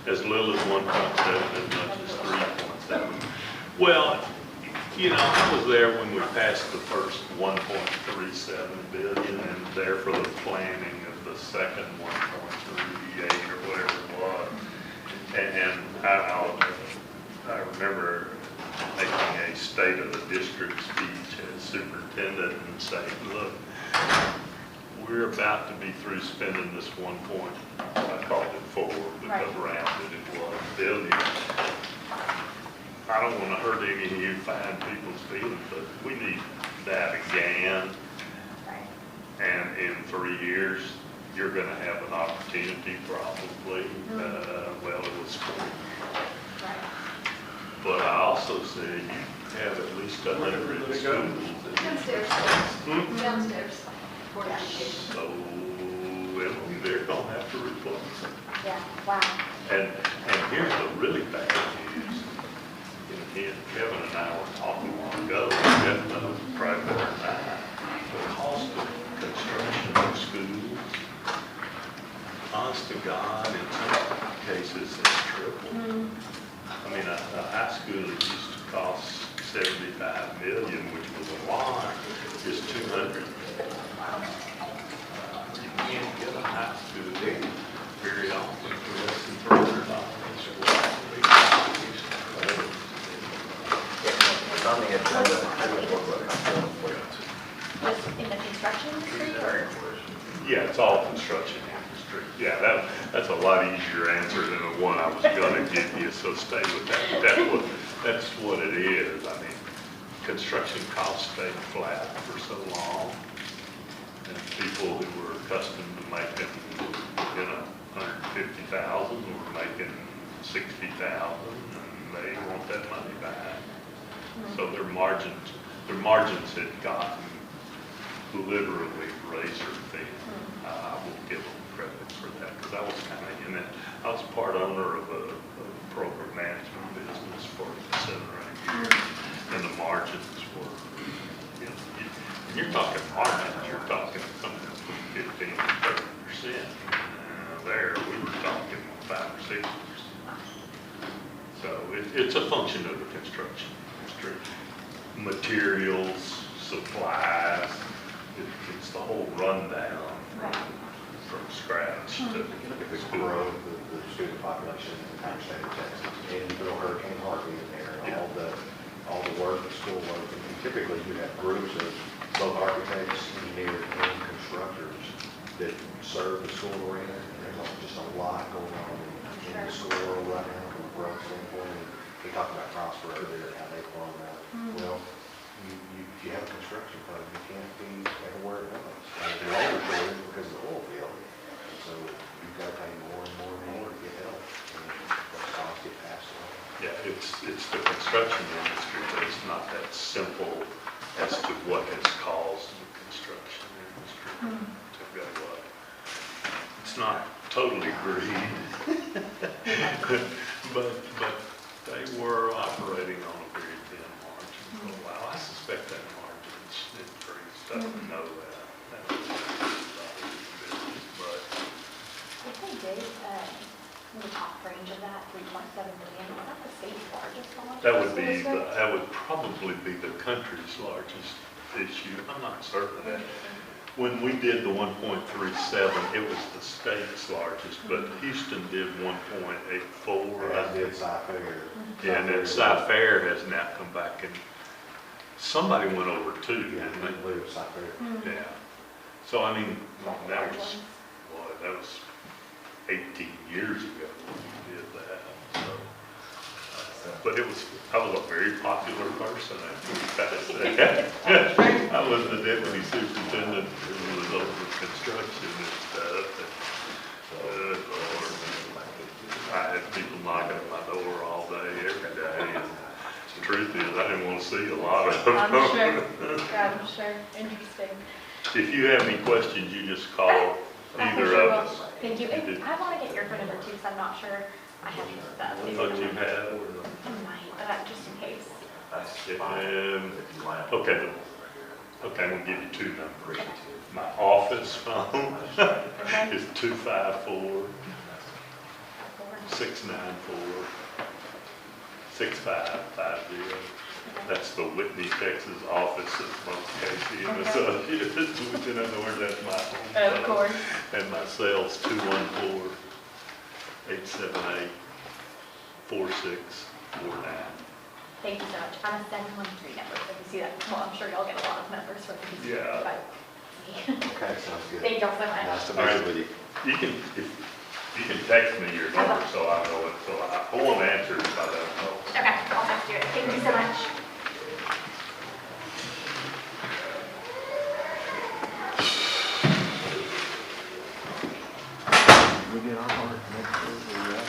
as little as 1.7, as much as 3.7. Well, you know, I was there when we passed the first 1.37 billion and there for the planning of the second 1.38 or whatever it was. And I remember making a state of the district speech as superintendent and saying, look, we're about to be through spending this 1 point, I called it 4, because rounded it was billion. I don't want to hurt any of you fine people's feelings, but we need that again. And in 3 years, you're going to have an opportunity probably, well, it was 4. But I also said you have at least 100 schools. Downstairs. Downstairs. Board of Education. So, they're going to have to replace it. Yeah, wow. And here's the really bad news. And Kevin and I were talking a while ago, Kevin knows probably better than I, the cost of construction of schools, honest to God, in some cases, it's tripled. I mean, a high school that used to cost $75 million, which was a lot, is $200. You can't get a high school very often for less than $300. It's on the agenda. Was in the construction industry or? Yeah, it's all construction industry. Yeah, that's a lot easier answer than the one I was gonna give you, so stay with that. That's what it is. I mean, construction costs stayed flat for so long. And people who were accustomed to making, you know, 150,000 were making 60,000, and they want that money back. So their margins had gotten literally razor thin. I will give them credit for that, because I was kind of in it. I was part owner of a program management business for 7 or 8 years, and the margins were, you know, when you're talking margins, you're talking something between 15 and 30%. There, we were talking 5 or 6%. So it's a function of the construction industry. Materials, supplies, it's the whole rundown from scratch to If it's growth, the student population in the entire state of Texas, and you throw Hurricane Harvey in there, all the work, the school work, and typically you have groups of both architects, engineers, and constructors that serve the school arena, and there's just a lot going on in the school world right now from a growth standpoint. We talked about Prosper earlier, how they form that. Well, if you have a construction firm, you can't be everywhere else. The labor shortage because of the oil field. And so you've got to pay more and more and more to get help. And those costs get passed on. Yeah, it's the construction industry, but it's not that simple as to what has caused the construction industry to go up. It's not totally greed, but they were operating on a very thin margin for a while. I suspect that margin's increased. I don't know that. But If they did, the top range of that, 3.7 billion, was that the state's largest one? that would probably be the country's largest issue. I'm not certain of that. When we did the 1.37, it was the state's largest, but Houston did 1.84. As did Cy-Fair. Yeah, and then Cy-Fair has now come back and somebody went over 2, Yeah, didn't I they? believe it was Cy-Fair. Yeah. So I mean, that was 18 years ago when we did that. So, but I was a very popular person after we passed that. I was the deputy superintendent who was over construction and stuff. And, I had people knocking at my door all day, every day. And the truth is, I didn't want to see a lot of them. I'm sure. Interesting. If you have any questions, you just call either of us. Thank you. You did. I want to get your phone number too, because I'm not sure I have your stuff. I thought you had. I might, but just in case. Okay, I'm gonna give you 2 numbers. My office phone is 254 694 6550. That's the Whitney, Texas office of most Casey and Associates, which in other words, that's my home. Of phone. course. And my cell's 214-878-4649. Thank you so much. I'm a 713 number, so if you see that, well, I'm sure y'all get a lot of numbers from these. Yeah. but- Okay, sounds good. Thank y'all so much. Nice to visit with you. You can, you can text me your number so I know it, so I won't answer if I don't know. Okay, I'll text you. Thank you so much. We get our part.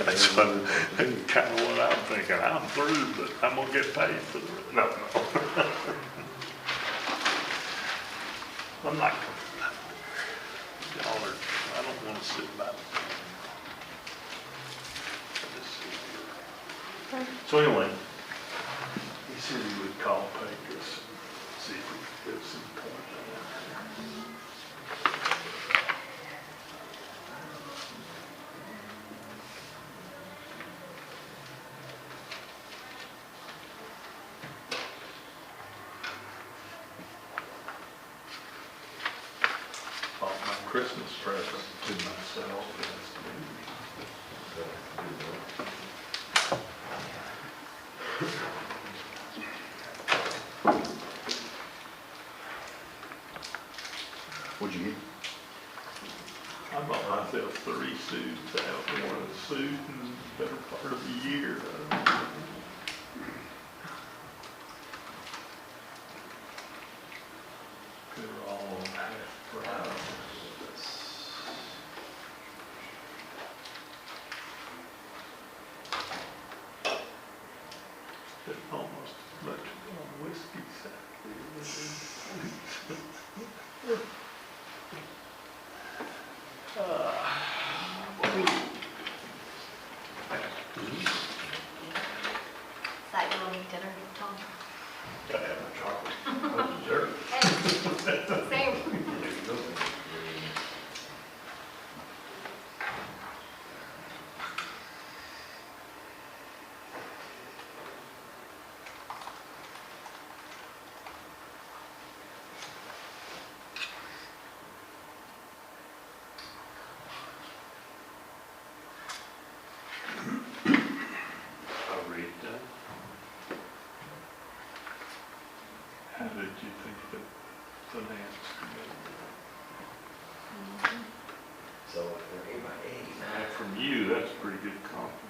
That's kind of what I'm thinking. I'm through, but I'm gonna get paid for the, no. I'm not, y'all are, I don't wanna sit back. Let's see here. So anyway, he said he would call Pecos, see if we could get some point. Bought my Christmas present to myself last What'd you get? I bought myself 3 suits out, one a suit in the better part of the year. They're all half price. It's almost as much on whiskey Is that your only dinner, Tom? Gotta have my chocolate. No dessert. Hey, same. Aretha. How did you think the finance committee? So if they're 8 by 8. And from you, that's a pretty good compliment.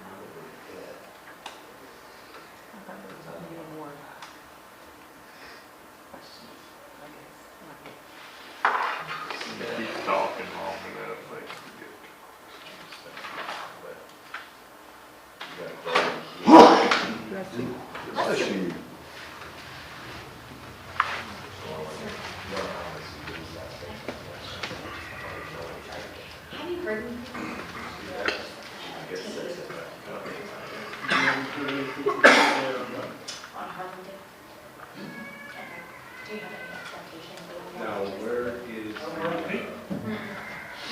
Keep talking long enough, they forget. Bless you. Have you heard me? On Harlingen? Okay. Do you have any expectation? Now, where is,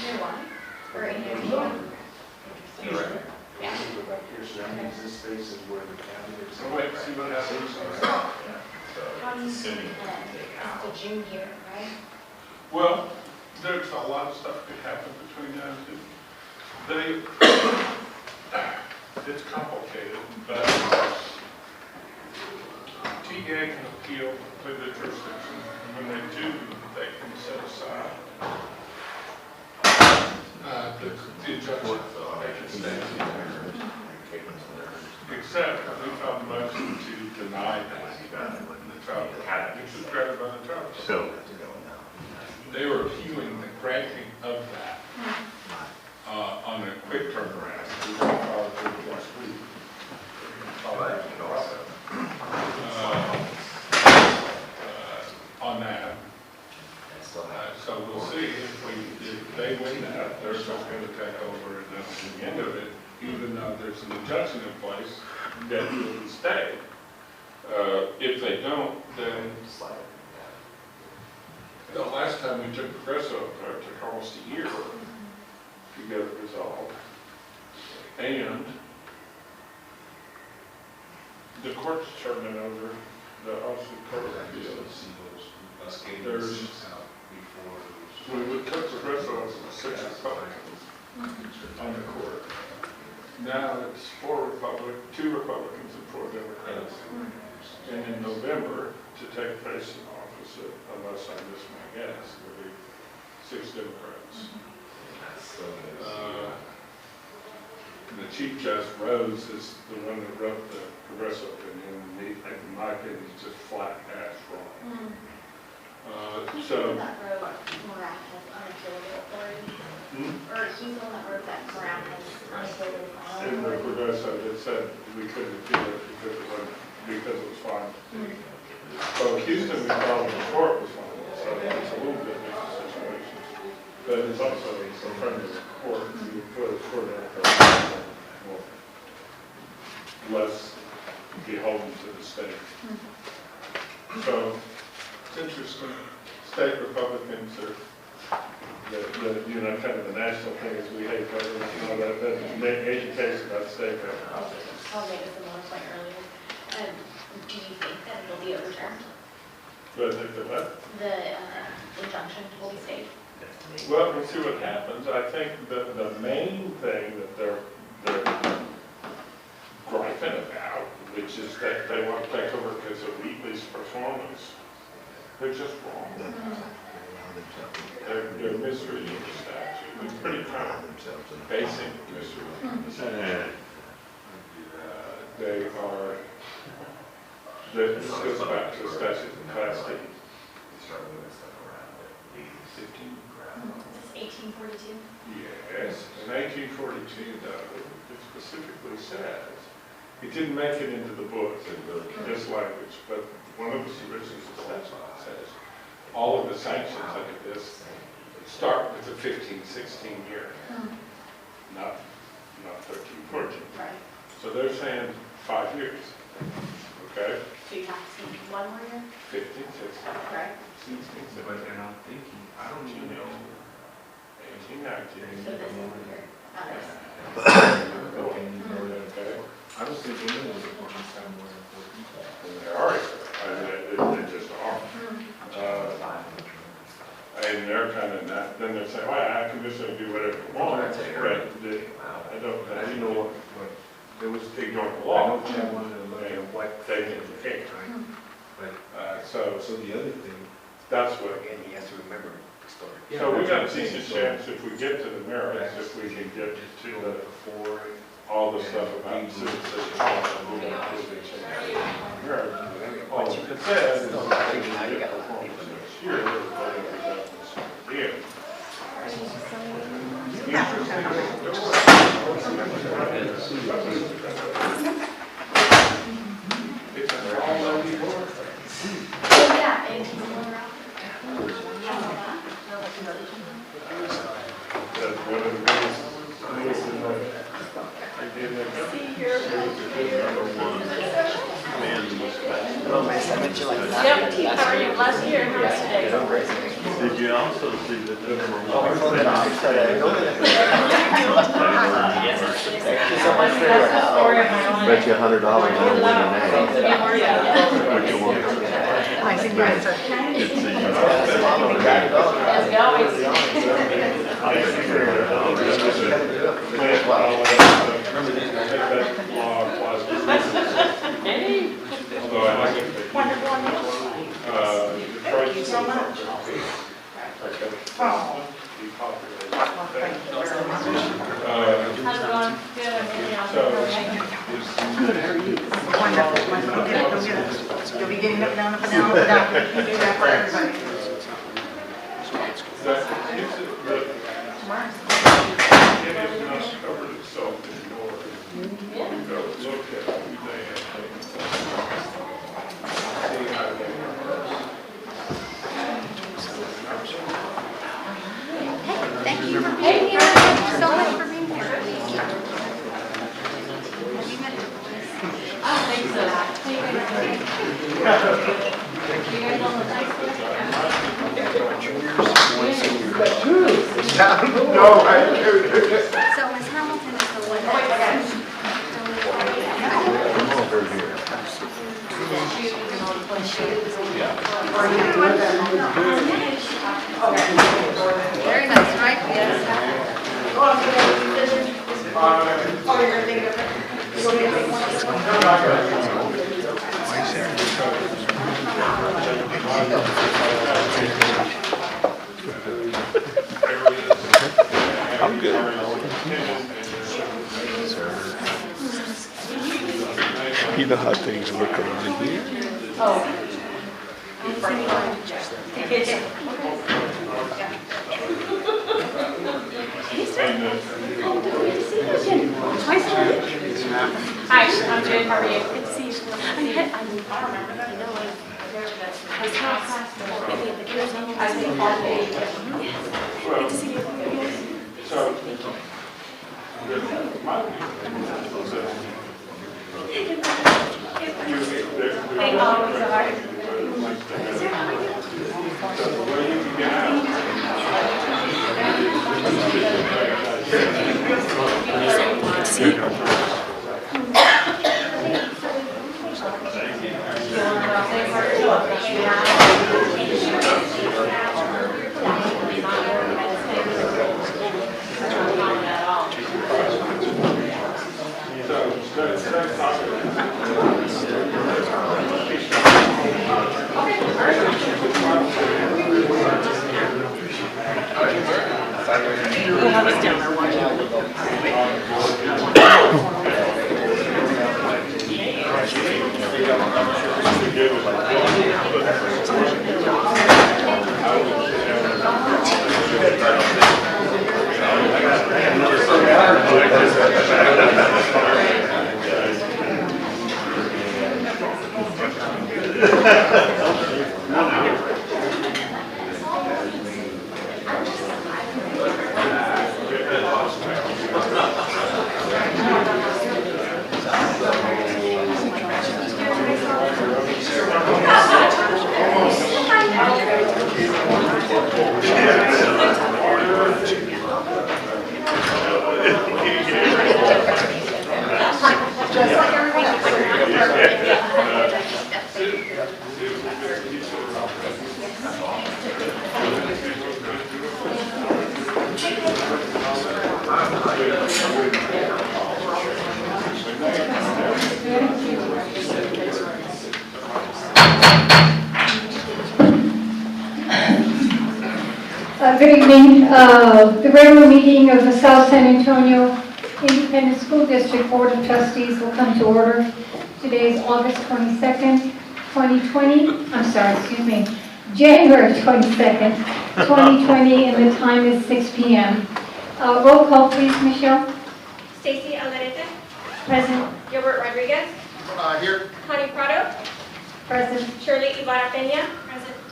New one? Or any new one? Yeah. back here, surrounding this space is where the county is. So wait, see what happens. Comes in the June here, right? Well, there's a lot of stuff could happen between now and then. It's complicated, but TA can appeal to the jurisdiction. When they do, they can set aside the injunction. They can stay. Except we found a motion to deny that, the trial, which was granted by the trial. So, They were appealing the granting of that on a quick turnaround. We filed it last week. On that. So we'll see if they win that, they're just going to take over, and then at the end of it, even though there's an injunction in place, that will stay. If they don't, then the last time we took Progresso up there, it took almost a year to get it resolved. And the court's turning over, the Austin court appeals. There's, we would cut the rest of us 6 Republicans on the court. Now it's 4 2 Republicans and 4 Democrats. And in November, to take place in office, unless I miss my guess, will be 6 Democrats. The Chief Judge Rose is the one that wrote the progressive opinion, and he, in my opinion, is just flat ass wrong. So, That wrote Moran has unappealable authority, hmm? or he's the one that wrote that Moran has unappealable In the authority. progressive, it said we couldn't appeal it because it was fine. So Houston, we filed before it was fine, so it's a little bit different situation. But it's also a friendly court, you put a court out less beholden to the state. So it's interesting. State Republicans are you know, kind of the national thing is we hate government and all that, but education about state government. I'll make a similar point earlier. Do you think that it'll be overturned? But if the what? The injunction will be stayed? Well, we'll see what happens. I think the main thing that they're griping about, which is that they want to take over because of Wheatley's performance. They're just wrong. They're misreading the statute. It's pretty kind of basic misreading. They are, this goes back to the statute in Class D. 1842? Yes, in 1842, though, it specifically says, it didn't make it into the book, this language, but one of the provisions of the statute says, all of the sanctions under this start with the 15-16 year, not 13-14. Right. So they're saying 5 years, okay? So you have to see one more year? 15, 16, Right. 16, 17, But then I'm thinking, I don't even know. 18, 19. So this is the year, not this. Okay? I was thinking it was somewhere. They are, they just are. And they're kind of not, then they're saying, well, I can just do whatever you want, but I don't, I didn't know what, it was ignoring the I law. know Chad wanted to look at what, They think you can't. but, So so the other thing, that's what, Again, he has to remember the story. so we got a decent chance if we get to the merits, if we can get to the, before, all the stuff about citizenship and we don't have to change the merits. All it says is that we get performance next year, we're voting for that this year. It's an all-lady board. Oh, yeah, and he's more out. That's one of the biggest rules in the, I did that. See here, Yep, how are you? Last year, how was today? Did you also see that the number one? That's the story of my life. Bet you $100 I'll win an Which one? I think you're answer. It's the As we always. I think Hey, Although I think that, wonderful. Thank you so much. How's it going? Good, I'm really Wonderful, wonderful. Get it, go get it. You'll be getting up and down, up and down, up and down. You can do that for everybody. Tomorrow. It has not covered itself anymore. Yeah. Go look at who they have. See how they are. Thank you for being here. Thank you so much for being here. Have you met your boys? I don't think so. You guys on the nice So Ms. Hamilton is the one Oh, wait, I got it. that's. over here. Very nice, right? Yes. Oh, you're gonna take it? You want me to take one? I'm good. You know how things look around here. Hi, I'm Jane. How are you? Good to see you. I remember that. I was not class, but maybe at the kids' level. I think all day. Good to see you. So, They always are. Good evening. The regular meeting of the South San Antonio Independent School District Board of Trustees will come to order. Today is August 22nd, 2020. I'm sorry, excuse me, January 22nd, 2020, and the time is 6 p.m. Roll call, please, Michelle. Stacy Alarete, Present. Gilbert Rodriguez, Here. Connie Prado, Present. Shirley Ibarra Peña,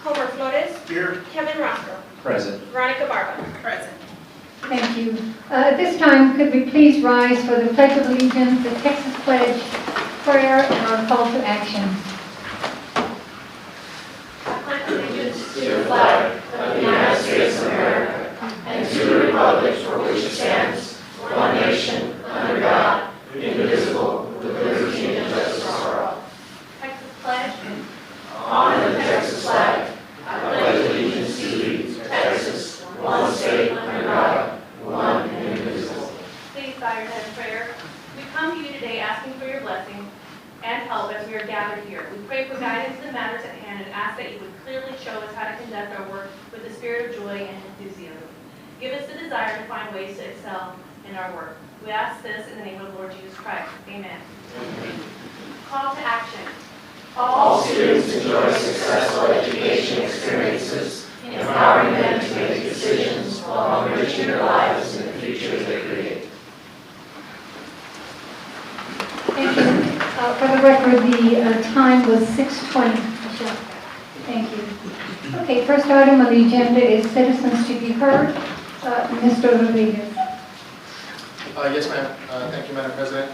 Homer Flores, Here. Kevin Roscoe, Present. Veronica Barba. Present. Thank you. At this time, could we please rise for the Pledge of Allegiance, the Texas Pledge, prayer, and our call to action. I pledge allegiance To the flag of the United States of America and to the republic for which it stands, one nation, under God, indivisible, with liberty and justice for all. Texas pledge. On the Texas flag, I pledge allegiance to thee, Texas, one state under God, one and indivisible. Please bow your head in prayer. We come to you today asking for your blessing and help as we are gathered here. We pray for guidance in the matters at hand and ask that you would clearly show us how to conduct our work with the spirit of joy and enthusiasm. Give us the desire to find ways to excel in our work. We ask this in the name of the Lord Jesus Christ. Amen. Call to action. All students enjoy successful education experiences, empowering them to make decisions while enriching their lives in the future they create. Thank you. For the record, the time was 6:20. Michelle. Thank you. Okay, first item on the agenda is citizens to be heard. Mr. Rodriguez. Yes, ma'am. Thank you, Madam President.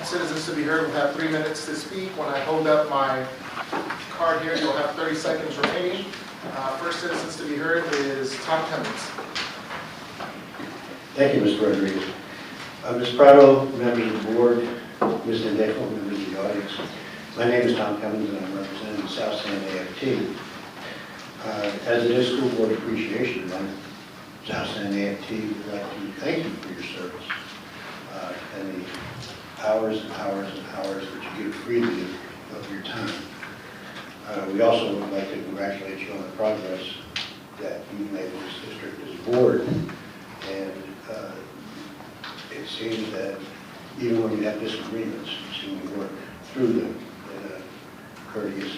Citizens to be heard will have 3 minutes to speak. When I hold up my card here, you'll have 30 seconds remaining. First citizens to be heard is Tom Cummings. Thank you, Mr. Rodriguez. Ms. Prado, members of the board, Ms. Nadejo, members of the audience. My name is Tom Cummins, and I'm representing South San AFT. As it is School Board Appreciation Month, South San AFT would like to thank you for your service and the hours and hours and hours that you give freely of your time. We also would like to congratulate you on the progress that you've made in this district as a board. And it seems that even when you have disagreements, you seem to work through them in a courteous,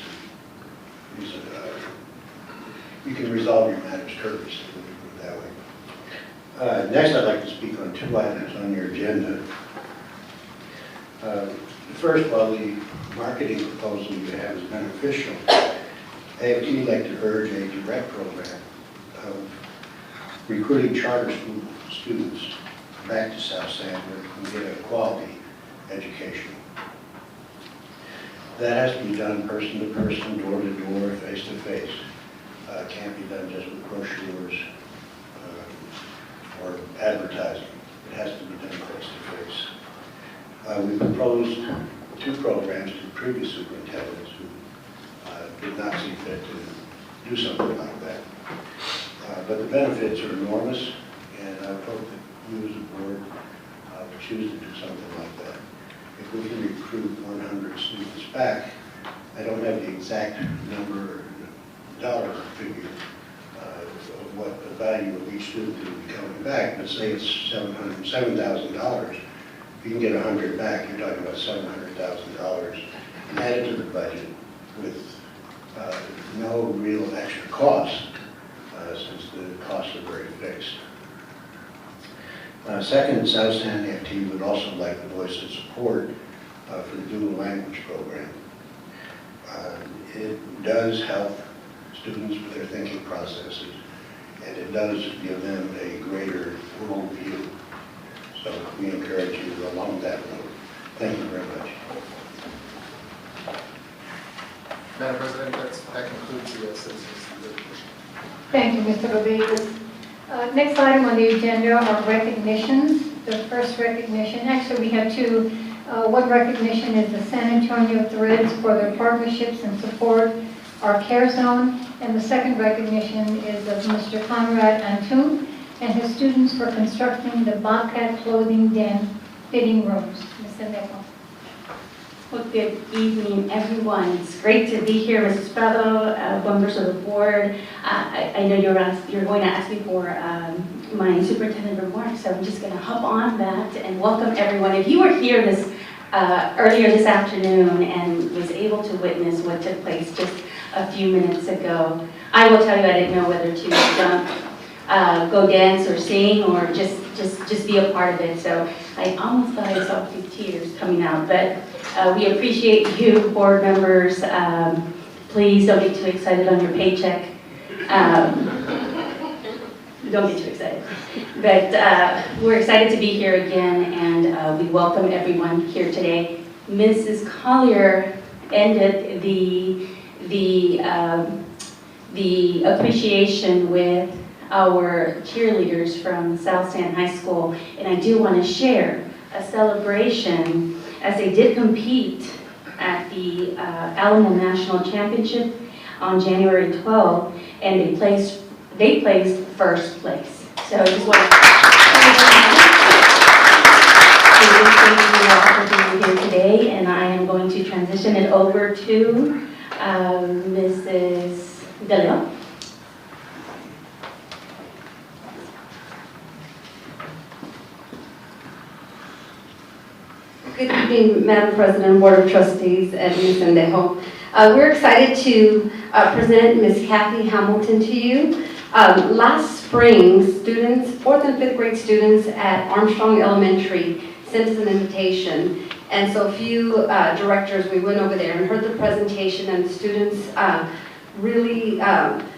you can resolve your matters courteously, let me put it that way. Next, I'd like to speak on 2 items on your agenda. The first, while the marketing proposal you have is beneficial, AFT would like to urge a direct program of recruiting charter school students back to South San where they can get a quality education. That has to be done person to person, door to door, face to face. It can't be done just with brochures or advertising. It has to be done face to face. We proposed 2 programs to previous superintendents who did not see fit to do something like that. But the benefits are enormous, and I hope that you as a board would choose to do something like that. If we can recruit 100 students back, I don't have the exact number or dollar figure of what the value of each student would be coming back, but say it's $7,000. If you can get 100 back, you're talking about $700,000 added to the budget with no real extra cost, since the costs are very fixed. Second, South San AFT would also like to voice its support for the dual language program. It does help students with their thinking processes, and it does give them a greater world view. So we encourage you along that road. Thank you very much. Madam President, that concludes the citizens. Thank you, Mr. Rodriguez. Next item on the agenda are recognitions. The first recognition, actually we have 2. One recognition is the San Antonio Threads for their partnerships and support our care zone, and the second recognition is of Mr. Conrad Antun and his students for constructing the Bobcat Clothing Den fitting rooms. Ms. Sendejo. Well, good evening, everyone. It's great to be here, Mrs. Prado, members of the board. I know you're going to ask me for my superintendent remarks, so I'm just going to hop on that and welcome everyone. If you were here earlier this afternoon and was able to witness what took place just a few minutes ago, I will tell you I didn't know whether to jump, go dance or sing or just be a part of it. So I almost thought I saw a few tears coming out, but we appreciate you, board members. Please don't get too excited on your paycheck. Don't get too excited. But we're excited to be here again, and we welcome everyone here today. Mrs. Collier ended the appreciation with our cheerleaders from South San High School, and I do want to share a celebration as they did compete at the Alamo National Championship on January 12th, and they placed first place. So I just want to thank you all for being here today, and I am going to transition it over to Mrs. De Leon. Good evening, Madam President, Board of Trustees, and Ms. Sendejo. We're excited to present Ms. Kathy Hamilton to you. Last spring, students, 4th and 5th grade students at Armstrong Elementary sent us an invitation. And so a few directors, we went over there and heard the presentation, and the students really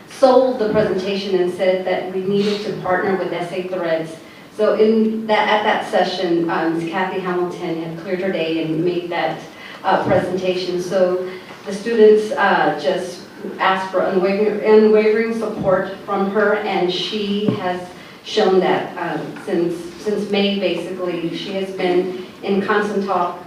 sold the presentation and said that we needed to partner with SA Threads. So at that session, Ms. Kathy Hamilton had cleared her day and made that presentation. So the students just asked for unwavering support from her, and she has shown that since May, basically. She has been in constant talks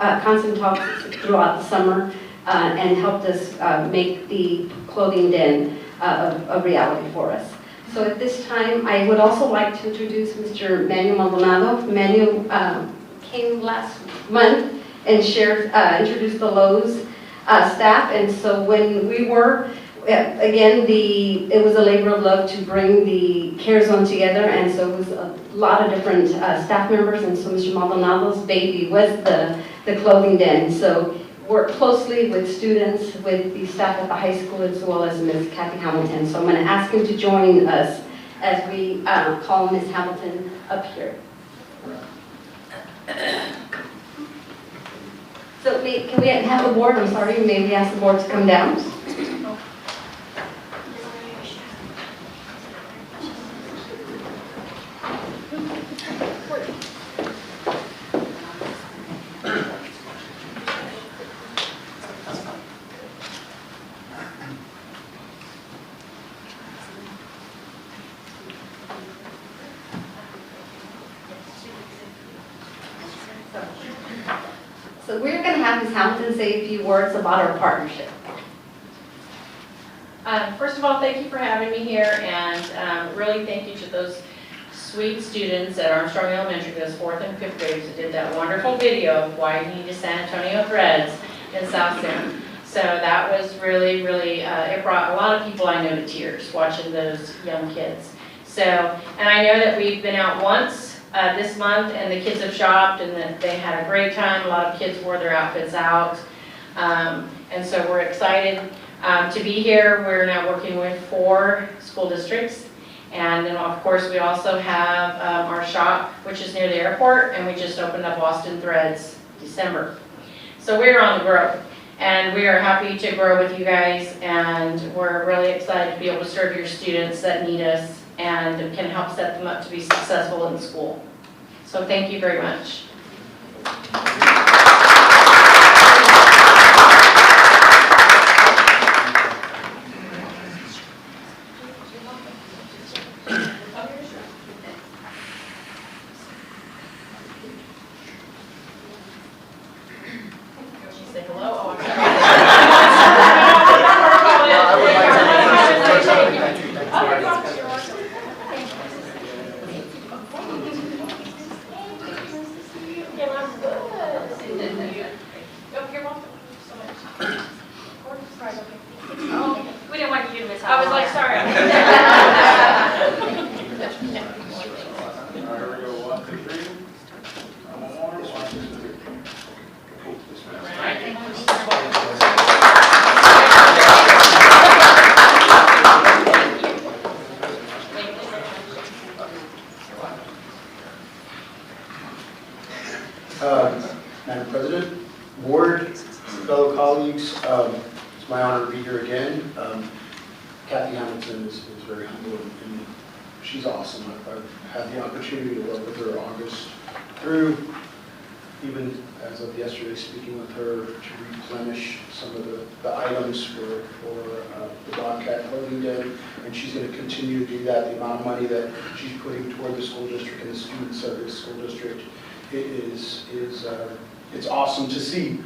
throughout the summer. and helped us make the clothing den a reality for us. So at this time, I would also like to introduce Mr. Manuel Maldonado. Manuel came last month and introduced the Lowe's staff, and so when we were, again, it was a labor of love to bring the Care Zone together, and so it was a lot of different staff members, and so Mr. Maldonado's baby was the clothing den. So worked closely with students, with the staff at the high school, as well as Ms. Kathy Hamilton. So I'm going to ask him to join us as we call Ms. Hamilton up here. So can we have the board, I'm sorry, maybe ask the board to come down? So we're going to have Ms. Hamilton say a few words about our partnership. First of all, thank you for having me here, and really thank you to those sweet students at Armstrong Elementary, those 4th and 5th graders that did that wonderful video of why you need to San Antonio Threads in South San. So that was really, really, it brought a lot of people I know to tears watching those young kids. So, and I know that we've been out once this month, and the kids have shopped, and that they had a great time. A lot of kids wore their outfits out, and so we're excited to be here. We're now working with 4 school districts, and then of course we also have our shop, which is near the airport, and we just opened up Austin Threads December. So we're on the grow, and we are happy to grow with you guys, and we're really excited to be able to serve your students that need us and can help set them up to be successful in school. So thank you very much. Say hello. Oh, I'm sorry. We didn't want you to miss out. I was like, sorry. Madam President, board, fellow colleagues, it's my honor to be here again. Kathy Hamilton is very humble, and she's awesome. I've had the opportunity to work with her August through, even as of yesterday, speaking with her to replenish some of the items for the Bobcat clothing den, and she's going to continue to do that. The amount of money that she's putting toward the school district and the students of this school district it's awesome to see.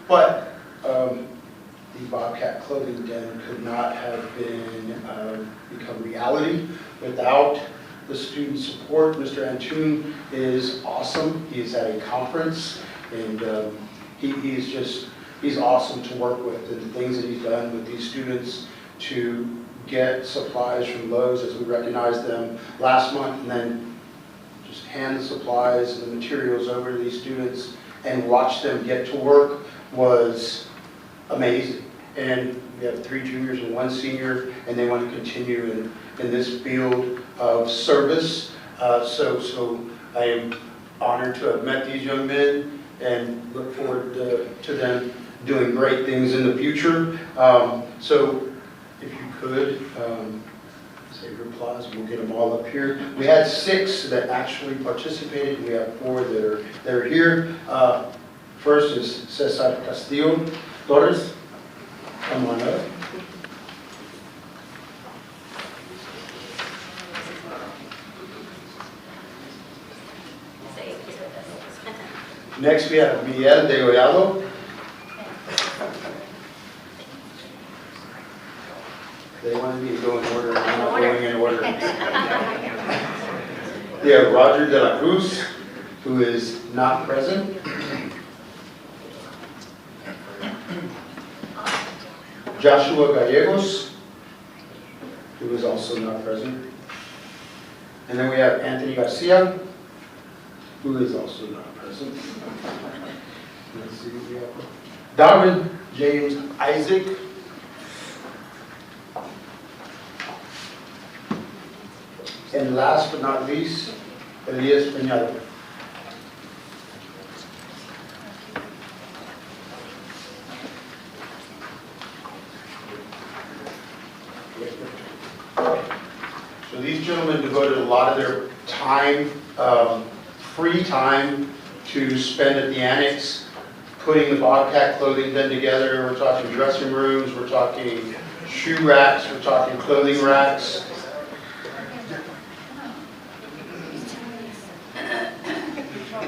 But the Bobcat clothing den could not have become reality without the student support. Mr. Antun is awesome. He's at a conference, and he's awesome to work with, and the things that he's done with these students to get supplies from Lowe's as we recognized them last month, and then just hand the supplies and the materials over to these students and watch them get to work was amazing. And we have 3 juniors and 1 senior, and they want to continue in this field of service. So I am honored to have met these young men and look forward to them doing great things in the future. So if you could, save your applause, we'll get them all up here. We had 6 that actually participated. We have 4 that are here. First is Cesar Castillo Torres. Come on up. Next we have Miguel Degollado. They wanted me to go in order, and I'm not going in order. We have Roger De La Cruz, who is not present. Joshua Gallegos, who is also not present. And then we have Anthony Garcia, who is also not present. Let's see who we have. Darwin James Isaac. And last but not least, Elias Peñado. So these gentlemen devoted a lot of their time, free time, to spend at the annex, putting the Bobcat clothing bin together. We're talking dressing rooms, we're talking shoe racks, we're talking clothing racks.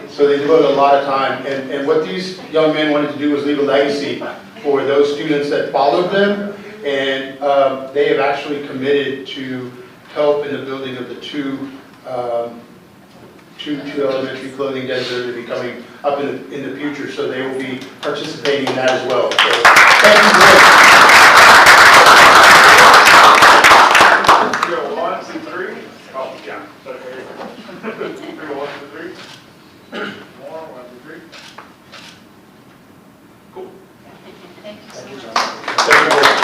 So they devoted a lot of time, and what these young men wanted to do was leave a legacy for those students that followed them, and they have actually committed to help in the building of the two elementary clothing dens that are going to be coming up in the future, so they will be participating in that as well. So, thank you. 1, 2, 3. Oh, yeah. 3, 1, 2, 3. More, 1, 2, 3. Cool. Thank you so much. Thank you.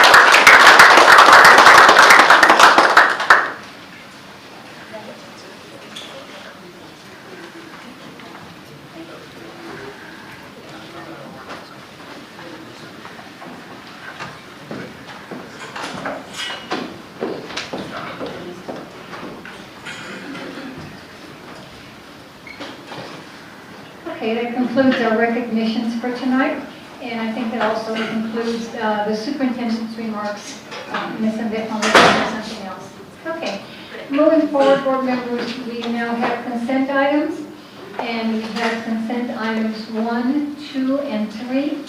Okay, that concludes our recognitions for tonight, and I think that also concludes the superintendent's remarks. Ms. Sendejo, will say something else. Okay, moving forward, board members, we now have consent items, and we have consent items 1, 2, and 3.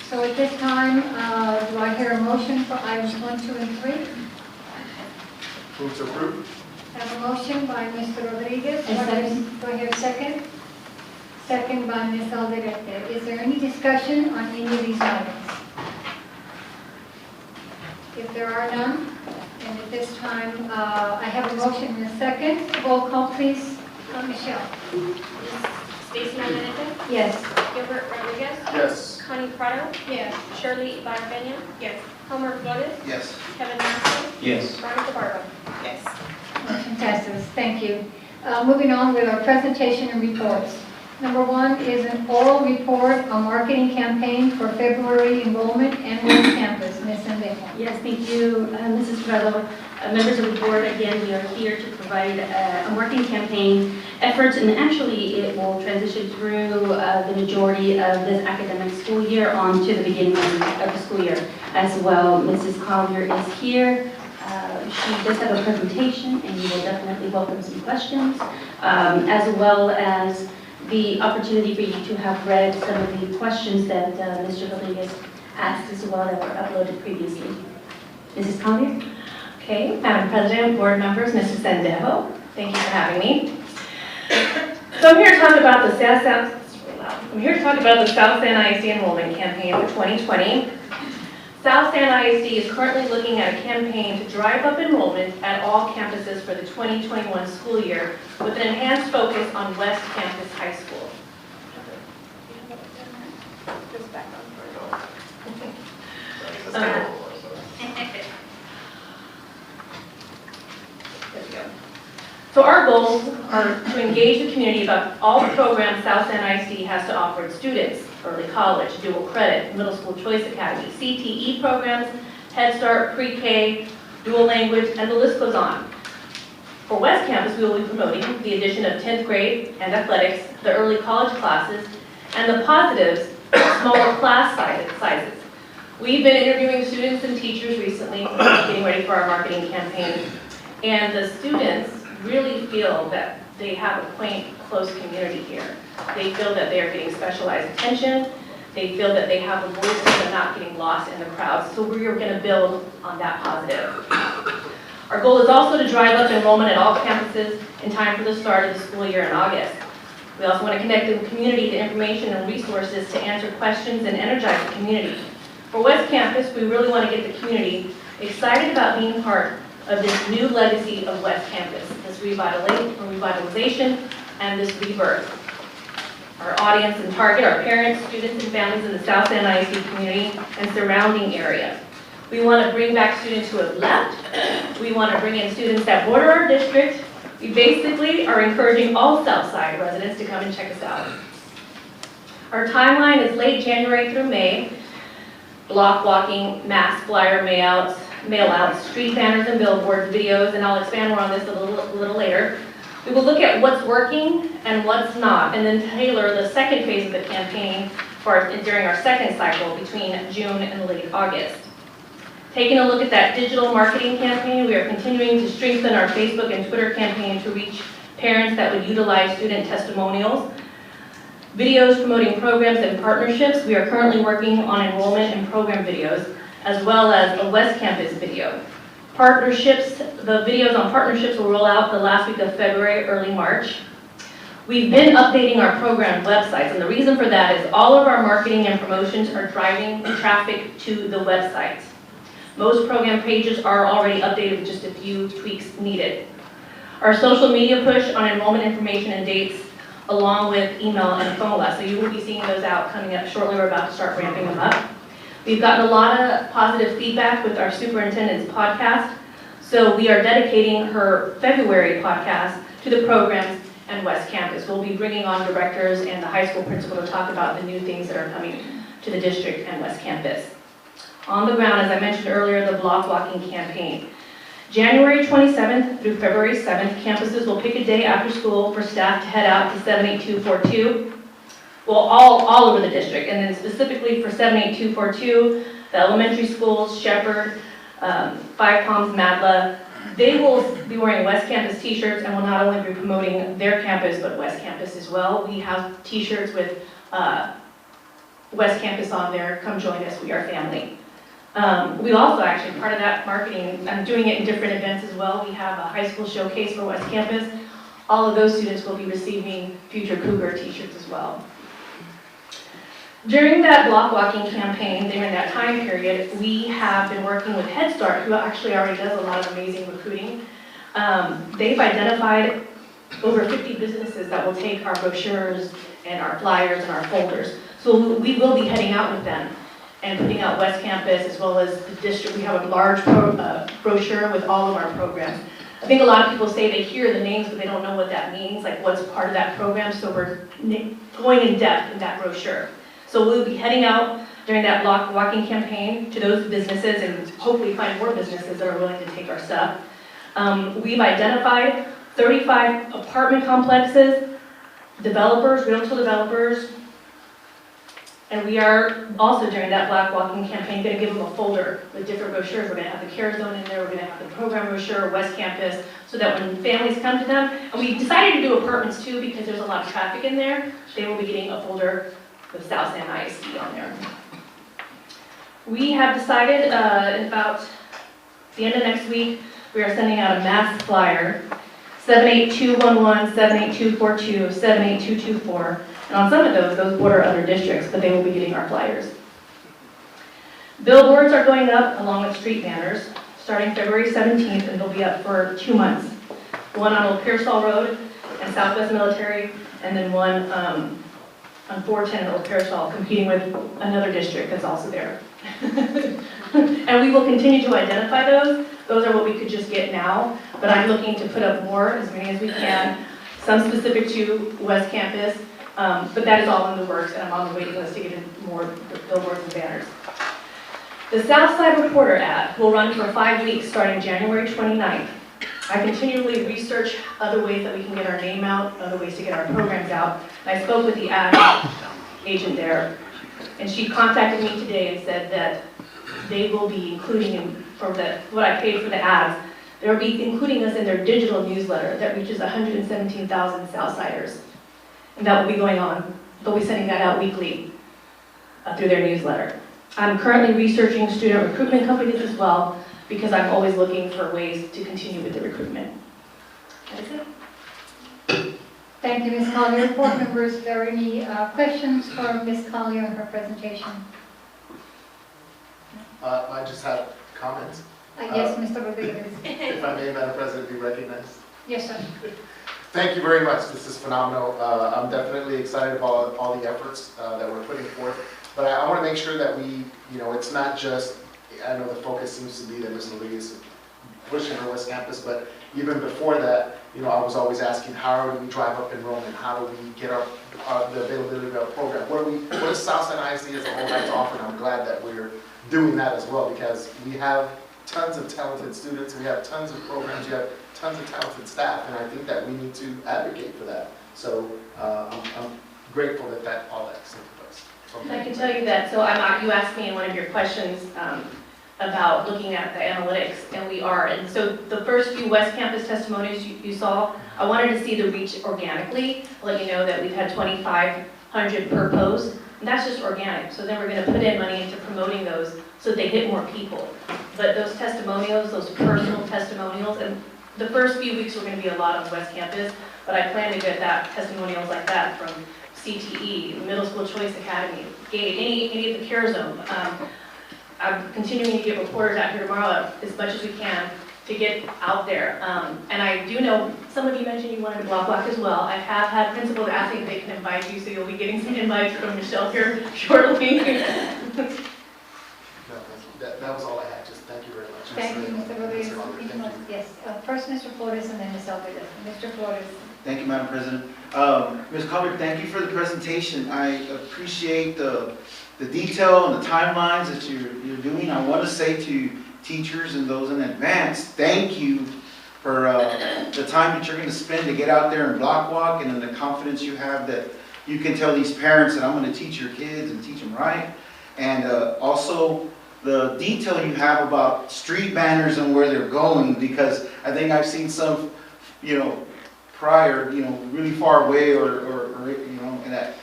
So at this time, do I hear a motion for items 1, 2, and 3? Move to approve. I have a motion by Mr. Rodriguez. A second. Do I hear a second? Second by Ms. Alderete. Is there any discussion on any of these items? If there are none, and at this time, I have a motion and a second. Roll call, please. Michelle. Stacy Alderete, Yes. Gilbert Rodriguez, Yes. Connie Prado, Yes. Shirley Ibarra, Yes. Homer Flores, Yes. Kevin Massey, Yes. Veronica Barba. Yes. Motion passes. Thank you. Moving on with our presentation and reports. Number 1 is an oral report on marketing campaign for February enrollment and West Campus. Ms. Sendejo. Yes, thank you, Mrs. Prado. Members of the board, again, we are here to provide a marketing campaign efforts, and actually it will transition through the majority of this academic school year on to the beginning of the school year as well. Mrs. Collier is here. She does have a presentation, and you will definitely welcome some questions, as well as the opportunity for you to have read some of the questions that Mr. Rodriguez asked as well that were uploaded previously. Mrs. Collier? Okay, Madam President, board members, Mrs. Sendejo, thank you for having me. So I'm here to talk about the South San ISD enrollment campaign for 2020. South San ISD is currently looking at a campaign to drive up enrollment at all campuses for the 2021 school year with an enhanced focus on West Campus High School. There we go. So our goals are to engage the community about all the programs South San ISD has to offer its students: early college, dual credit, middle school choice academy, CTE programs, Head Start, pre-K, dual language, and the list goes on. For West Campus, we will be promoting the addition of 10th grade and athletics, the early college classes, and the positives, smaller class sizes. We've been interviewing students and teachers recently, getting ready for our marketing campaign, and the students really feel that they have a quaint, close community here. They feel that they are getting specialized attention. They feel that they have a voice and they're not getting lost in the crowds. So we are going to build on that positive. Our goal is also to drive up enrollment at all campuses in time for the start of the school year in August. We also want to connect the community to information and resources to answer questions and energize the community. For West Campus, we really want to get the community excited about being part of this new legacy of West Campus, this revitalization and this rebirth. Our audience and target are parents, students, and families in the South End ISD community and surrounding areas. We want to bring back students who have left. We want to bring in students that border our district. We basically are encouraging all Southside residents to come and check us out. Our timeline is late January through May. Block walking, mass flyer mail-outs, street banners and billboards, videos, and I'll expand more on this a little later. We will look at what's working and what's not, and then tailor the second phase of the campaign during our second cycle between June and late August. Taking a look at that digital marketing campaign, we are continuing to strengthen our Facebook and Twitter campaign to reach parents that would utilize student testimonials. Videos promoting programs and partnerships. We are currently working on enrollment and program videos, as well as a West Campus video. Partnerships, the videos on partnerships will roll out the last week of February, early March. We've been updating our program websites, and the reason for that is all of our marketing and promotions are driving traffic to the websites. Most program pages are already updated with just a few tweaks needed. Our social media push on enrollment information and dates, along with email and phone lists. So you will be seeing those out coming up shortly. We're about to start ramping them up. We've gotten a lot of positive feedback with our superintendent's podcast. So we are dedicating her February podcast to the programs and West Campus. We'll be bringing on directors and the high school principal to talk about the new things that are coming to the district and West Campus. On the ground, as I mentioned earlier, the block walking campaign. January 27th through February 7th, campuses will pick a day after school for staff to head out to 78242. Well, all over the district, and then specifically for 78242, the elementary schools, Shepherd, Five Palms, Madla, they will be wearing West Campus t-shirts and will not only be promoting their campus, but West Campus as well. We have t-shirts with West Campus on there. Come join us, we are family. We also actually, part of that marketing, I'm doing it in different events as well. We have a high school showcase for West Campus. All of those students will be receiving Future Cougar t-shirts as well. During that block walking campaign, during that time period, we have been working with Head Start, who actually already does a lot of amazing recruiting. They've identified over 50 businesses that will take our brochures and our flyers and our folders. So we will be heading out with them and putting out West Campus as well as the district. We have a large brochure with all of our programs. I think a lot of people say they hear the names, but they don't know what that means, like what's part of that program, so we're going in depth in that brochure. So we'll be heading out during that block walking campaign to those businesses and hopefully find more businesses that are willing to take our stuff. We've identified 35 apartment complexes, developers, realtor developers, and we are also during that block walking campaign going to give them a folder with different brochures. We're going to have the Care Zone in there, we're going to have the program brochure, West Campus, so that when families come to them, and we decided to do apartments too because there's a lot of traffic in there, they will be getting a folder with South End ISD on there. We have decided about the end of next week, we are sending out a mass flyer, 78211, 78242, 78224. And on some of those border other districts, but they will be getting our flyers. Billboards are going up along with street banners starting February 17th, and they'll be up for 2 months. One on Old Pearsall Road and Southwest Military, and then one on 410 and Old Pearsall, competing with another district that's also there. And we will continue to identify those. Those are what we could just get now, but I'm looking to put up more, as many as we can, some specific to West Campus, but that is all in the works, and I'm on the waiting list to get in more billboards and banners. The Southside Reporter ad will run for 5 weeks starting January 29th. I continually research other ways that we can get our name out, other ways to get our programs out. And I spoke with the ad agent there, and she contacted me today and said that they will be including, for what I paid for the ads, they'll be including us in their digital newsletter that reaches 117,000 Southsiders. And that will be going on. They'll be sending that out weekly. through their newsletter. I'm currently researching student recruitment companies as well, because I'm always looking for ways to continue with the recruitment. That's it. Thank you, Ms. Collier. Board members, are there any questions for Ms. Collier on her presentation? I just have comments. Yes, Mr. Rodriguez. If I may, Madam President, be recognized. Yes, sir. Thank you very much. This is phenomenal. I'm definitely excited about all the efforts that we're putting forth. But I want to make sure that we, it's not just, I know the focus seems to be that Ms. Rodriguez is pushing her West Campus, but even before that, I was always asking, how do we drive up enrollment? How do we get the availability of our program? What does Southside ISD as a whole have to offer? And I'm glad that we're doing that as well, because we have tons of talented students, we have tons of programs, we have tons of talented staff, and I think that we need to advocate for that. So I'm grateful that all that's in place. So I can tell you that, so you asked me in one of your questions about looking at the analytics, and we are. And so the first few West Campus testimonies you saw, I wanted to see the reach organically. I'll let you know that we've had 2,500 per post, and that's just organic. So then we're going to put in money into promoting those so they hit more people. But those testimonials, those personal testimonials, and the first few weeks were going to be a lot on West Campus, but I plan to get that testimonials like that from CTE, Middle School Choice Academy, GATE, any of the care zone. I'm continuing to get reporters out here tomorrow as much as we can to get out there. And I do know, some of you mentioned you wanted to block as well. I have had principals asking if they can invite you, so you'll be getting some invites from Michelle here shortly. That was all I had. Just thank you very much. Thank you, Mr. Rodriguez. Yes, first Mr. Flores and then Ms. Alvarez. Mr. Flores. Thank you, Madam President. Ms. Collier, thank you for the presentation. I appreciate the detail and the timelines that you're doing. I want to say to teachers and those in advance, thank you for the time that you're going to spend to get out there and block walk, and the confidence you have that you can tell these parents that I'm going to teach your kids and teach them right. And also the detail you have about street banners and where they're going, because I think I've seen some, prior, really far away or and that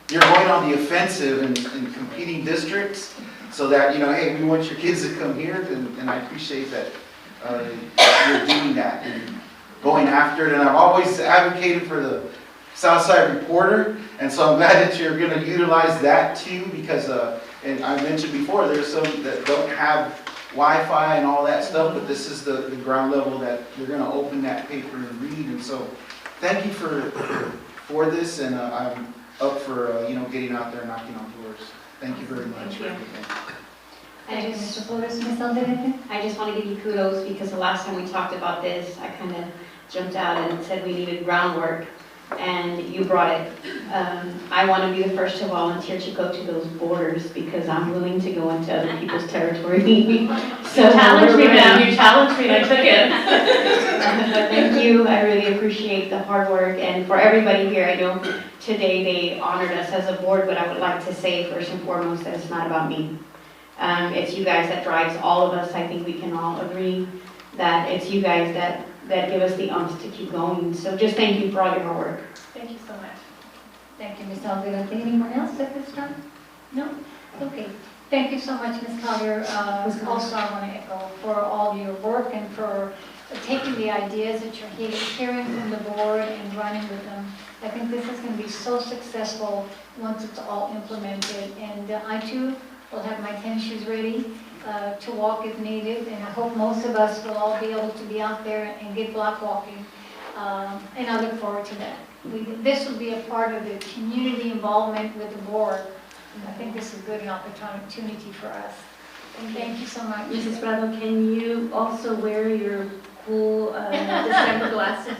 you're going on the offensive in competing districts so that, hey, we want your kids to come here, and I appreciate that you're doing that and going after it. And I've always advocated for the Southside Reporter, and so I'm glad that you're going to utilize that too, because and I mentioned before, there's some that don't have Wi-Fi and all that stuff, but this is the ground level that you're going to open that paper and read. And so thank you for this, and I'm up for getting out there and knocking on doors. Thank you very much for everything. Thank you, Mr. Flores. Ms. Alvarez. I just want to give you kudos, because the last time we talked about this, I kind of jumped out and said we needed groundwork, and you brought it. I want to be the first to volunteer to go to those borders, because I'm willing to go into other people's territory. So you challenged me, ma'am. You challenged me, and I took it. Thank you. I really appreciate the hard work, and for everybody here, I know today they honored us as a board, but I would like to say first and foremost that it's not about me. It's you guys that drives all of us. I think we can all agree that it's you guys that give us the umph to keep going. So just thank you for all your hard work. Thank you so much. Thank you, Ms. Alvarez. Anyone else at this time? No? Okay. Thank you so much, Ms. Collier. Also, I want to echo for all your work and for taking the ideas that you're hearing from the board and running with them. I think this is going to be so successful once it's all implemented. And I too will have my tennis shoes ready to walk if needed, and I hope most of us will all be able to be out there and get block walking, and I look forward to that. This will be a part of the community involvement with the board, and I think this is a good opportunity for us. And thank you so much. Mrs. Prado, can you also wear your cool December glasses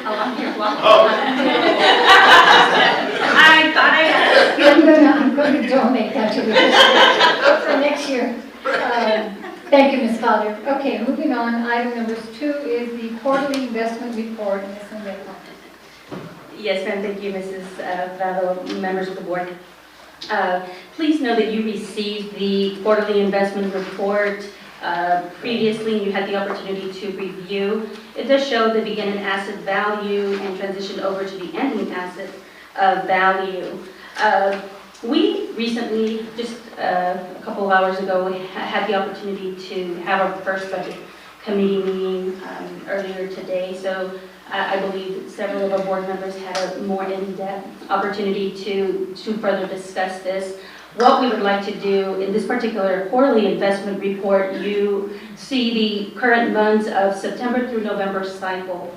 along your block? Oh. I thought I had. I'm going to donate that to the for next year. Thank you, Ms. Collier. Okay, moving on. Item number 2 is the quarterly investment report. Ms. Ndekwa. Yes, ma'am. Thank you, Mrs. Prado, members of the board. Please know that you received the quarterly investment report previously. You had the opportunity to review. It does show the beginning asset value and transition over to the ending asset value. We recently, just a couple of hours ago, had the opportunity to have our first budget committee meeting earlier today. So I believe several of our board members had a more in-depth opportunity to further discuss this. What we would like to do in this particular quarterly investment report, you see the current months of September through November cycle.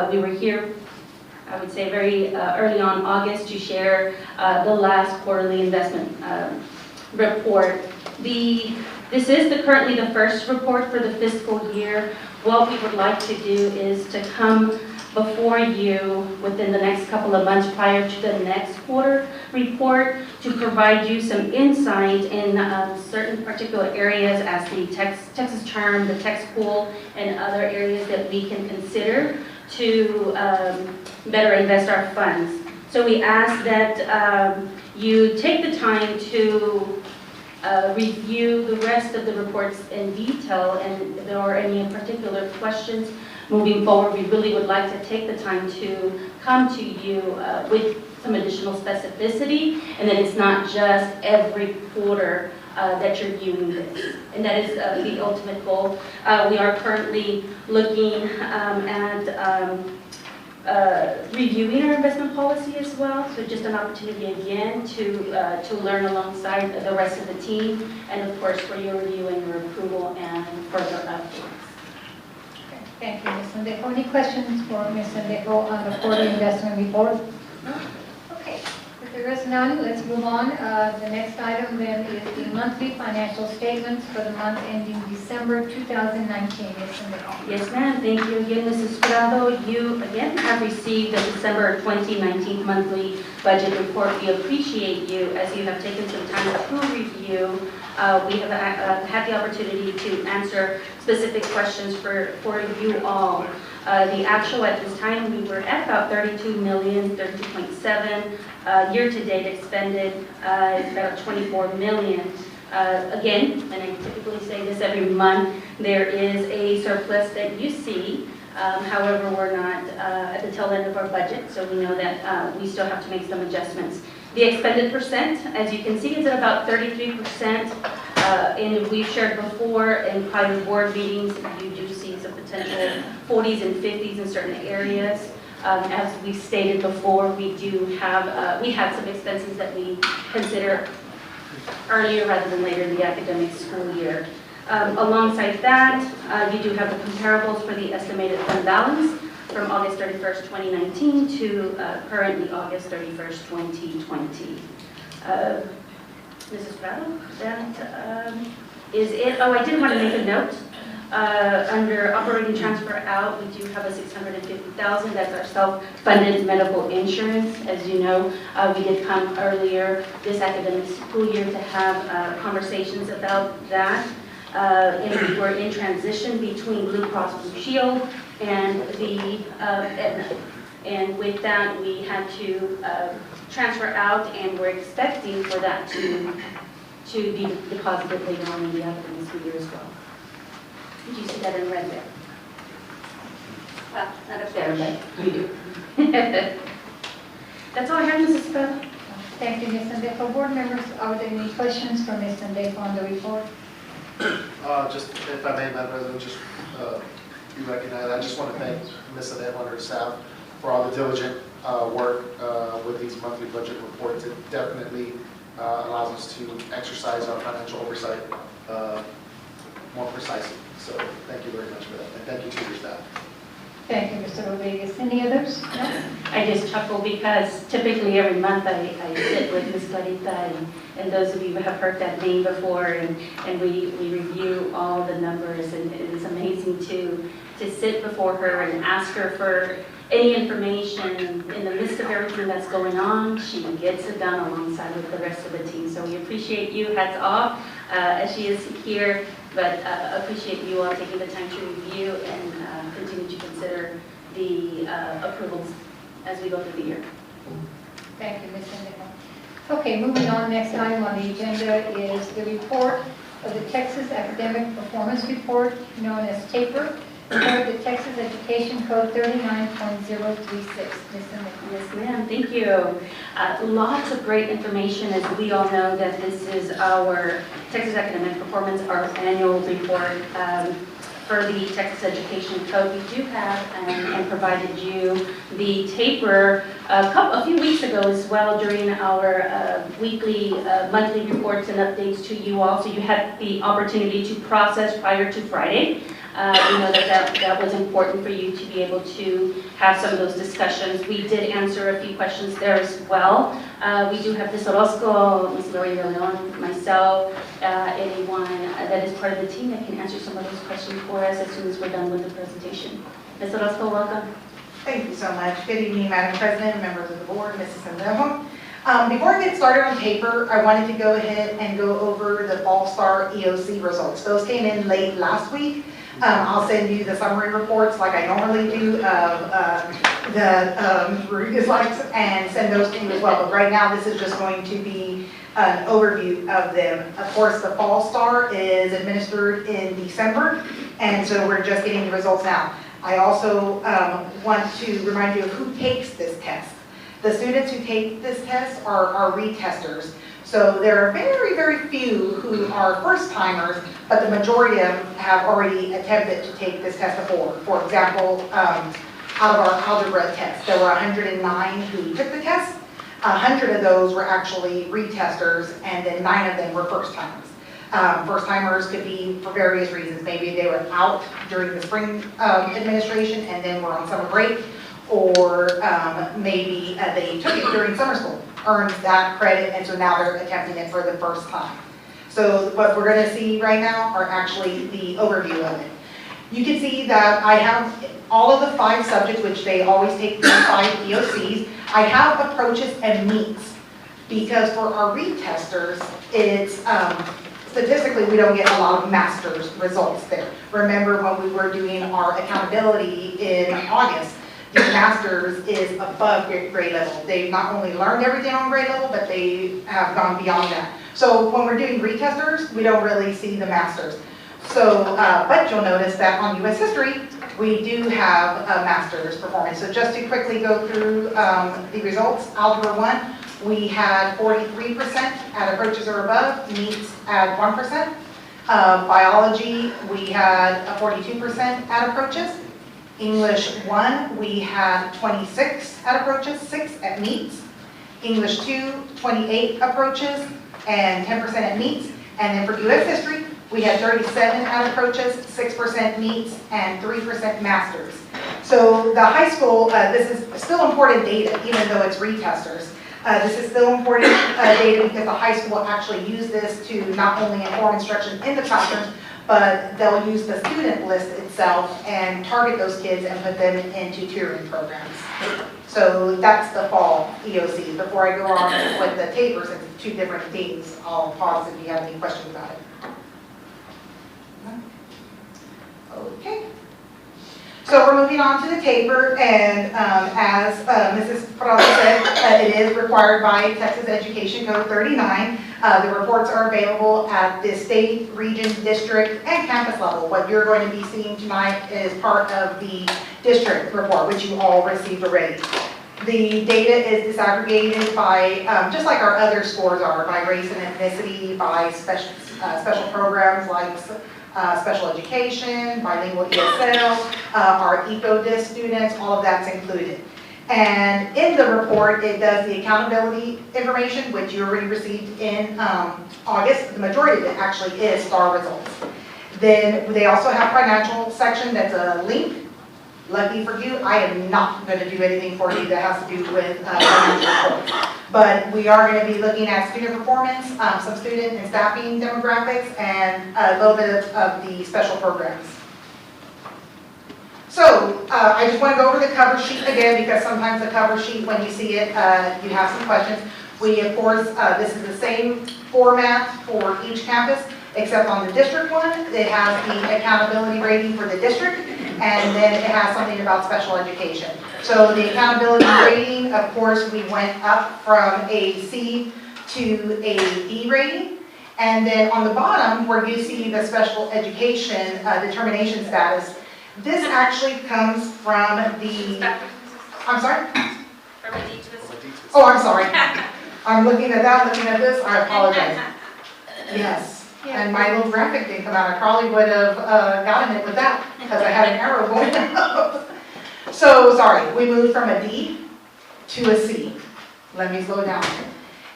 We were here, I would say, very early on August to share the last quarterly investment report. This is currently the first report for the fiscal year. What we would like to do is to come before you within the next couple of months prior to the next quarter report to provide you some insight in certain particular areas as the Texas term, the tax pool, and other areas that we can consider to better invest our funds. So we ask that you take the time to review the rest of the reports in detail, and if there are any particular questions moving forward, we really would like to take the time to come to you with some additional specificity, and that it's not just every quarter that you're viewing this. And that is the ultimate goal. We are currently looking at reviewing our investment policy as well, so just an opportunity again to learn alongside the rest of the team, and of course for your review and your approval and further updates. Thank you, Ms. Sendejo. Any questions for Ms. Sendejo on the quarterly investment report? No? Okay. If there is none, let's move on. The next item then is the monthly financial statements for the month ending December 2019. Ms. Sendejo. Yes, ma'am. Thank you again, Mrs. Prado. You again have received the December 2019 monthly budget report. We appreciate you as you have taken some time to review. We have had the opportunity to answer specific questions for you all. The actual at this time, we were at about 32 million, 32.7. Year-to-date expended is about 24 million. Again, and I typically say this every month, there is a surplus that you see. However, we're not at the tail end of our budget, so we know that we still have to make some adjustments. The expended percent, as you can see, is at about 33%. And we've shared before in prior board meetings, you do see some potential 40s and 50s in certain areas. As we stated before, we do have, we had some expenses that we consider earlier rather than later in the academic school year. Alongside that, you do have the comparables for the estimated fund balance from August 31st, 2019 to currently August 31st, 2020. Mrs. Prado, that is it. Oh, I did want to make a note. Under operating transfer out, we do have a $650,000. That's our self-funded medical insurance. As you know, we did come earlier this academic school year to have conversations about that. And we were in transition between Blue Cross Blue Shield and the Aetna. And with that, we had to transfer out, and we're expecting for that to be deposited later on in the academic school year as well. Did you see that in red there? Well, not up there, but we do. That's all I have, Mrs. Prado. Thank you, Ms. Sendejo. Board members, are there any questions for Ms. Sendejo on the report? Just, if I may, Madam President, just be recognized. I just want to thank Ms. Sendejo and her staff for all the diligent work with these monthly budget reports. It definitely allows us to exercise our financial oversight more precisely. So thank you very much for that, and thank you to your staff. Thank you, Mr. Rodriguez. Any others? No? I just chuckle because typically every month I sit with Ms. Clarita, and those of you who have heard that name before, and we review all the numbers, and it is amazing to sit before her and ask her for any information in the midst of everything that's going on. She gets it done alongside with the rest of the team. So we appreciate you, hats off, as she is here, but appreciate you all taking the time to review and continue to consider the approvals as we go through the year. Thank you, Ms. Sendejo. Okay, moving on, next item on the agenda is the report of the Texas Academic Performance Report, known as TAPER. per the Texas Education Code 39.036. Ms. Linda. Yes, ma'am, thank you. Lots of great information, as we all know that this is our Texas Academic Performance, our annual report for the Texas Education Code. We do have and provided you the taper a few weeks ago as well during our monthly reports and updates to you all. So you had the opportunity to process prior to Friday. We know that was important for you to be able to have some of those discussions. We did answer a few questions there as well. We do have Ms. Orozco, Ms. Lori De Leon, myself, anyone that is part of the team that can answer some of those questions for us as soon as we're done with the presentation. Ms. Orozco, welcome. Thank you so much. Good evening, Madam President, members of the board, Mrs. Sendejo. Before I get started on paper, I wanted to go ahead and go over the Fall Star EOC results. Those came in late last week. I'll send you the summary reports like I normally do of the review slides and send those to you as well. But right now, this is just going to be an overview of them. Of course, the Fall Star is administered in December, and so we're just getting the results now. I also want to remind you of who takes this test. The students who take this test are retesters. So there are very, very few who are first-timers, but the majority of them have already attempted to take this test before. For example, out of our algebra test, there were 109 who took the test. 100 of those were actually retesters, and then 9 of them were first-timers. First-timers could be for various reasons. Maybe they were out during the spring administration and then were on summer break, or maybe they took it during summer school, earned that credit, and so now they're attempting it for the first time. So what we're going to see right now are actually the overview of it. You can see that I have all of the 5 subjects, which they always take the 5 EOCs. I have approaches and meets, because for our retesters, it's statistically, we don't get a lot of master's results there. Remember when we were doing our accountability in August, the master's is above grade level. They've not only learned everything on grade level, but they have gone beyond that. So when we're doing retesters, we don't really see the masters. So, but you'll notice that on U.S. history, we do have a master's performance. So just to quickly go through the results, Algebra 1, we had 43% at approaches or above, meets at 1%. Biology, we had a 42% at approaches. English 1, we had 26 at approaches, 6 at meets. English 2, 28 approaches, and 10% at meets. And then for U.S. history, we had 37 at approaches, 6% meets, and 3% masters. So the high school, this is still important data, even though it's retesters. This is still important data because the high school will actually use this to not only inform instruction in the classrooms, but they'll use the student list itself and target those kids and put them into tutoring programs. So that's the fall EOC. Before I go on with the taper, since it's 2 different things, I'll pause if you have any questions about it. Okay. So we're moving on to the taper, and as Mrs. Prado said, it is required by Texas Education Code 39. The reports are available at the state, region, district, and campus level. What you're going to be seeing tonight is part of the district report, which you all received already. The data is disaggregated by, just like our other scores are, by race and ethnicity, by special programs like special education, bilingual ESL, our EcoDis students, all of that's included. And in the report, it does the accountability information, which you already received in August. The majority of it actually is STAR results. Then they also have financial section that's a link. Lucky for you, I am not going to do anything for you that has to do with financial reports. But we are going to be looking at student performance, some student and staffing demographics, and a little bit of the special programs. So I just want to go over the cover sheet again, because sometimes the cover sheet, when you see it, you have some questions. We, of course, this is the same format for each campus, except on the district one, it has the accountability rating for the district, and then it has something about special education. So the accountability rating, of course, we went up from a C to a D rating. And then on the bottom, where you see the special education determination status, This actually comes from the, I'm sorry? Oh, I'm sorry. I'm looking at that, looking at this, I apologize. Yes, and my little graphic didn't come out, I probably would have gotten it with that, because I had an arrow going up. So, sorry, we moved from a D to a C. Let me slow down.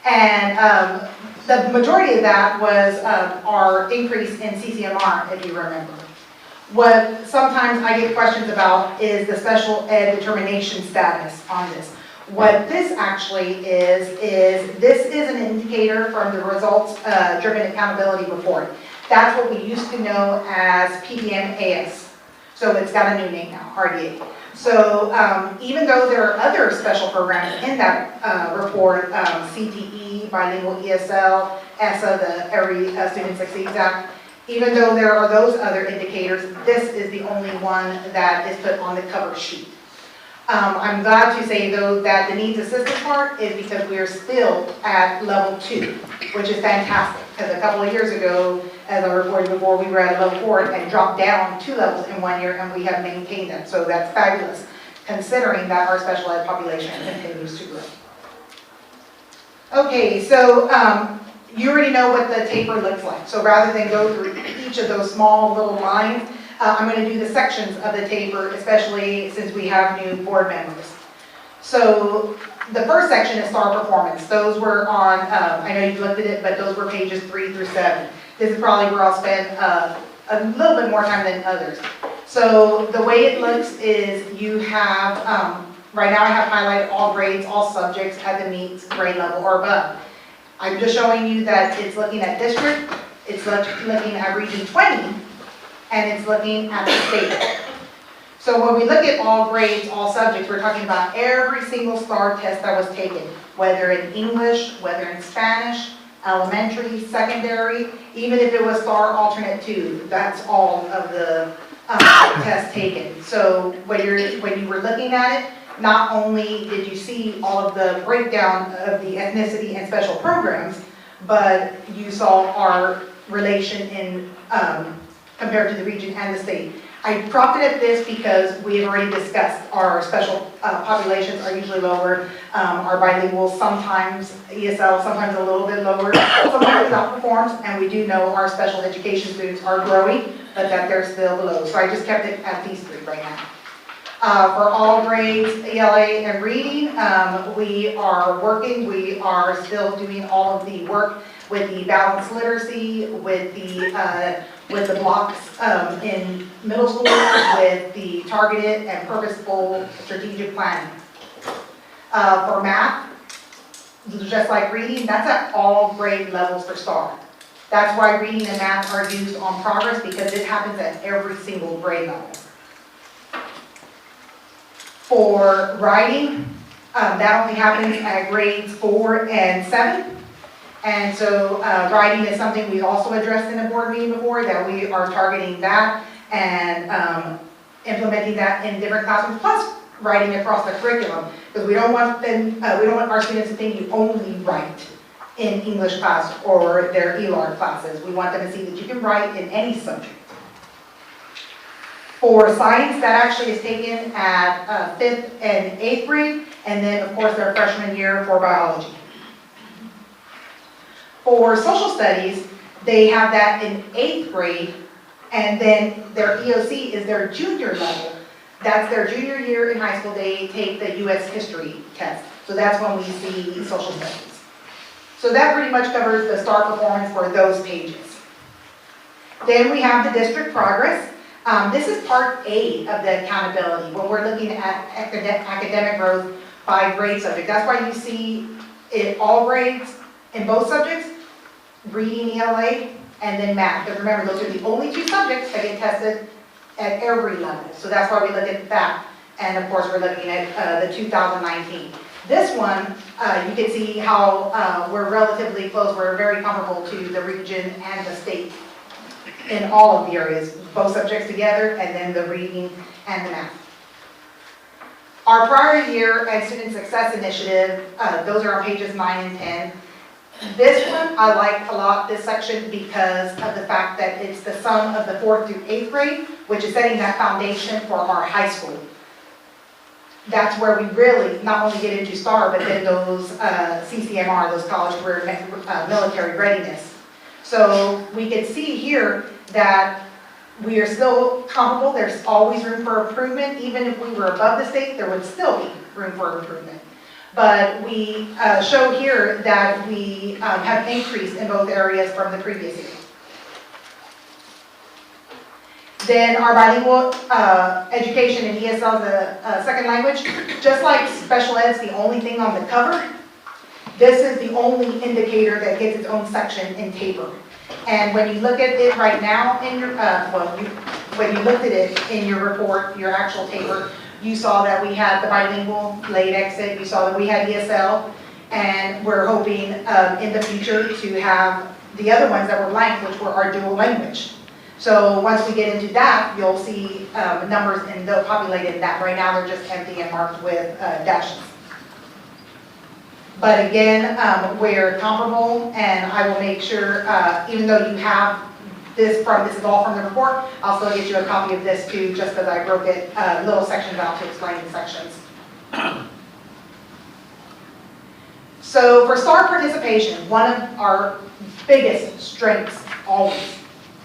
And the majority of that was our increase in CCMR, if you remember. What sometimes I get questions about is the special ed determination status on this. What this actually is this is an indicator from the results driven accountability report. That's what we used to know as PBM-AS. So it's got a new name now, RDA. So even though there are other special programs in that report, CTE, Bilingual ESL, ESSA, the Every Student Succeeds Act, even though there are those other indicators, this is the only one that is put on the cover sheet. I'm glad to say though that the needs assistance part is because we are still at level 2, which is fantastic. Because a couple of years ago, as I reported before, we were at level 4 and dropped down 2 levels in 1 year, and we have maintained them. So that's fabulous, considering that our special ed population continues to grow. Okay, so you already know what the taper looks like. So rather than go through each of those small little lines, I'm going to do the sections of the taper, especially since we have new board members. So the first section is STAR performance. Those were on, I know you've looked at it, but those were pages 3 through 7. This is probably where I'll spend a little bit more time than others. So the way it looks is you have, right now I have highlighted all grades, all subjects at the meets grade level or above. I'm just showing you that it's looking at district, it's looking at region 20, and it's looking at the state. So when we look at all grades, all subjects, we're talking about every single STAR test that was taken, whether in English, whether in Spanish, elementary, secondary, even if it was STAR alternate 2, that's all of the tests taken. So when you were looking at it, not only did you see all of the breakdown of the ethnicity and special programs, but you saw our relation in compared to the region and the state. I propped it at this because we have already discussed our special populations are usually lower, our bilingual sometimes, ESL sometimes a little bit lower, sometimes it outperforms, and we do know our special education students are growing, but that they're still below. So I just kept it at these 3 right now. For all grades, ELA and reading, we are working, we are still doing all of the work with the balanced literacy, with the blocks in middle school, with the targeted and purposeful strategic planning. For math, just like reading, that's at all grade levels for STAR. That's why reading and math are used on progress, because it happens at every single grade level. For writing, that only happens at grades 4 and 7. And so writing is something we also addressed in a board meeting before, that we are targeting that and implementing that in different classrooms, plus writing across the curriculum, because we don't want our students to think you only write in English class or their ELAR classes. We want them to see that you can write in any subject. For science, that actually is taken at 5th and 8th grade, and then of course their freshman year for biology. For social studies, they have that in 8th grade, and then their EOC is their junior level. That's their junior year in high school. They take the U.S. history test. So that's when we see social studies. So that pretty much covers the STAR performance for those pages. Then we have the district progress. This is part A of the accountability, when we're looking at academic growth by grade subject. That's why you see it all grades in both subjects, reading, ELA, and then math. Because remember, those are the only 2 subjects that get tested at every level. So that's why we look at that. And of course, we're looking at the 2019. This one, you can see how we're relatively close. We're very comparable to the region and the state in all of the areas, both subjects together, and then the reading and the math. Our prior year and student success initiative, those are on pages 9 and 10. This one, I like a lot, this section, because of the fact that it's the sum of the 4th through 8th grade, which is setting that foundation for our high school. That's where we really not only get into STAR, but then those CCMR, those college career military readiness. So we can see here that we are still comparable. There's always room for improvement. Even if we were above the state, there would still be room for improvement. But we show here that we have increased in both areas from the previous year. Then our bilingual education in ESL is a second language. Just like special ed's the only thing on the cover, this is the only indicator that gets its own section in TABOR. And when you look at it right now in your, when you looked at it in your report, your actual TABOR, you saw that we had the bilingual late exit, you saw that we had ESL, and we're hoping in the future to have the other ones that were blank, which were our dual language. So once we get into that, you'll see numbers and they'll populate in that. Right now they're just empty and marked with dashes. But again, we're comparable, and I will make sure, even though you have this is all from the report, I'll still get you a copy of this too, just because I broke it little sections out to explain the sections. So for STAR participation, one of our biggest strengths always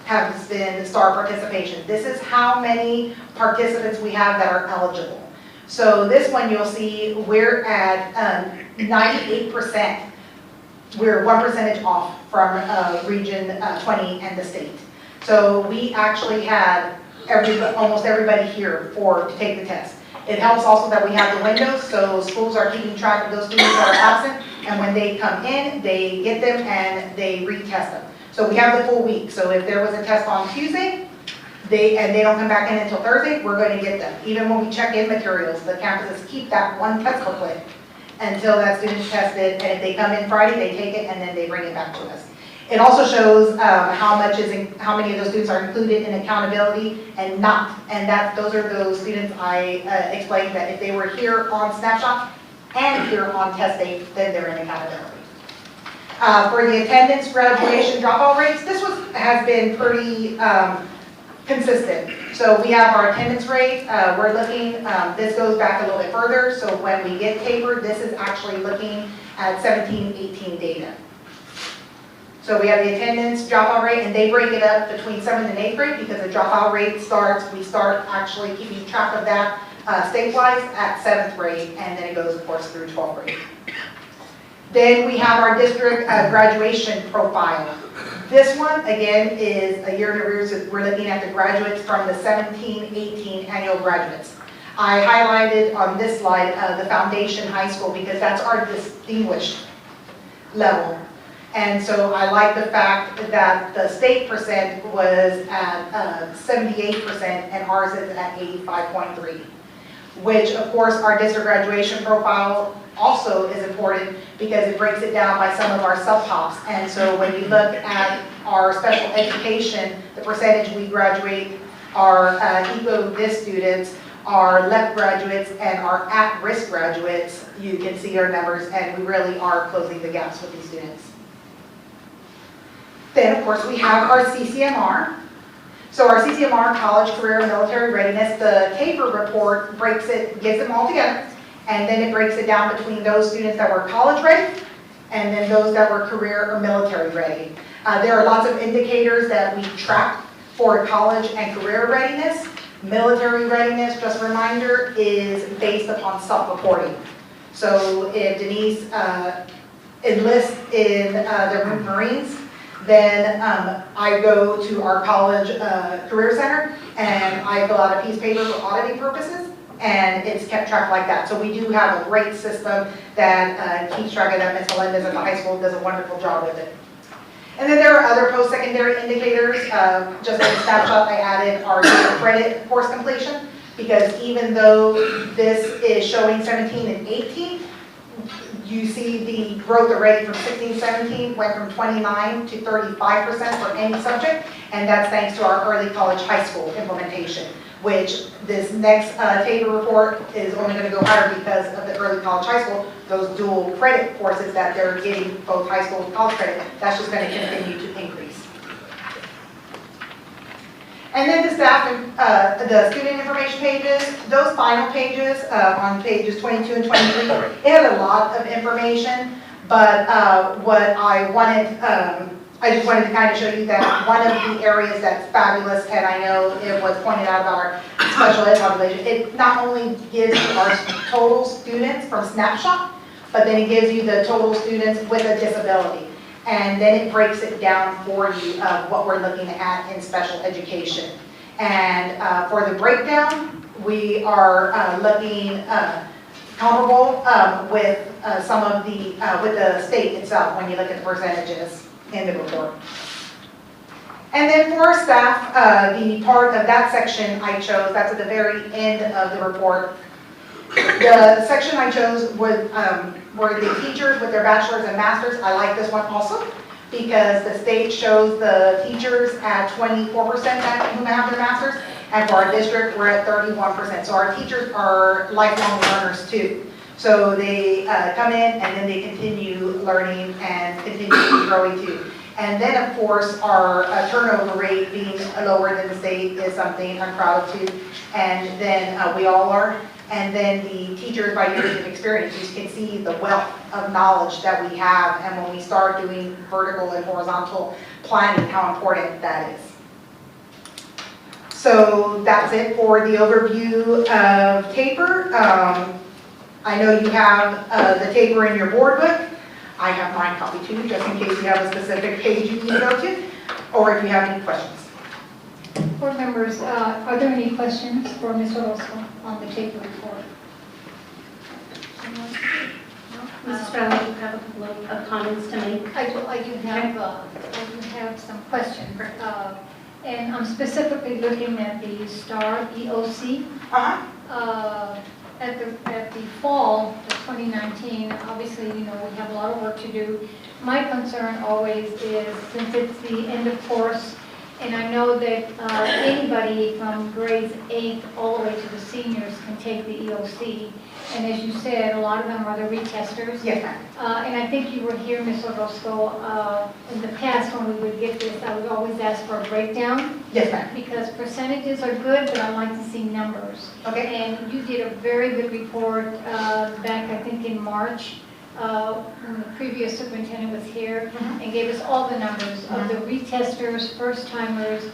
has been the STAR participation. This is how many participants we have that are eligible. So this one you'll see we're at 98%. We're 1% off from Region 20 and the state. So we actually had almost everybody here to take the test. It helps also that we have the windows, so schools are keeping track of those students that are absent, and when they come in, they get them and they retest them. So we have the full week. So if there was a test on Tuesday, and they don't come back in until Thursday, we're going to get them. Even when we check in materials, the campuses keep that one test booklet until that student's tested, and if they come in Friday, they take it and then they bring it back to us. It also shows how many of those students are included in accountability and not, and those are those students I explained that if they were here on snapshot and here on test date, then they're in accountability. For the attendance, graduation, dropout rates, this has been pretty consistent. So we have our attendance rate, we're looking, this goes back a little bit further, so when we get tapered, this is actually looking at 17-18 data. So we have the attendance, dropout rate, and they break it up between 7th and 8th grade because the dropout rate we start actually keeping track of that statewide at 7th grade, and then it goes, of course, through 12th grade. Then we have our district graduation profile. This one, again, is a year in arrears. We're looking at the graduates from the 17-18 annual graduates. I highlighted on this slide the foundation high school because that's our distinguished level. And so I like the fact that the state percent was at 78% and ours is at 85.3%, which of course our district graduation profile also is important because it breaks it down by some of our sub-pops. And so when you look at our special education, the percentage we graduate our ECO-DIS students, our LEP graduates, and our at-risk graduates, you can see our numbers, and we really are closing the gaps with these students. Then, of course, we have our CCMR. So our CCMR, College Career and Military Readiness, the TABOR report gives them all together, and then it breaks it down between those students that were college ready and then those that were career or military ready. There are lots of indicators that we track for college and career readiness. Military readiness, just a reminder, is based upon self-reporting. So if Denise enlists in the Marines, then I go to our college career center and I fill out a piece of paper for auditing purposes, and it's kept track like that. So we do have a great system that keeps track of that. Ms. Melendez at the high school does a wonderful job with it. And then there are other post-secondary indicators. Just as a snapshot, I added our credit course completion, because even though this is showing 17 and 18, you see the growth already from 16, 17 went from 29 to 35% for any subject, and that's thanks to our early college high school implementation, which this next Tabor report is only going to go higher because of the early college high school, those dual credit courses that they're getting, both high school and college credit, that's just going to continue to increase. And then the staff, the student information pages, those final pages on pages 22 and 23, it had a lot of information, but what I wanted, I just wanted to kind of show you that one of the areas that's fabulous, and I know it was pointed out about our special ed population, it not only gives you our total students from Snapshot, but then it gives you the total students with a disability. And then it breaks it down for you of what we're looking at in special education. And for the breakdown, we are looking comparable with some of the, with the state itself when you look at the percentages in the report. And then for our staff, the part of that section I chose, that's at the very end of the report. The section I chose were the teachers with their bachelor's and master's. I like this one also because the state shows the teachers at 24% who have their master's, and for our district, we're at 31%. So our teachers are lifelong learners too. So they come in and then they continue learning and continue growing too. And then of course, our turnover rate being lower than the state is something I'm proud of too. And then we all are. And then the teachers by years of experience, you can see the wealth of knowledge that we have. And when we start doing vertical and horizontal planning, how important that is. So that's it for the overview of Tabor. I know you have the Tabor in your board book. I have mine copied too, just in case you have a specific page you need to go to, or if you have any questions. Board members, are there any questions for Ms. Orozco on the Tabor report? Mrs. Brown, you have a couple of comments to make? I do have some questions. And I'm specifically looking at the STAR EOC. At the fall of 2019, obviously, you know, we have a lot of work to do. My concern always is, since it's the end of course, and I know that anybody from grades 8 all the way to the seniors can take the EOC. And as you said, a lot of them are the retesters. Yes, ma'am. And I think you were here, Ms. Orozco, in the past when we would get this, I would always ask for a breakdown. Yes, ma'am. Because percentages are good, but I like to see numbers. Okay. And you did a very good report back, I think, in March, when the previous superintendent was here, and gave us all the numbers of the retesters, first-timers,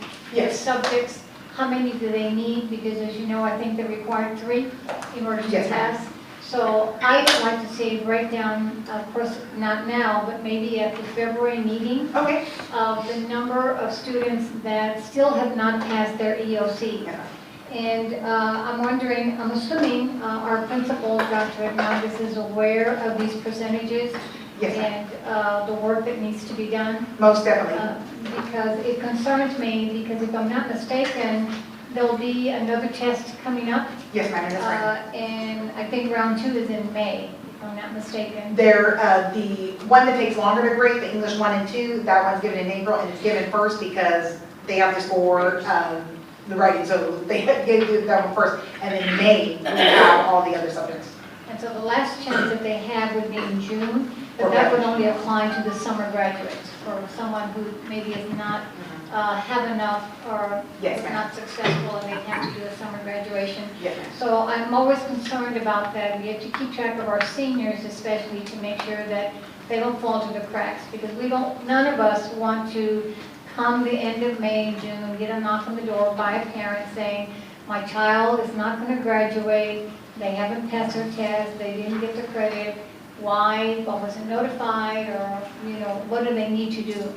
subjects. How many do they need? Because as you know, I think they're required 3 in order to pass. So I would like to see a breakdown, of course, not now, but maybe at the February meeting, of the number of students that still have not passed their EOC. And I'm wondering, I'm assuming our principal, Dr. Hernandez, is aware of these percentages and the work that needs to be done. Most definitely. Because it concerns me, because if I'm not mistaken, there'll be another test coming up. Yes, ma'am, that's right. And I think round 2 is in May, if I'm not mistaken. They're the one that takes longer to grade, the English 1 and 2, that one's given in April, and it's given first because they have to score the writing, so they give that one first, and then May we have all the other subjects. And so the last chance that they have would be in June, but that would only apply to the summer graduates, for someone who maybe is not have enough or is not successful and they have to do a summer graduation. So I'm always concerned about that. We have to keep track of our seniors, especially, to make sure that they don't fall through the cracks, because we don't, none of us want to come the end of May and June, get a knock on the door by a parent saying, my child is not going to graduate, they haven't passed their test, they didn't get the credit, why, well, wasn't notified, or, you know, what do they need to do?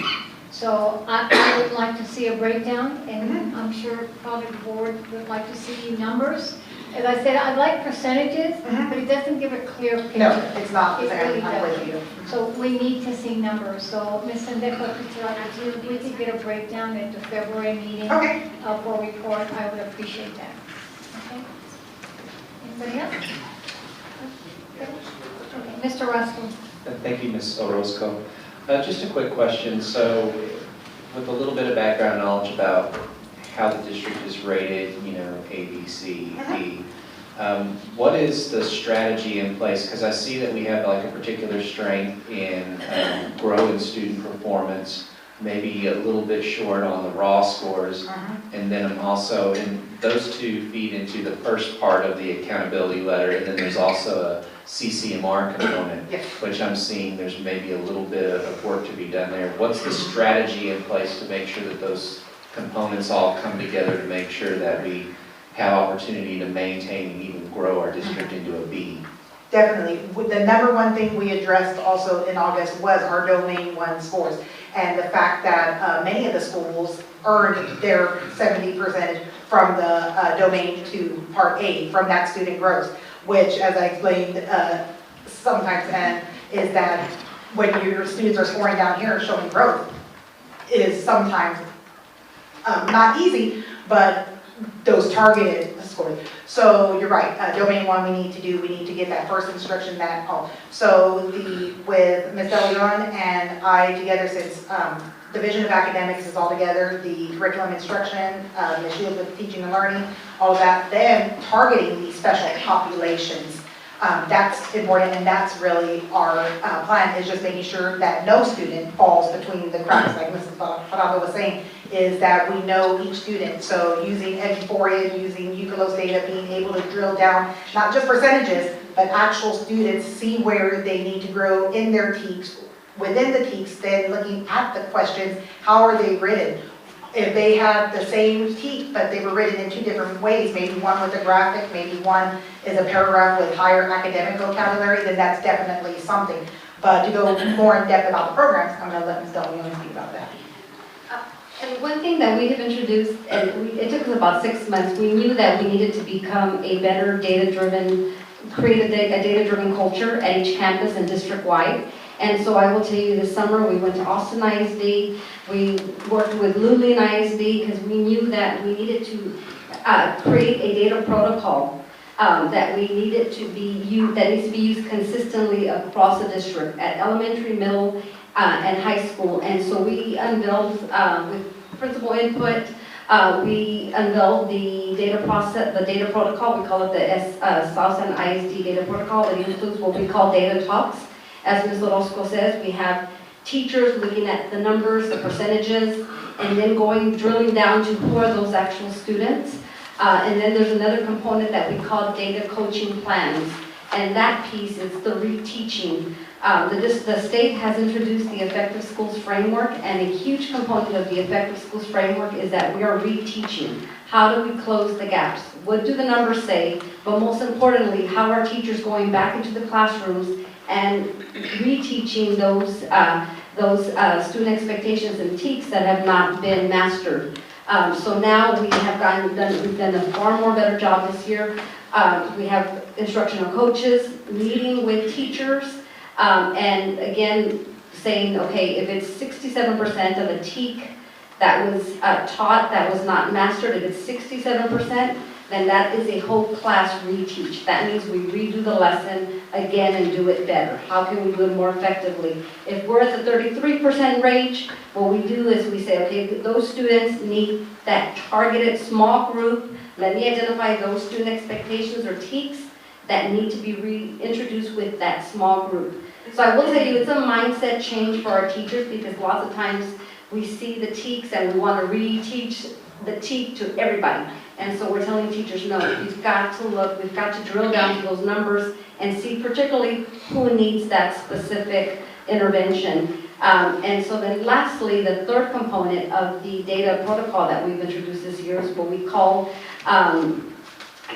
So I would like to see a breakdown, and I'm sure probably the board would like to see numbers. As I said, I like percentages, but it doesn't give a clear picture. No, it's not. It really I'm with you. So we need to see numbers. So Ms. Sendejo, if we could get a breakdown at the February meeting for report, I would appreciate that. Okay? Anybody else? Okay, Mr. Roscoe. Thank you, Ms. Orozco. Just a quick question. So with a little bit of background knowledge about how the district is rated, you know, A, B, C, D, what is the strategy in place? Because I see that we have like a particular strength in growing student performance, maybe a little bit short on the raw scores, and then I'm also, and those two feed into the first part of the accountability letter, and then there's also a CCMR component, which I'm seeing there's maybe a little bit of work to be done there. What's the strategy in place to make sure that those components all come together to make sure that we have opportunity to maintain and even grow our district into a B? Definitely. The number one thing we addressed also in August was our Domain 1 scores, and the fact that many of the schools earned their 70% from the Domain 2 Part A, from that student growth, which, as I explained sometimes, is that when your students are scoring down here and showing growth, is sometimes not easy, but those targeted scores. So you're right, Domain 1 we need to get that first instruction that, so with Ms. De Leon and I together, since Division of Academics is all together, the curriculum instruction, Ms. Shields with teaching and learning, all of that, then targeting these special populations. That's important, and that's really our plan, is just making sure that no student falls between the cracks, like Mrs. Parado was saying, is that we know each student. So using Eduphoria, using UCLOS data, being able to drill down, not just percentages, but actual students, see where they need to grow in their TEKS, within the TEKS, then looking at the questions, how are they written? If they had the same TEK, but they were written in two different ways, maybe one with a graphic, maybe one is a paragraph with higher academic vocabulary, then that's definitely something. But to go more in depth about the programs, I'm going to let Ms. Del Leon speak about that. And one thing that we have introduced, and it took us about 6 months, we knew that we needed to become a better data-driven, create a data-driven culture at each campus and district-wide. And so I will tell you, this summer we went to Austin ISD, we worked with Lublin ISD, because we knew that we needed to create a data protocol that we needed to be used, that needs to be used consistently across the district at elementary, middle, and high school. And so we unveiled, with principal input, we unveiled the data process, the data protocol. We call it the South San ISD data protocol. It includes what we call data talks. As Ms. Orozco says, we have teachers looking at the numbers, the percentages, and then drilling down to who are those actual students. And then there's another component that we call data coaching plans. And that piece is the reteaching. The state has introduced the Effective Schools Framework, and a huge component of the Effective Schools Framework is that we are reteaching. How do we close the gaps? What do the numbers say? But most importantly, how are teachers going back into the classrooms and reteaching those student expectations and TEKS that have not been mastered. So now we have we've done a far more better job this year. We have instructional coaches meeting with teachers, and again saying, okay, if it's 67% of a TEK that was taught that was not mastered, if it's 67%, then that is a whole class reteach. That means we redo the lesson again and do it better. How can we do it more effectively? If we're at the 33% range, what we do is we say, okay, those students need that targeted small group. Let me identify those student expectations or TEKS that need to be reintroduced with that small group. So I will tell you, it's a mindset change for our teachers, because lots of times we see the TEKS and we want to reteach the TEK to everybody. And so we're telling teachers, no, you've got to look, we've got to drill down to those numbers and see particularly who needs that specific intervention. And so then lastly, the third component of the data protocol that we've introduced this year is what we call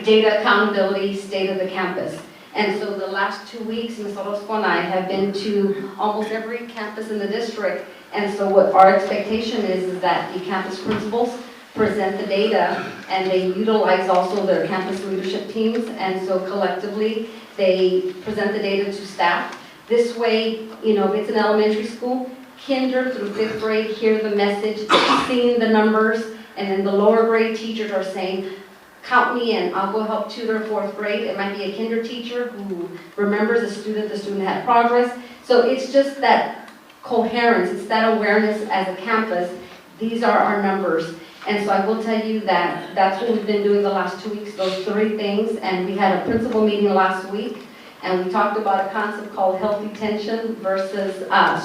data accountability, state of the campus. And so the last 2 weeks, Ms. Orozco and I have been to almost every campus in the district. And so what our expectation is that the campus principals present the data, and they utilize also their campus leadership teams, and so collectively they present the data to staff. This way, you know, if it's an elementary school, kinder through 5th grade hear the message, seeing the numbers, and then the lower grade teachers are saying, count me in, I'll go help tutor 4th grade. It might be a kinder teacher who remembers the student had progress. So it's just that coherence, it's that awareness as a campus These are our numbers. And so I will tell you that that's what we've been doing the last 2 weeks, those 3 things. And we had a principal meeting last week, and we talked about a concept called healthy tension versus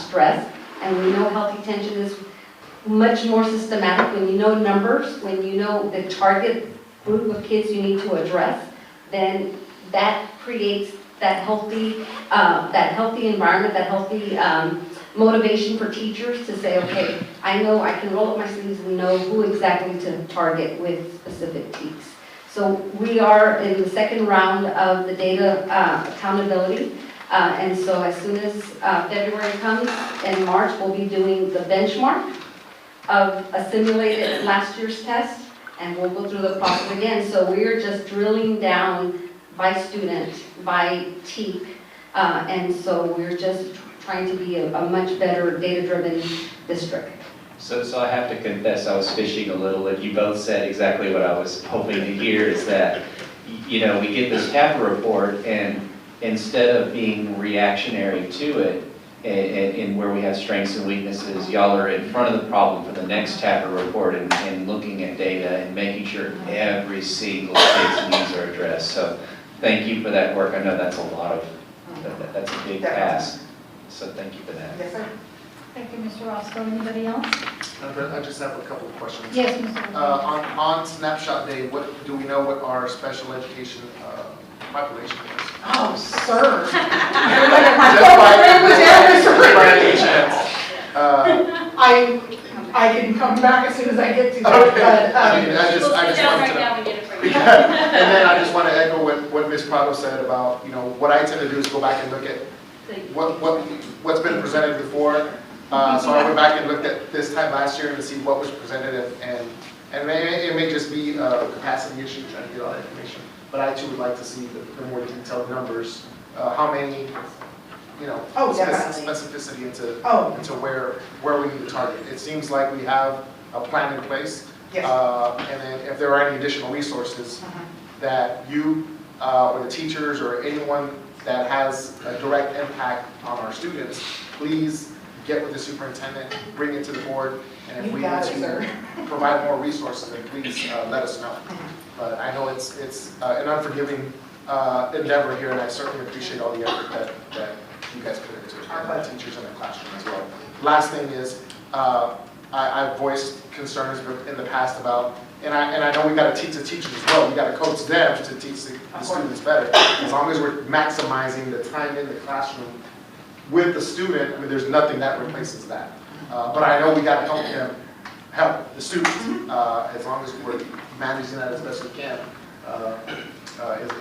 stress. And we know healthy tension is much more systematic when you know numbers, when you know the target group of kids you need to address, then that creates that healthy environment, that healthy motivation for teachers to say, okay, I know I can roll up my sleeves and know who exactly to target with specific TEKS. So we are in the second round of the data accountability. And so as soon as February comes, in March, we'll be doing the benchmark of a simulated last year's test, and we'll go through the process again. So we're just drilling down by student, by TEK, and so we're just trying to be a much better data-driven district. So I have to confess, I was fishing a little, and you both said exactly what I was hoping to hear, is that, we get this TAPA report, and instead of being reactionary to it, and where we have strengths and weaknesses, y'all are in front of the problem for the next TAPA report and looking at data and making sure every single kid's needs are addressed. So thank you for that work. I know that's a lot of, that's a big task. So thank you for that. Yes, sir. Thank you, Mr. Roscoe. Anybody else? I just have a couple of questions. Yes, Mr. On Snapshot Day, do we know what our special education population is? Oh, sir. I can come back as soon as I get to that. Okay. I just wanted to. And then I just want to echo what Ms. Prado said about, what I tend to do is go back and look at what's been presented before. So I went back and looked at this time last year to see what was presented, and it may just be a capacity issue trying to get all that information. But I too would like to see the more detailed numbers, how many, specificity into where we need to target. It seems like we have a plan in place. Yes. And then if there are any additional resources that you or the teachers or anyone that has a direct impact on our students, please get with the superintendent, bring it to the board, and if we need to provide more resources, then please let us know. But I know it's an unforgiving endeavor here, and I certainly appreciate all the effort that you guys put into it, and the teachers in the classroom as well. Last thing is, I've voiced concerns in the past about, and I know we got to teach the teachers as well. We got to coach them to teach the students better. As long as we're maximizing the time in the classroom with the student, I mean, there's nothing that replaces that. But I know we got to help the students. As long as we're managing that as best we can,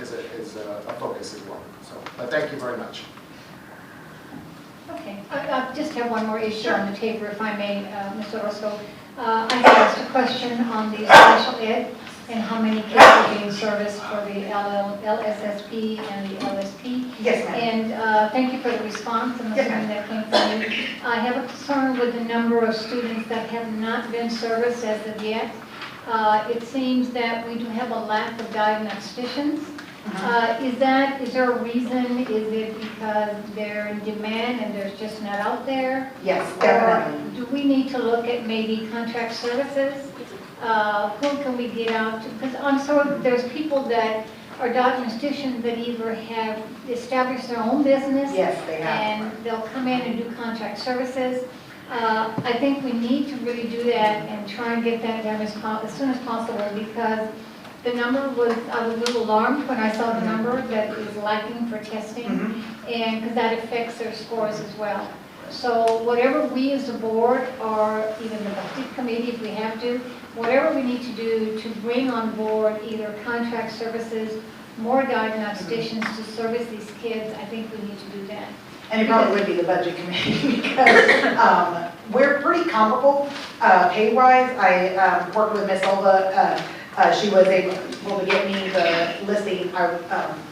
is a focus as well. So, but thank you very much. Okay, I just have one more issue on the table, if I may, Mr. Roscoe. I had asked a question on the special ed and how many kids are being serviced for the LSSP and the LSP. Yes, ma'am. And thank you for the response. I'm assuming that came from you. I have a concern with the number of students that have not been serviced as of yet. It seems that we do have a lack of diagnosticians. Is there a reason? Is it because they're in demand and there's just not out there? Yes, definitely. Or do we need to look at maybe contract services? Who can we get out to? Because I'm sure there's people that are diagnosticians that either have established their own business. Yes, they have. And they'll come in and do contract services. I think we need to really do that and try and get that done as soon as possible, because the number was, I was a little alarmed when I saw the number that is lacking for testing, and because that affects their scores as well. So whatever we as a board, or even the budget committee if we have to, whatever we need to do to bring on board either contract services, more diagnosticians to service these kids, I think we need to do that. And it probably would be the budget committee because we're pretty comparable pay-wise. I worked with Ms. Silva. She was able to get me the listing,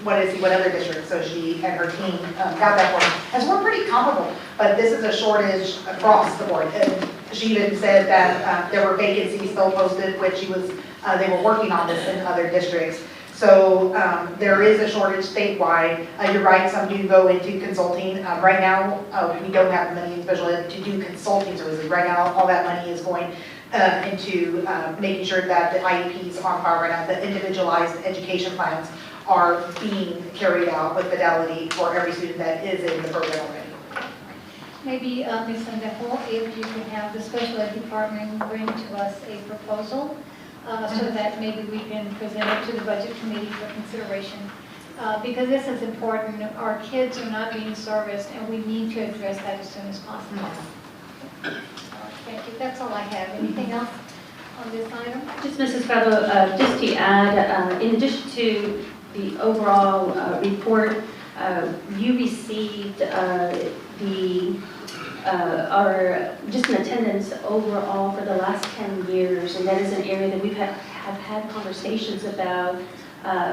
what other districts, so she and her team got that for me. And so we're pretty comparable, but this is a shortage across the board. And she even said that there were vacancies still posted, which they were working on this in other districts. So there is a shortage statewide. You're right, some do go into consulting. Right now, we don't have money in special ed to do consulting services. Right now, all that money is going into making sure that the IEPs on file right now, the individualized education plans are being carried out with fidelity for every student that is in the program already. Maybe, Ms. Sandejo, if you could have the special ed department bring to us a proposal so that maybe we can present it to the budget committee for consideration. Because this is important. Our kids are not being serviced, and we need to address that as soon as possible. Thank you. That's all I have. Anything else on this item? Just Mrs. Fellow, just to add, in addition to the overall report, you received our just an attendance overall for the last 10 years, and that is an area that we've have had conversations about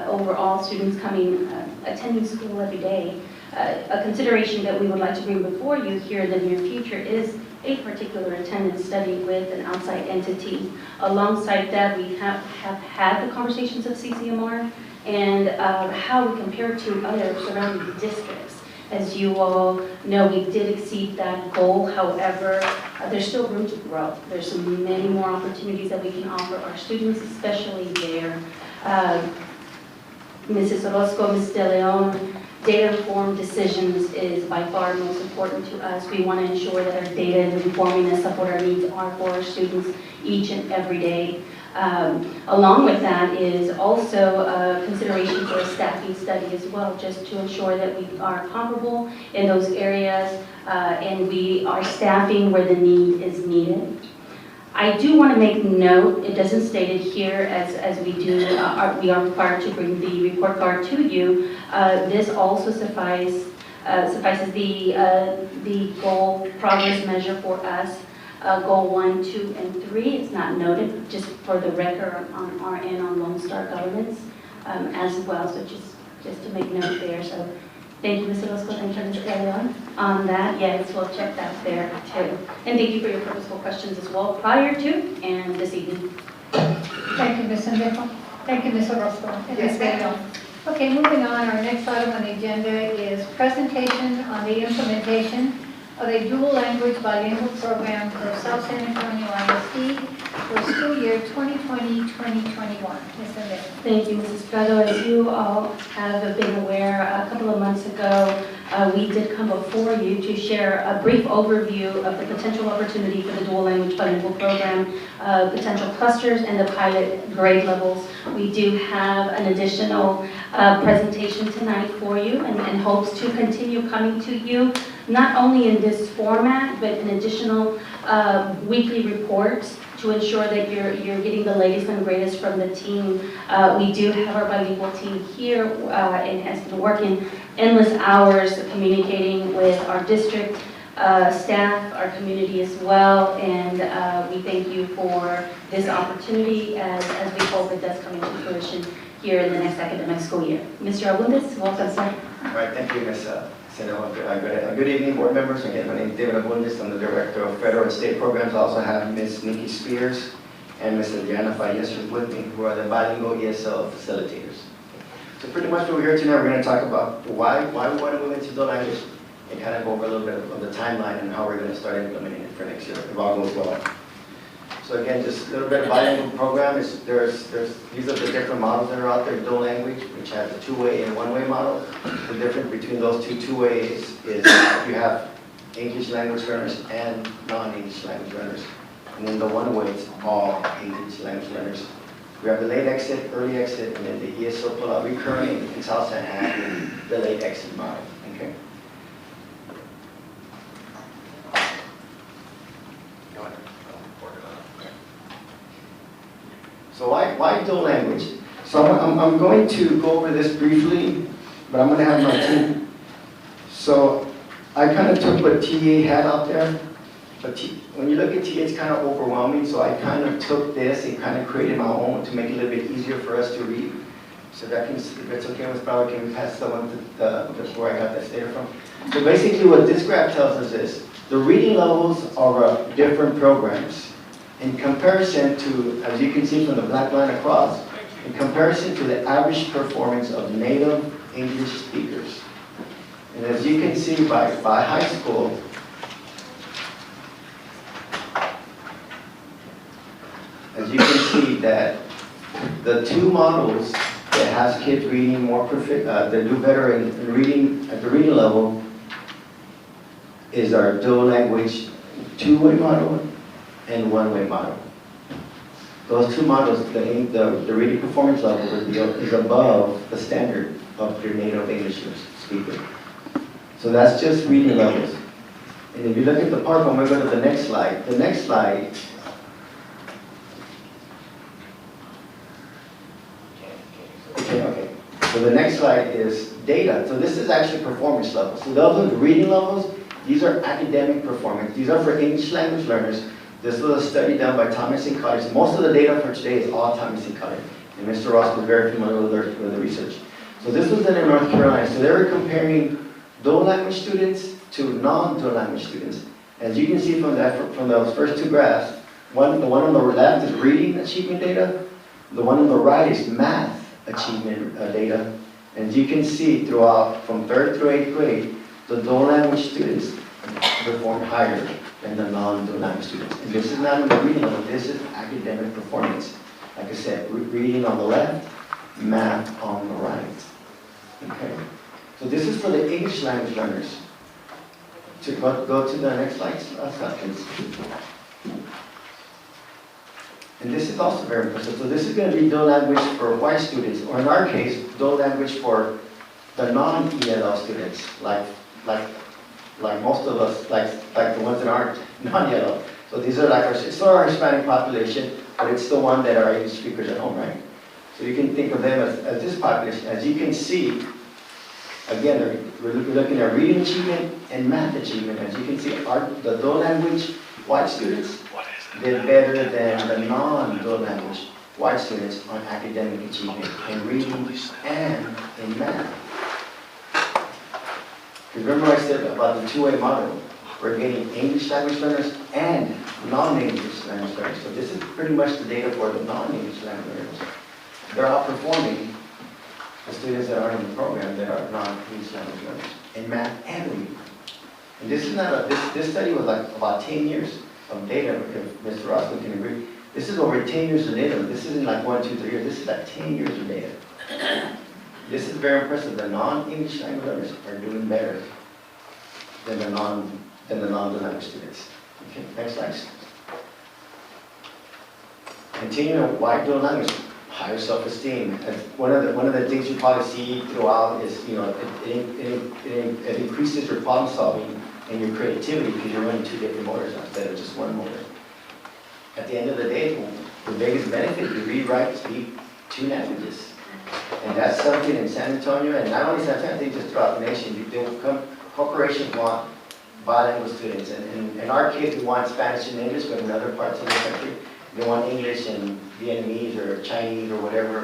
overall students coming, attending school every day. A consideration that we would like to bring before you here in the near future is a particular attendance study with an outside entity. Alongside that, we have had the conversations of CCMR and how we compare to other surrounding districts. As you all know, we did exceed that goal. However, there's still room to grow. There's many more opportunities that we can offer our students, especially there. Mrs. Orozco, Ms. De Leon, data-informed decisions is by far most important to us. We want to ensure that our data and informingness of what our needs are for our students each and every day. Along with that is also a consideration for a staffing study as well, just to ensure that we are comparable in those areas and we are staffing where the need is needed. I do want to make note, it doesn't state it here as we do, we are required to bring the report card to you. This also suffices the goal progress measure for us. Goal 1, 2, and 3. It's not noted, just for the record on our end on Lone Star Governance as well. So just to make note there. So thank you, Ms. Orozco, thank you, Ms. De Leon, on that. Yes, we'll check that there too. And thank you for your purposeful questions as well prior to and this evening. Thank you, Ms. Sandejo. Thank you, Ms. Orozco. And Yes, Ms. De Leon. Okay, moving on. Our next item on the agenda is presentation on the implementation of a dual language bilingual program for South San Antonio ISD for school year 2020-2021. Ms. Sandejo. Thank you, Mrs. Prado. As you all have been aware, a couple of months ago, we did come before you to share a brief overview of the potential opportunity for the dual language bilingual program, potential clusters, and the pilot grade levels. We do have an additional presentation tonight for you and hopes to continue coming to you, not only in this format, but in additional weekly reports to ensure that you're getting the latest and greatest from the team. We do have our bilingual team here and has been working endless hours communicating with our district staff, our community as well, and we thank you for this opportunity as we hope it does come into fruition here in the next academic school year. Mr. Abundis, welcome, sir. All right, thank you, Ms. Good evening, board members. Again, my name is David Abundis. I'm the Director of Federal and State Programs. I also have Ms. Nikki Spears and Ms. Adriana Fayez with me, who are the bilingual ESL facilitators. So pretty much what we're here tonight, we're going to talk about why we want to move into dual language and kind of go over a little bit of the timeline and how we're going to start implementing it for next year, if all goes well. So again, just a little bit of bilingual program. These are the different models that are out there. Dual language, which has a two-way and one-way model. The difference between those two ways is you have English language learners and non-English language learners. And then the one-way is all English language learners. We have the late exit, early exit, and then the ESL pull-out recurring in South San have the late exit model. Okay. So why dual language? So I'm going to go over this briefly, but I'm going to have my team. So I kind of took what TA had out there, but when you look at TA, it's kind of overwhelming. So I kind of took this and kind of created my own to make it a little bit easier for us to read. So that can, if it's okay with Broward, can we pass the one to where I got this data from? So basically what this graph tells us is the reading levels of different programs in comparison to, as you can see from the black line across, in comparison to the average performance of native English speakers. And as you can see by high school, you can see that the two models that has kids reading more perfect, that do better in reading at the reading level is our dual language two-way model and one-way model. Those two models, the reading performance level is above the standard of your native English speaker. So that's just reading levels. And if you look at the part, when we go to the next slide, okay. So the next slide is data. So this is actually performance levels. So those are the reading levels. These are academic performance. These are for English language learners. This was a study done by Thomas and College. Most of the data for today is all Thomas and College. And Mr. Ross was very familiar with the research. So this was done in North Carolina. So they were comparing dual language students to non-dual language students. As you can see from those first two graphs, the one on the left is reading achievement data. The one on the right is math achievement data. And you can see throughout, from 3rd through 8th grade, the dual language students perform higher than the non-dual language students. And this is not in the reading level, this is academic performance. Like I said, reading on the left, math on the right. Okay? So this is for the English language learners. To go to the next slide, please. And this is also very impressive. So this is going to be dual language for white students, or in our case, dual language for the non-ELL students, like most of us, like the ones that aren't non-ELL. So these are like it's still our Hispanic population, but it's the one that are English speakers at home, right? So you can think of them as this population. As you can see, again, we're looking at reading achievement and math achievement. As you can see, the dual language white students did better than the non-dual language white students on academic achievement in reading and in math. Remember I said about the two-way model. We're getting English language learners and non-English language learners. So this is pretty much the data for the non-English language learners. They're outperforming the students that aren't in the program that are non-English language learners in math and reading. And this is not this study was like about 10 years of data, if Mr. Ross can agree. This is over 10 years of data. This isn't like 1, 2, 3 years. This is like 10 years of data. This is very impressive. The non-English language learners are doing better than the non-dual language students. Okay, next slide. Continuing white dual language, higher self-esteem. One of the things you probably see throughout is it increases your problem solving and your creativity because you're running two different motors instead of just one motor. At the end of the day, the biggest benefit, you read, write, speak two languages. And that's something in San Antonio, and not only San Antonio, I think just throughout the nation, corporations want bilingual students. And in our case, we want Spanish and English, but in other parts of the country, they want English and Vietnamese or Chinese or whatever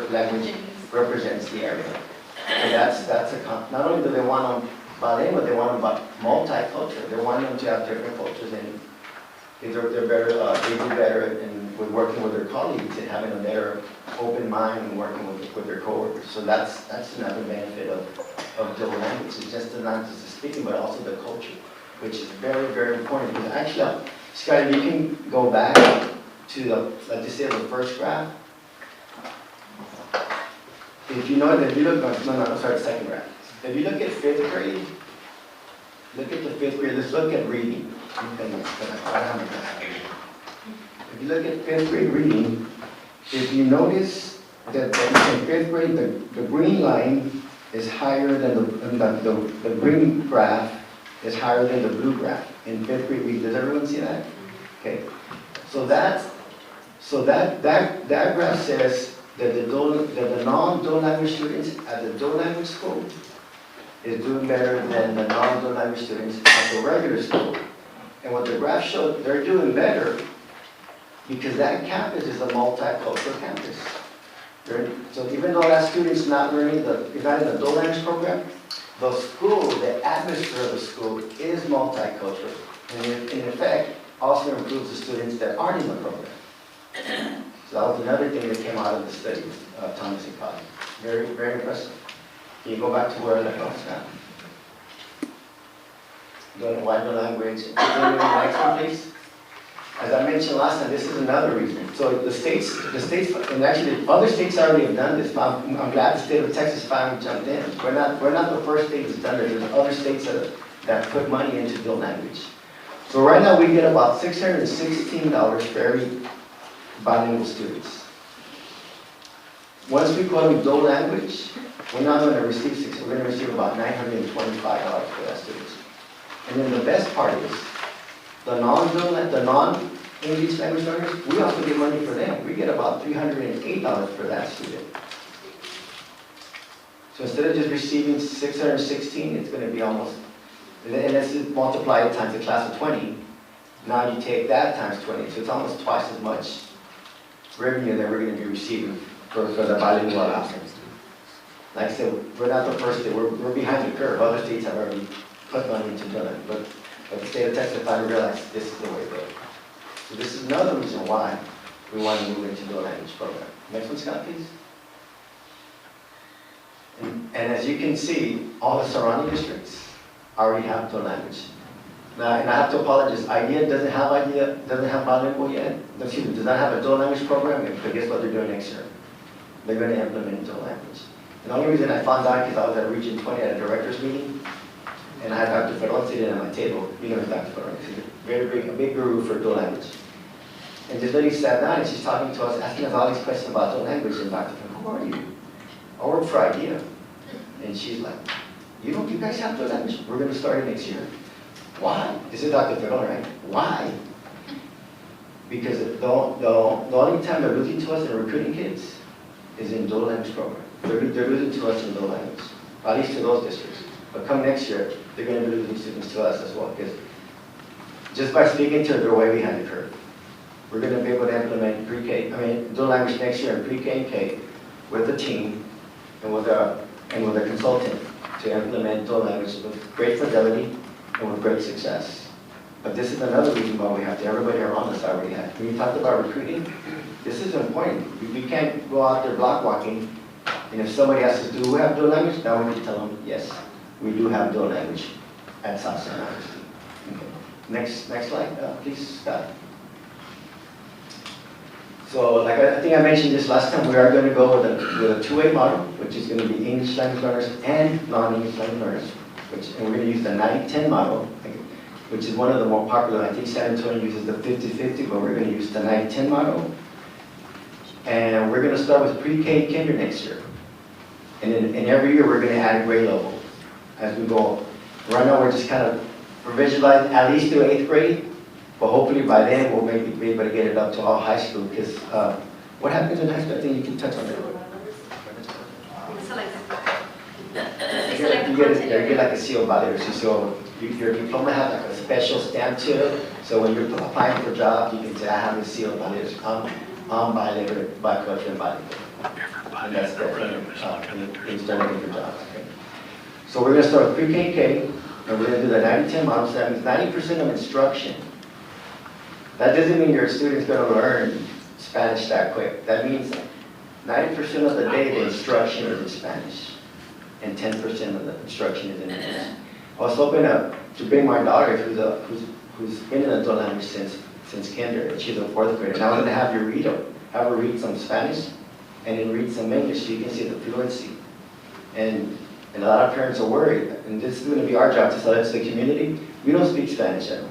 language represents the area. So that's not only do they want them bilingual, they want them multicultural. They want them to have different cultures, and they're better. They do better with working with their colleagues and having a better open mind and working with their coworkers. So that's another benefit of dual language. It's just not just the speaking, but also the culture, which is very, very important. Because actually, Scott, you can go back to like you said, the first graph. If you know that, if you look, the second graph. If you look at 5th grade, look at the 5th grade. Let's look at reading. If you look at 5th grade reading, if you notice that in 5th grade, the green line is higher than the green graph is higher than the blue graph in 5th grade reading. Does everyone see that? Okay. So that graph says that the non-dual language students at the dual language school is doing better than the non-dual language students at the regular school. And what the graph showed, they're doing better because that campus is a multicultural campus. So even though that student's not learning is not in the dual language program, the school, the atmosphere of the school is multicultural. And in effect, also improves the students that aren't in the program. So that was another thing that came out of the study of Thomas and College. Very, very impressive. Can you go back to where I left off now? Go to white language. Next one, please. As I mentioned last time, this is another reason. So the states, and actually other states already have done this. I'm glad the state of Texas finally jumped in. We're not the first state that's done it. There's other states that put money into dual language. So right now we get about $616 for every bilingual students. Once we call them dual language, we're not going to receive we're going to receive about $925 for that students. And then the best part is, the non-English language learners, we also get money for them. We get about $308 for that student. So instead of just receiving 616, it's going to be almost, and let's just multiply it times a class of 20. Now you take that times 20, so it's almost twice as much revenue that we're going to be receiving for the bilingual options. Like I said, we're not the first state, we're behind the curve. Other states have already put money into doing it, but the state of Texas finally realized this is the way to go. So this is another reason why we want to move into dual language program. Next one, Scott, please. And as you can see, all the surrounding districts already have dual language. Now, and I have to apologize, IDEA doesn't have bilingual yet. Excuse me, does not have a dual language program, but guess what they're doing next year? They're going to implement dual language. And the only reason I found out is I was at Region 20 at a director's meeting, and I had Dr. Ferron sitting at my table. You know Dr. Ferron, he's a big guru for dual language. And this lady sat down and she's talking to us, asking us all these questions about dual language. And Dr. Ferron, who are you? I work for IDEA. And she's like, you guys have dual language? We're going to start it next year. Why? This is Dr. Ferron, right? Why? Because the only time they're losing to us and recruiting kids is in dual language program. They're losing to us in dual language, at least to those districts. But come next year, they're going to be losing students to us as well, because just by speaking to them, they're way behind the curve. We're going to be able to implement dual language next year in pre-K and K with a team and with a consultant to implement dual language with great fidelity and with great success. But this is another reason why we have to, everybody around us already has. When you talked about recruiting, this is important. We can't go out there block walking, and if somebody asks us, do we have dual language? Now we can tell them, yes, we do have dual language at South San Agustin. Okay. Next slide, please, Scott. So, like I think I mentioned this last time, we are going to go with a two-way model, which is going to be English language learners and non-English language learners. And we're going to use the 90-10 model, which is one of the more popular. I think San Antonio uses the 50-50, but we're going to use the 90-10 model. And we're going to start with pre-K and kinder next year. And every year we're going to add a grade level as we go. Right now we're just kind of provisionalizing at least through 8th grade, but hopefully by then we'll maybe be able to get it up to all high school. Because what happens in high school, I think you can touch on that. You get like a CO body, so your diploma has like a special stamp to it. So when you're applying for jobs, you can say, I have a CO body. I'm bilingual, bicultural, and bilingual. And that's in starting for jobs. Okay. So we're going to start with pre-K and K, and we're going to do the 90-10 model. So that means 90% of instruction. That doesn't mean your student's going to learn Spanish that quick. That means 90% of the day the instruction is in Spanish, and 10% of the instruction is in English. I was hoping to bring my daughter, who's been in a dual language since kinder, and she's in 4th grade. And I was going to have her read some Spanish, and then read some English so you can see the fluency. And a lot of parents are worried, and this is going to be our job to sell it to the community. We don't speak Spanish at all.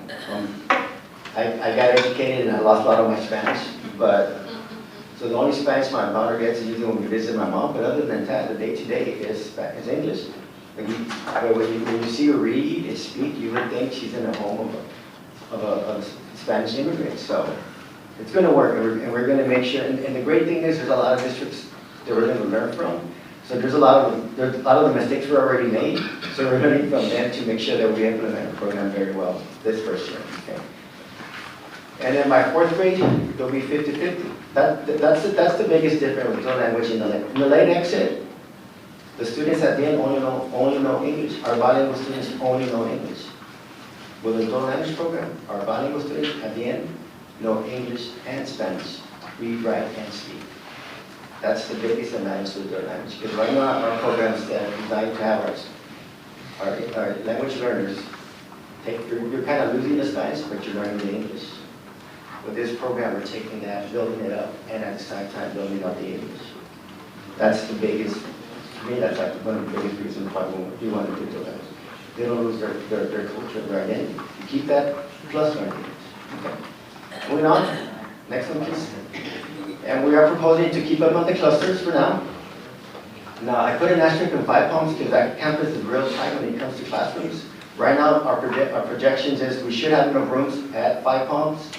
I got educated and I lost a lot of my Spanish, so the only Spanish my daughter gets is usually when we visit my mom, but other than that, the day-to-day is English. When you see her read and speak, you would think she's in a home of a Spanish immigrant. So it's going to work, and we're going to make sure. And the great thing is, there's a lot of districts that we're going to learn from. So there's a lot of the mistakes were already made. So we're learning from them to make sure that we implement the program very well this first year. Okay. And then by 4th grade, there'll be 50-50. That's the biggest difference with dual language in the late exit. The students at the end only know English. Our bilingual students only know English. With the dual language program, our bilingual students at the end know English and Spanish, read, write, and speak. That's the biggest advantage with dual language. Because right now our program is designed to have our language learners you're kind of losing the Spanish, but you're learning the English. With this program, we're taking that, building it up, and at the same time building up the English. That's the biggest, to me, that's like one of the biggest reasons why we want to do that. They don't lose their culture, their identity. You keep that plus learning. Okay. Moving on, next one please. And we are proposing to keep up on the clusters for now. Now, I put an asterisk in 5 Palms because that campus is real tight when it comes to classrooms. Right now, our projections is we should have enough rooms at 5 Palms,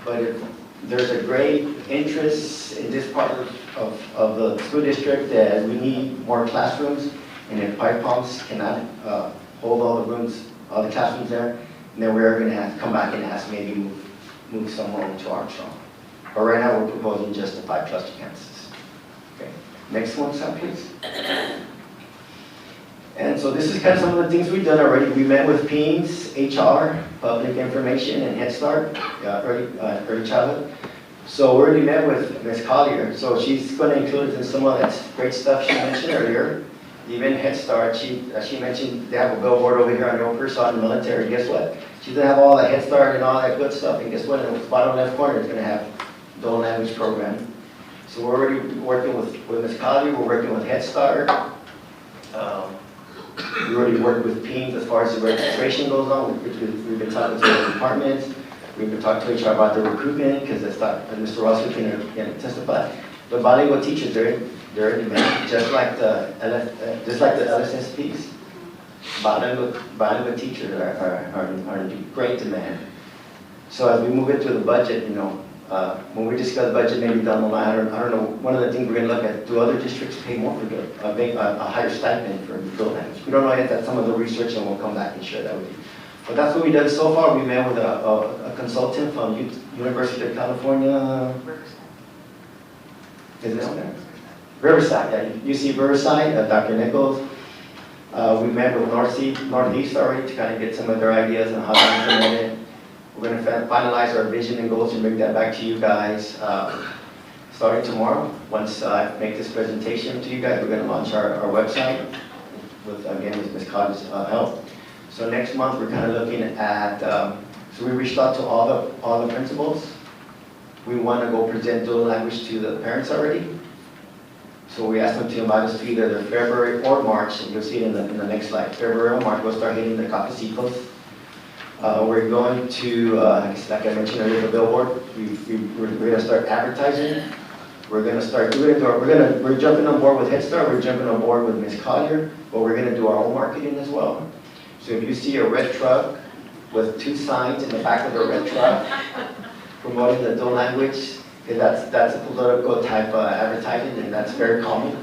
but if there's a great interest in this part of the school district that we need more classrooms, and if 5 Palms cannot hold all the rooms, all the classrooms there, then we're going to have to come back and ask maybe move someone to Armstrong. But right now, we're proposing just the 5 cluster campuses. Okay. Next one, Sam, please. And so this is kind of some of the things we've done already. We met with PEAMS, HR, Public Information, and Head Start, early childhood. So we already met with Ms. Collier. So she's going to include us in some of that great stuff she mentioned earlier. Even Head Start, she mentioned they have a billboard over here on Oakers on the military. Guess what? She's going to have all the Head Start and all that good stuff. And guess what? In the bottom left corner, it's going to have dual language program. So we're already working with Ms. Collier. We're working with Head Start. We already worked with PEAMS as far as the registration goes on. We've been talking to the departments. We've been talking to HR about the recruitment because Mr. Russell can testify. The bilingual teachers, they're in demand, just like the LSSPs. Bilingual teachers are in great demand. So as we move into the budget, when we discuss budget maybe down the line, I don't know, one of the things we're going to look at, do other districts pay more for a higher stipend for dual language? We don't know yet. That's some of the research, and we'll come back and share that with you. But that's what we've done so far. We met with a consultant from University of California. Is it on there? Riverside, yeah, UC Riverside, Dr. Nichols. We met with Northeast already to kind of get some of their ideas on how to implement it. We're going to finalize our vision and goals and bring that back to you guys starting tomorrow. Once I make this presentation to you guys, we're going to launch our website with, again, with Ms. Collins' help. So next month, we're kind of looking at, so we reached out to all the principals. We want to go present dual language to the parents already. So we asked them to invite us to either February or March, and you'll see it in the next slide. February or March, we'll start hitting the cafecitos. We're going to, like I mentioned earlier, the billboard. We're going to start advertising. We're jumping on board with Head Start. We're jumping on board with Ms. Collier, but we're going to do our own marketing as well. So if you see a red truck with 2 signs in the back of the red truck promoting the dual language, that's a political type advertising, and that's very common.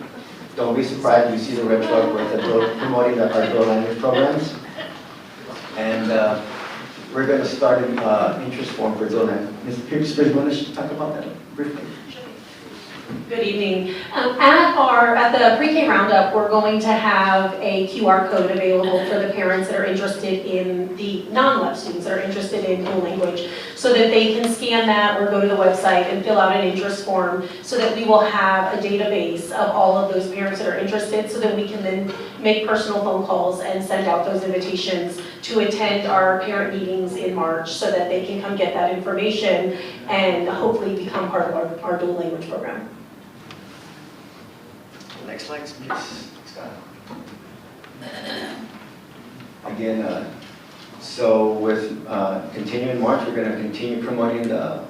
Don't be surprised if you see the red truck with promoting our dual language programs. And we're going to start an interest form for dual language. Ms. Pierce, do you want to talk about that briefly? Good evening. At the pre-K roundup, we're going to have a QR code available for the parents that are interested in the non-LEP students that are interested in dual language, so that they can scan that or go to the website and fill out an interest form, so that we will have a database of all of those parents that are interested, so that we can then make personal phone calls and send out those invitations to attend our parent meetings in March, so that they can come get that information and hopefully become part of our dual language program. Next slide, please. Scott. Again, so with continuing March, we're going to continue promoting the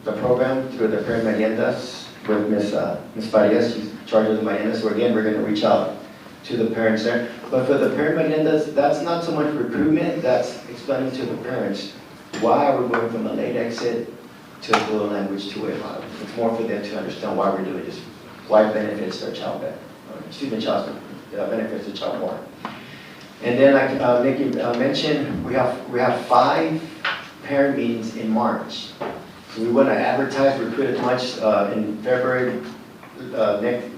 program through the parent meriendas with Ms. Farias. She's in charge of the meriendas. So again, we're going to reach out to the parents there. But for the parent meriendas, that's not so much recruitment, that's explaining to the parents why we're going from a late exit to a dual language two-way model. It's more for them to understand why we're doing this, why it benefits their child better. Benefits the child more. And then, like Nikki mentioned, we have 5 parent meetings in March. So we want to advertise, recruit as much in February,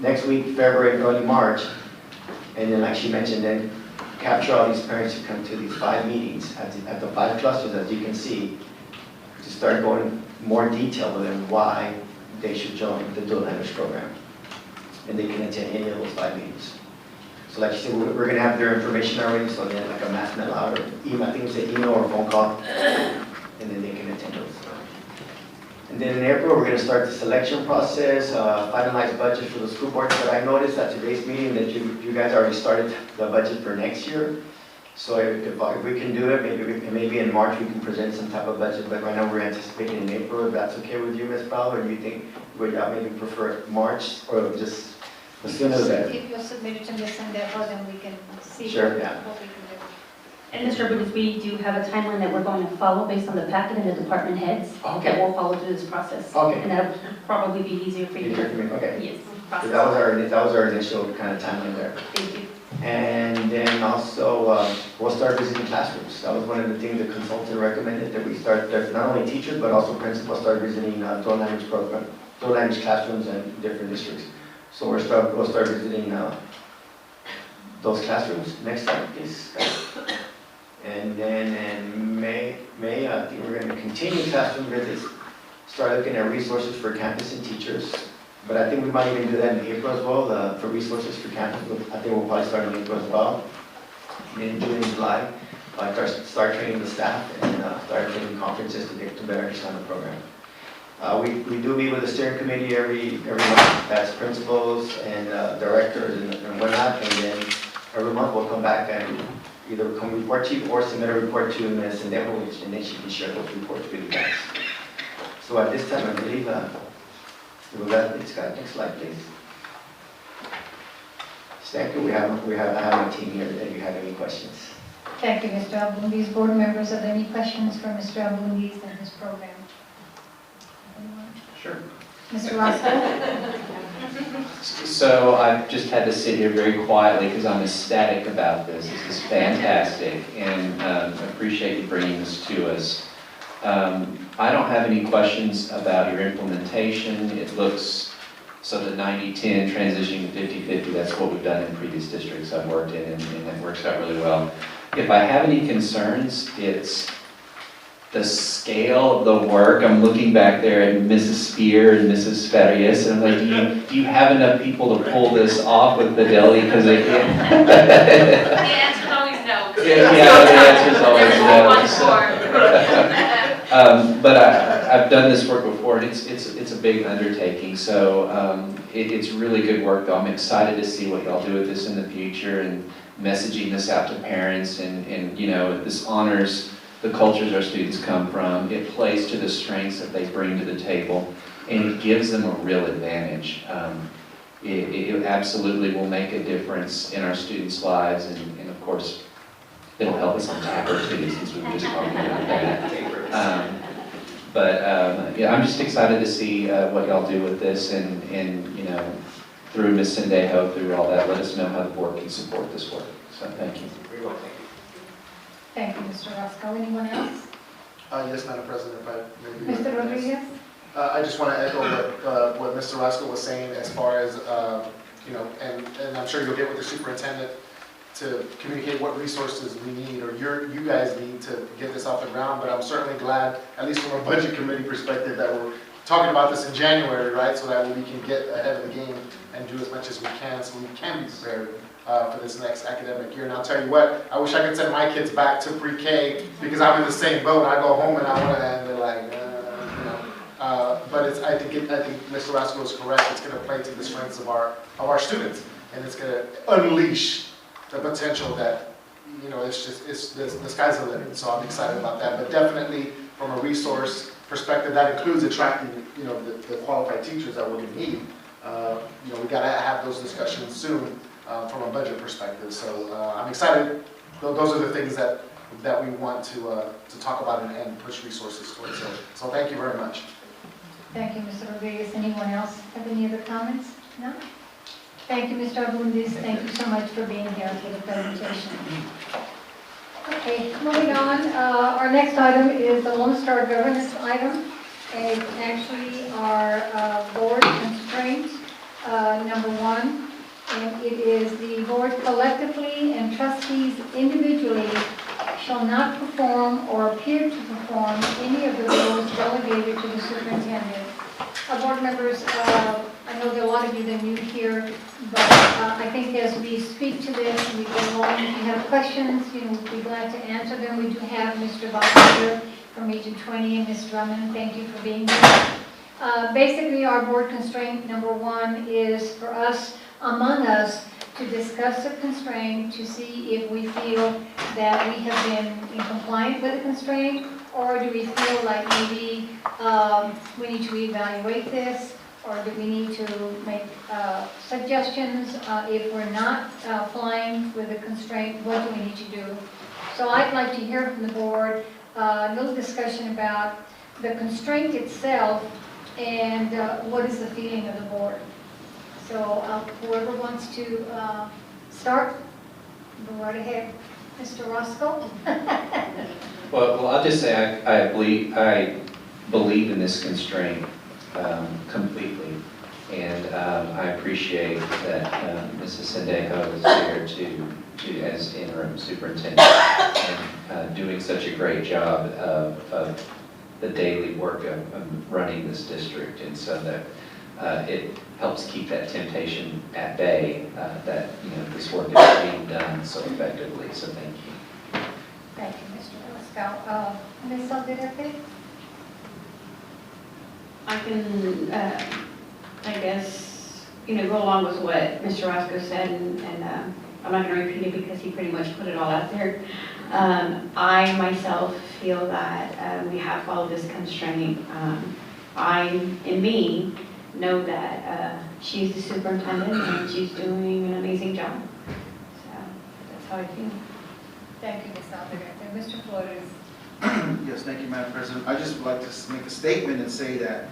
next week, February, early March. And then, like she mentioned, then capture all these parents who come to these 5 meetings at the 5 clusters, as you can see, to start going more detail with them why they should join the dual language program. And they can attend any of those 5 meetings. So like you said, we're going to have their information already, so then like a mass mail out or email, I think we say email or phone call, and then they can attend those. And then in April, we're gonna start the selection process, finalize budget for the school board. But I noticed at today's meeting that you guys already started the budget for next year. So if we can do it, maybe in March we can present some type of budget, but right now we're anticipating in April. If that's okay with you, Ms. Powell, or do you think, would y'all maybe prefer March, or just as soon as that? If you'll submit it to Ms. Sendejo, then we can see Sure, what yeah. we can do. And Mr. Booth, we do have a timeline that we're going to follow based on the packet and the department heads Okay. that will follow through this process. Okay. And that'll probably be easier for you. Easier for me, okay. Yes. So process. that was our initial kind of timeline there. Thank you. And then also, we'll start visiting classrooms. That was one of the things the consultant recommended, that we start, that not only teachers, but also principals start visiting dual language classrooms in different districts. So we'll start visiting those classrooms. Next slide, please. And then in May, I think we're going to continue classroom visits, start looking at resources for campus and teachers. But I think we might even do that in April as well, for resources for campus. I think we'll probably start in April as well. And then June and July, start training the staff and start attending conferences to better understand the program. We do meet with the steering committee every month. That's principals and directors and whatnot. And then every month we'll come back and either come report to you or submit a report to Ms. Sendejo, and then she can share those reports with you guys. So at this time, I believe it's got next slide, please. Thank you. I have a team here. If you have any questions. Thank you, Mr. Abundis. Board members, have any questions for Mr. Abundis and his program? Anyone? Sure. Mr. Roscoe? So I've just had to sit here very quietly because I'm ecstatic about this. This is fantastic, and appreciate you bringing this to us. I don't have any questions about your implementation. It looks, so the 90-10 transitioning to 50-50, that's what we've done in previous districts I've worked in, and it works out really well. If I have any concerns, it's the scale of the work. I'm looking back there at Mrs. Spear and Mrs. Farias, and I'm like, do you have enough people to pull this off with Fidelity? Because they can't. The answer's always no. Yeah, the answer's always no. But I've done this work before, and it's a big undertaking. So it's really good work, though. I'm excited to see what y'all do with this in the future, and messaging this out to parents, and you know, this honors the cultures our students come from. It plays to the strengths that they bring to the table, and it gives them a real advantage. It absolutely will make a difference in our students' lives, and of course, it'll help us on TAPR too, since we were just talking about that. Yeah, I'm just excited to see what y'all do with this, and you know, through Ms. Sendejo, through all that, let us know how the board can support this work. So thank you. Thank you, Mr. Roscoe. Anyone else? Yes, Madam President, if I may. Mr. Rodriguez? I just want to echo what Mr. Roscoe was saying as far as, you know, and I'm sure you'll get with the superintendent to communicate what resources we need, or you guys need to get this off the ground. But I'm certainly glad, at least from a budget committee perspective, that we're talking about this in January, right? So that we can get ahead of the game and do as much as we can, so we can be prepared for this next academic year. And I'll tell you what, I wish I could send my kids back to pre-K, because I'm in the same boat. I go home and I want to, and they're like, you know. But I think Mr. Roscoe is correct. It's going to play to the strengths of our students, and it's going to unleash the potential that, you know, the sky's the limit. So I'm excited about that. But definitely from a resource perspective, that includes attracting, you know, the qualified teachers that we're going to need. You know, we got to have those discussions soon. From a budget perspective, so I'm excited. Those are the things that we want to talk about and push resources towards. So thank you very much. Thank you, Mr. Rodriguez. Anyone else have any other comments? No? Thank you, Mr. Abundis. Thank you so much for being here for the presentation. Okay, moving on. Our next item is the Lone Star governance item. It's actually our board constraint number 1. And it is the board collectively and trustees individually shall not perform or appear to perform any of the roles delegated to the superintendent. Board members, I know there are a lot of you that are new here, but I think as we speak to this and we go along, if you have questions, you know, we'll be glad to answer them. We do have Mr. Bach here from Region 20, and Ms. Drummond, thank you for being here. Basically, our board constraint number 1 is for us, among us, to discuss the constraint to see if we feel that we have been in compliance with the constraint, or do we feel like maybe we need to reevaluate this, or do we need to make suggestions if we're not flying with the constraint, what do we need to do? So I'd like to hear from the board a little discussion about the constraint itself and what is the feeling of the board. So whoever wants to start, go right ahead. Mr. Roscoe? Well, I'll just say I believe in this constraint completely, and I appreciate that Mrs. Sendejo is here to as interim superintendent and doing such a great job of the daily work of running this district, and so that it helps keep that temptation at bay that this work is being done so effectively. So thank you. Thank you, Mr. Roscoe. Ms. Alderete? I can, I guess, go along with what Mr. Roscoe said, and I'm not going to repeat it because he pretty much put it all out there. I myself feel that we have followed this constraint. In me, know that she's the superintendent and she's doing an amazing job. So that's how I feel. Thank you, Ms. Alderete. Mr. Flores? Yes, thank you, Madam President. I just would like to make a statement and say that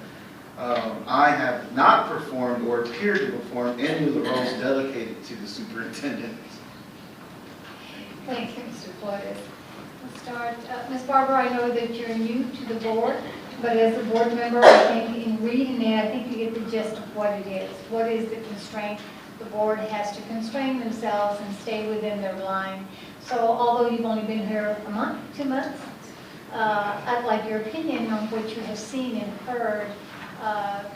I have not performed or appeared to perform any of the roles delegated to the superintendent. Thank you, Mr. Flores. Let's start. Ms. Barber, I know that you're new to the board, but as a board member, I think in reading it, I think you get the gist of what it is. What is the constraint? The board has to constrain themselves and stay within their line. So although you've only been here a month, 2 months, I'd like your opinion on what you have seen and heard.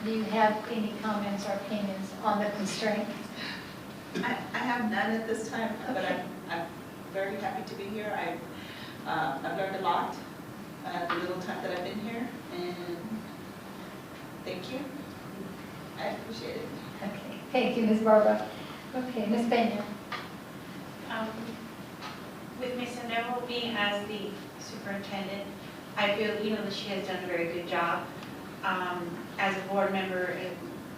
Do you have any comments or opinions on the constraint? I have none at this time, but I'm very happy to be here. I've learned a lot the little time that I've been here, and thank you. I appreciate it. Okay, thank you, Ms. Barber. Okay, Ms. Peña. With Ms. Sendejo being as the superintendent, I feel, that she has done a very good job. As a board member,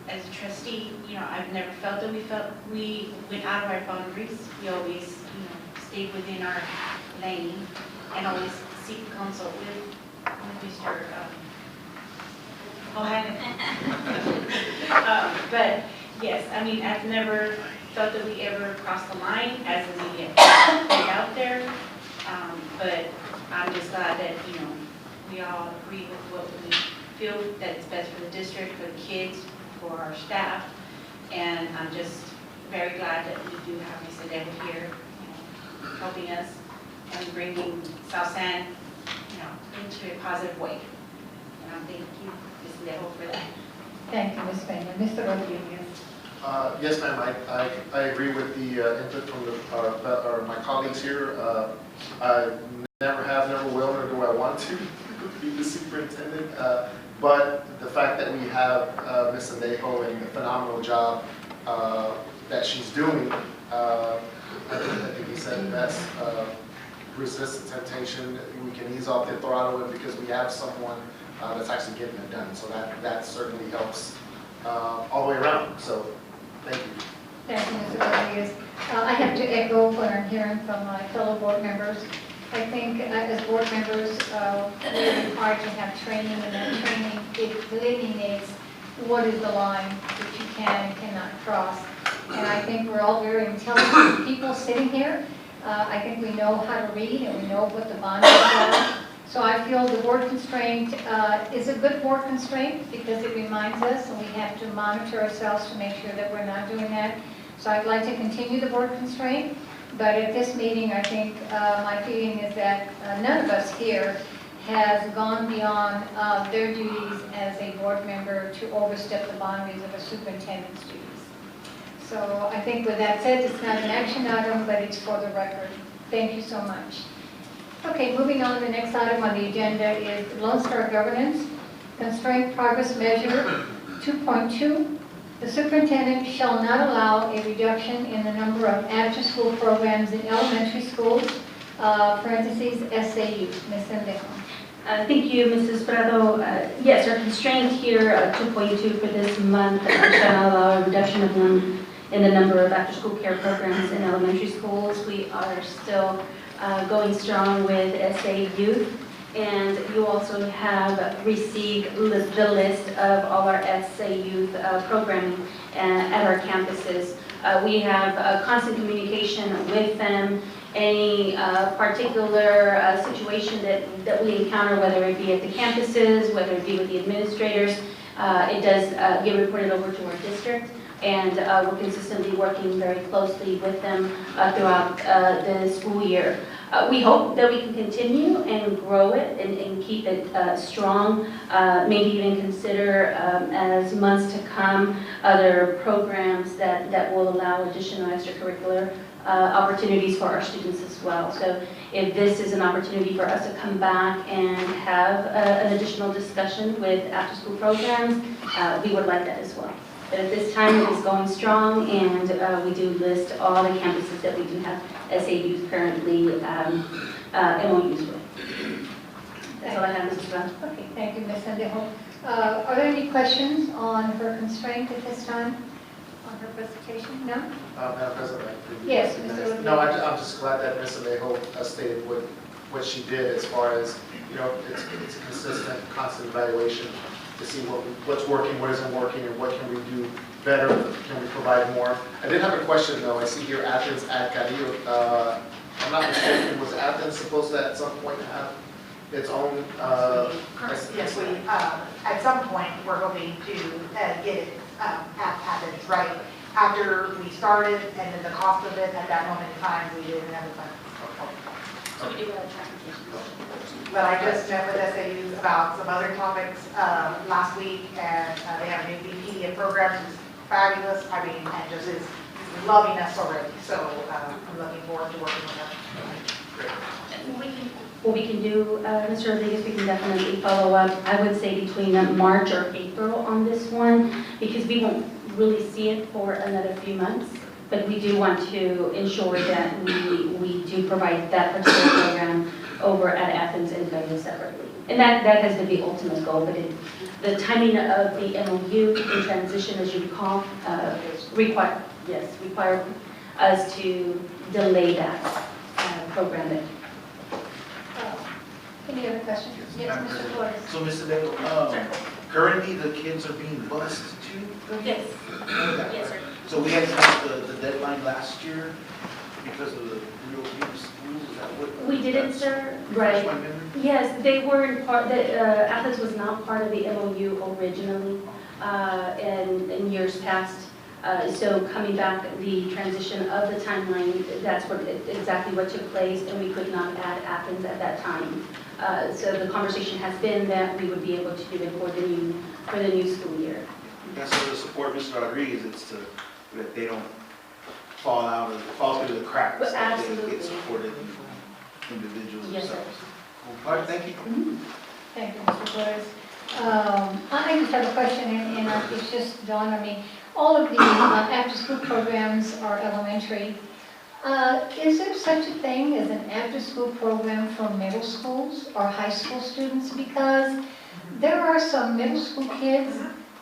as a trustee, I've never felt that we went out of our boundaries. We always, stayed within our lane and always seek consult with Mr. O'Hannon. But yes, I've never felt that we ever crossed the line as a media out there. But I'm just glad that, we all agree with what we feel that is best for the district, for the kids, for our staff. And I'm just very glad that we do have Ms. Sendejo here, helping us and bringing South San, into a positive way. And I thank you, Ms. Sendejo, for that. Thank you, Ms. Peña. Mr. Rodriguez. Yes, ma'am, I agree with the input from my colleagues here. I never will, nor do I want to be the superintendent. But the fact that we have Ms. Sendejo and the phenomenal job that she's doing, I think he said best, resist the temptation. We can ease off the throttle because we have someone that's actually getting it done. So that certainly helps all the way around. So thank you. Thank you, Mr. Rodriguez. I have to echo what I'm hearing from my fellow board members. I think as board members, we're required to have training, and that training, it delineates what is the line that you can and cannot cross. And I think we're all very intelligent people sitting here. I think we know how to read and we know what the boundaries are. So I feel the board constraint is a good board constraint because it reminds us, and we have to monitor ourselves to make sure that we're not doing that. So I'd like to continue the board constraint. But at this meeting, I think my feeling is that none of us here has gone beyond their duties as a board member to overstep the boundaries of a superintendent's duties. So I think with that said, it's not an action item, but it's for the record. Thank you so much. Okay, moving on, the next item on the agenda is Lone Star Governance, Constraint Progress Measure 2.2. The superintendent shall not allow a reduction in the number of after-school programs in elementary schools, parentheses, SAU. Ms. Sendejo. Thank you, Mrs. Prado. Yes, our constraint here, 2.2 for this month, shall not allow a reduction of in the number of after-school care programs in elementary schools. We are still going strong with SA Youth, and you also have received the list of all our SA Youth programming at our campuses. We have constant communication with them. Any particular situation that we encounter, whether it be at the campuses, whether it be with the administrators, it does get reported over to our district, and we're consistently working very closely with them throughout the school year. We hope that we can continue and grow it and keep it strong, maybe even consider as months to come other programs that will allow additional extracurricular opportunities for our students as well. So if this is an opportunity for us to come back and have an additional discussion with after-school programs, we would like that as well. But at this time, it is going strong, and we do list all the campuses that we do have SAUs currently MOUs with. That's all I have, Mrs. Brown. Okay, thank you, Ms. Sendejo. Are there any questions on her constraint at this time, on her presentation? No? Madam President, Yes, Mr. Rodriguez. No, I'm just glad that Ms. Alejo stated what she did as far as, it's a consistent, constant evaluation to see what's working, what isn't working, and what can we do better, can we provide more. I did have a question though. I see here Athens at Carrillo. If I'm not mistaken, was Athens supposed to at some point have its own? Yes, we, at some point, we're hoping to get it at Athens, right? After we started, and then the cost of it, at that moment in time, we didn't have the funds. So we do have a transportation. But I just met with SAUs about some other topics last week, and they have a new VP of programs who's fabulous. I mean, and just is loving us already. So I'm looking forward to working with them. Great. What we can do, Mr. Rodriguez, we can definitely follow up, I would say between March or April on this one, because we won't really see it for another few months. But we do want to ensure that we do provide that particular program over at Athens and Carrillo separately. And that has been the ultimate goal, but the timing of the MOU in transition, as you recall, require us to delay that programming. Any other questions? Yes, Mr. Flores. So, Mr. Alejo, currently the kids are being bused to? Yes. Yes, sir. So we had passed the deadline last year because of the rules, is that what? We didn't, sir. Right. Refresh my memory? Yes, they weren't part, Athens was not part of the MOU originally in years past. So coming back, the transition of the timeline, that's exactly what took place, and we could not add Athens at that time. So the conversation has been that we would be able to do it for the new school year. That's what to support Mr. Rodriguez, it's that they don't fall through the cracks. But that absolutely. They get supported individuals Yes, sir. themselves. All right, thank you. Thank you, Mr. Flores. I just have a question, and it's just dawned on me. All of the after-school programs are elementary. Is there such a thing as an after-school program for middle schools or high school students? Because there are some middle school kids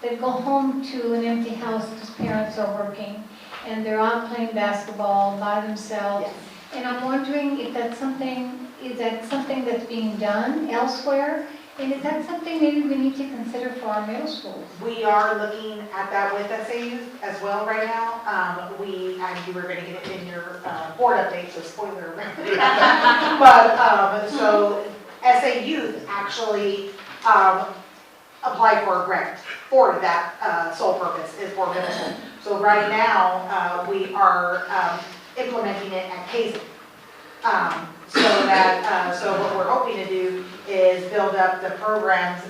that go home to an empty house because parents are working, and they're out playing basketball by themselves. Yes. And I'm wondering if that's something, is that something that's being done elsewhere? And is that something maybe we need to consider for our middle schools? We are looking at that with SAUs as well right now. And you were going to get it in your board update, so spoiler alert. But so SAUs actually applied for a grant for that sole purpose, is for middle school. So right now, we are implementing it at Kaizen. So what we're hoping to do is build up the programs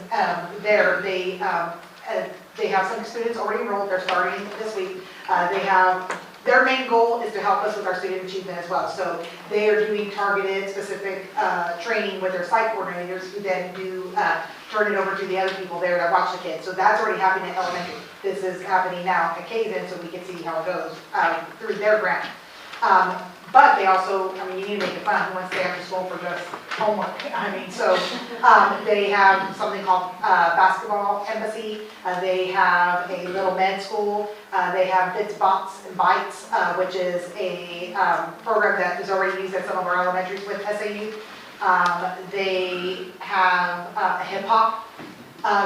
there. They have some students already enrolled. They're starting this week. They have their main goal is to help us with our student achievement as well. So they are doing targeted, specific training with their site coordinators who then do turn it over to the other people there that watch the kids. So that's already happening at elementary. This is happening now at Kaizen, so we can see how it goes through their grant. But they also, I mean, you need to make it fun. Who wants to stay after school for just homework? I mean, so they have something called Basketball Embassy. They have a little med school. They have Bits, Bots, and Bites, which is a program that is already used at some of our elementaries with SAU. They have a hip hop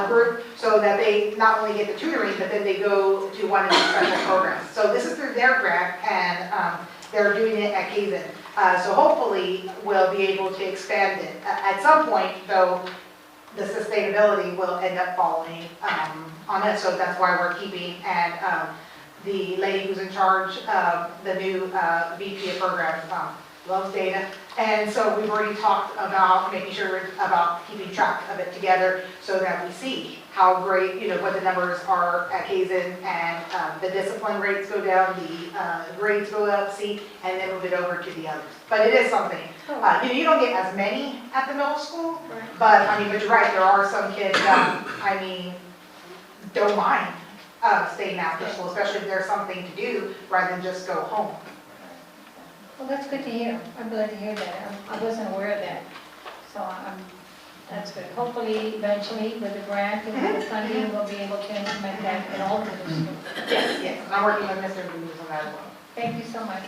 group, so that they not only get the tutoring, but then they go to one of these special programs. So this is through their grant, and they're doing it at Kaizen. So hopefully we'll be able to expand it. At some point, though, the sustainability will end up falling on us, so that's why we're keeping, and the lady who's in charge of the new VP of programs loves data. And so we've already talked about making sure about keeping track of it together so that we see how great, you know, what the numbers are at Kaizen, and the discipline rates go down, the grades go up, see, and then move it over to the others. But it is something. You know, you don't get as many at the middle school, but I mean, but you're right, there are some kids that, I mean, don't mind staying after school, especially if there's something to do rather than just go home. Well, that's good to hear. I'm glad to hear that. I wasn't aware of that. So that's good. Hopefully, eventually, with the grant and with the funding, we'll be able to implement that in all of the schools. Yes, yes. I'm working with Mr. Booz on that as well. Thank you so much.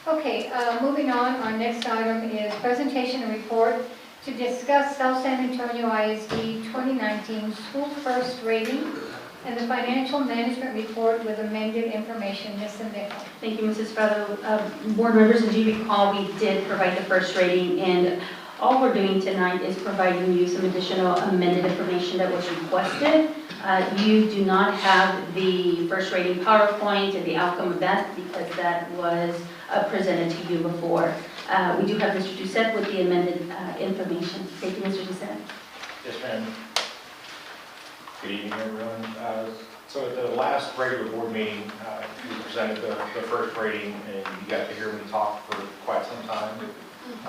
Okay, moving on, our next item is presentation and report to discuss South San Antonio ISD 2019 School First Rating and the financial management report with amended information. Ms. Sendejo. Thank you, Mrs. Prado. Board members, as you recall, we did provide the first rating, and all we're doing tonight is providing you some additional amended information that was requested. You do not have the first rating PowerPoint and the outcome of that because that was presented to you before. We do have Mr. Doucette with the amended information. Thank you, Mr. Doucette. Yes, ma'am. Good evening, everyone. So at the last regular board meeting, we presented the first rating, and you got to hear me talk for quite some time. I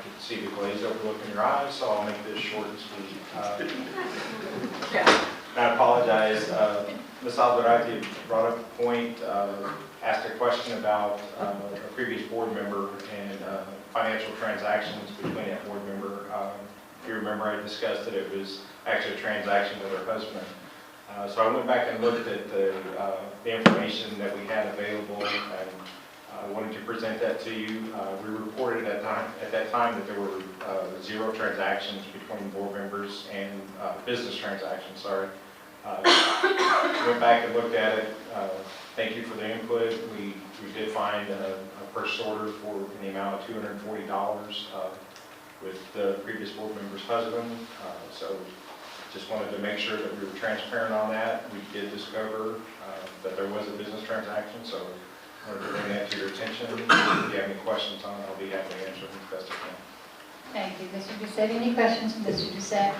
could see the glaze overlook in your eyes, so I'll make this short and sweet. I apologize. Ms. Alvarado brought up a point, asked a question about a previous board member and financial transactions between that board member. If you remember, I discussed that it was actually a transaction with her husband. So I went back and looked at the information that we had available, and I wanted to present that to you. We reported at that time that there were 0 transactions between board members and business transactions, sorry. Went back and looked at it. Thank you for the input. We did find a purchase order for in the amount of $240 with the previous board member's husband. So just wanted to make sure that we were transparent on that. We did discover that there was a business transaction, so I wanted to bring that to your attention. If you have any questions on it, I'll be happy to answer them as best I can. Thank you, Mr. Doucette. Any questions from Mr. Doucette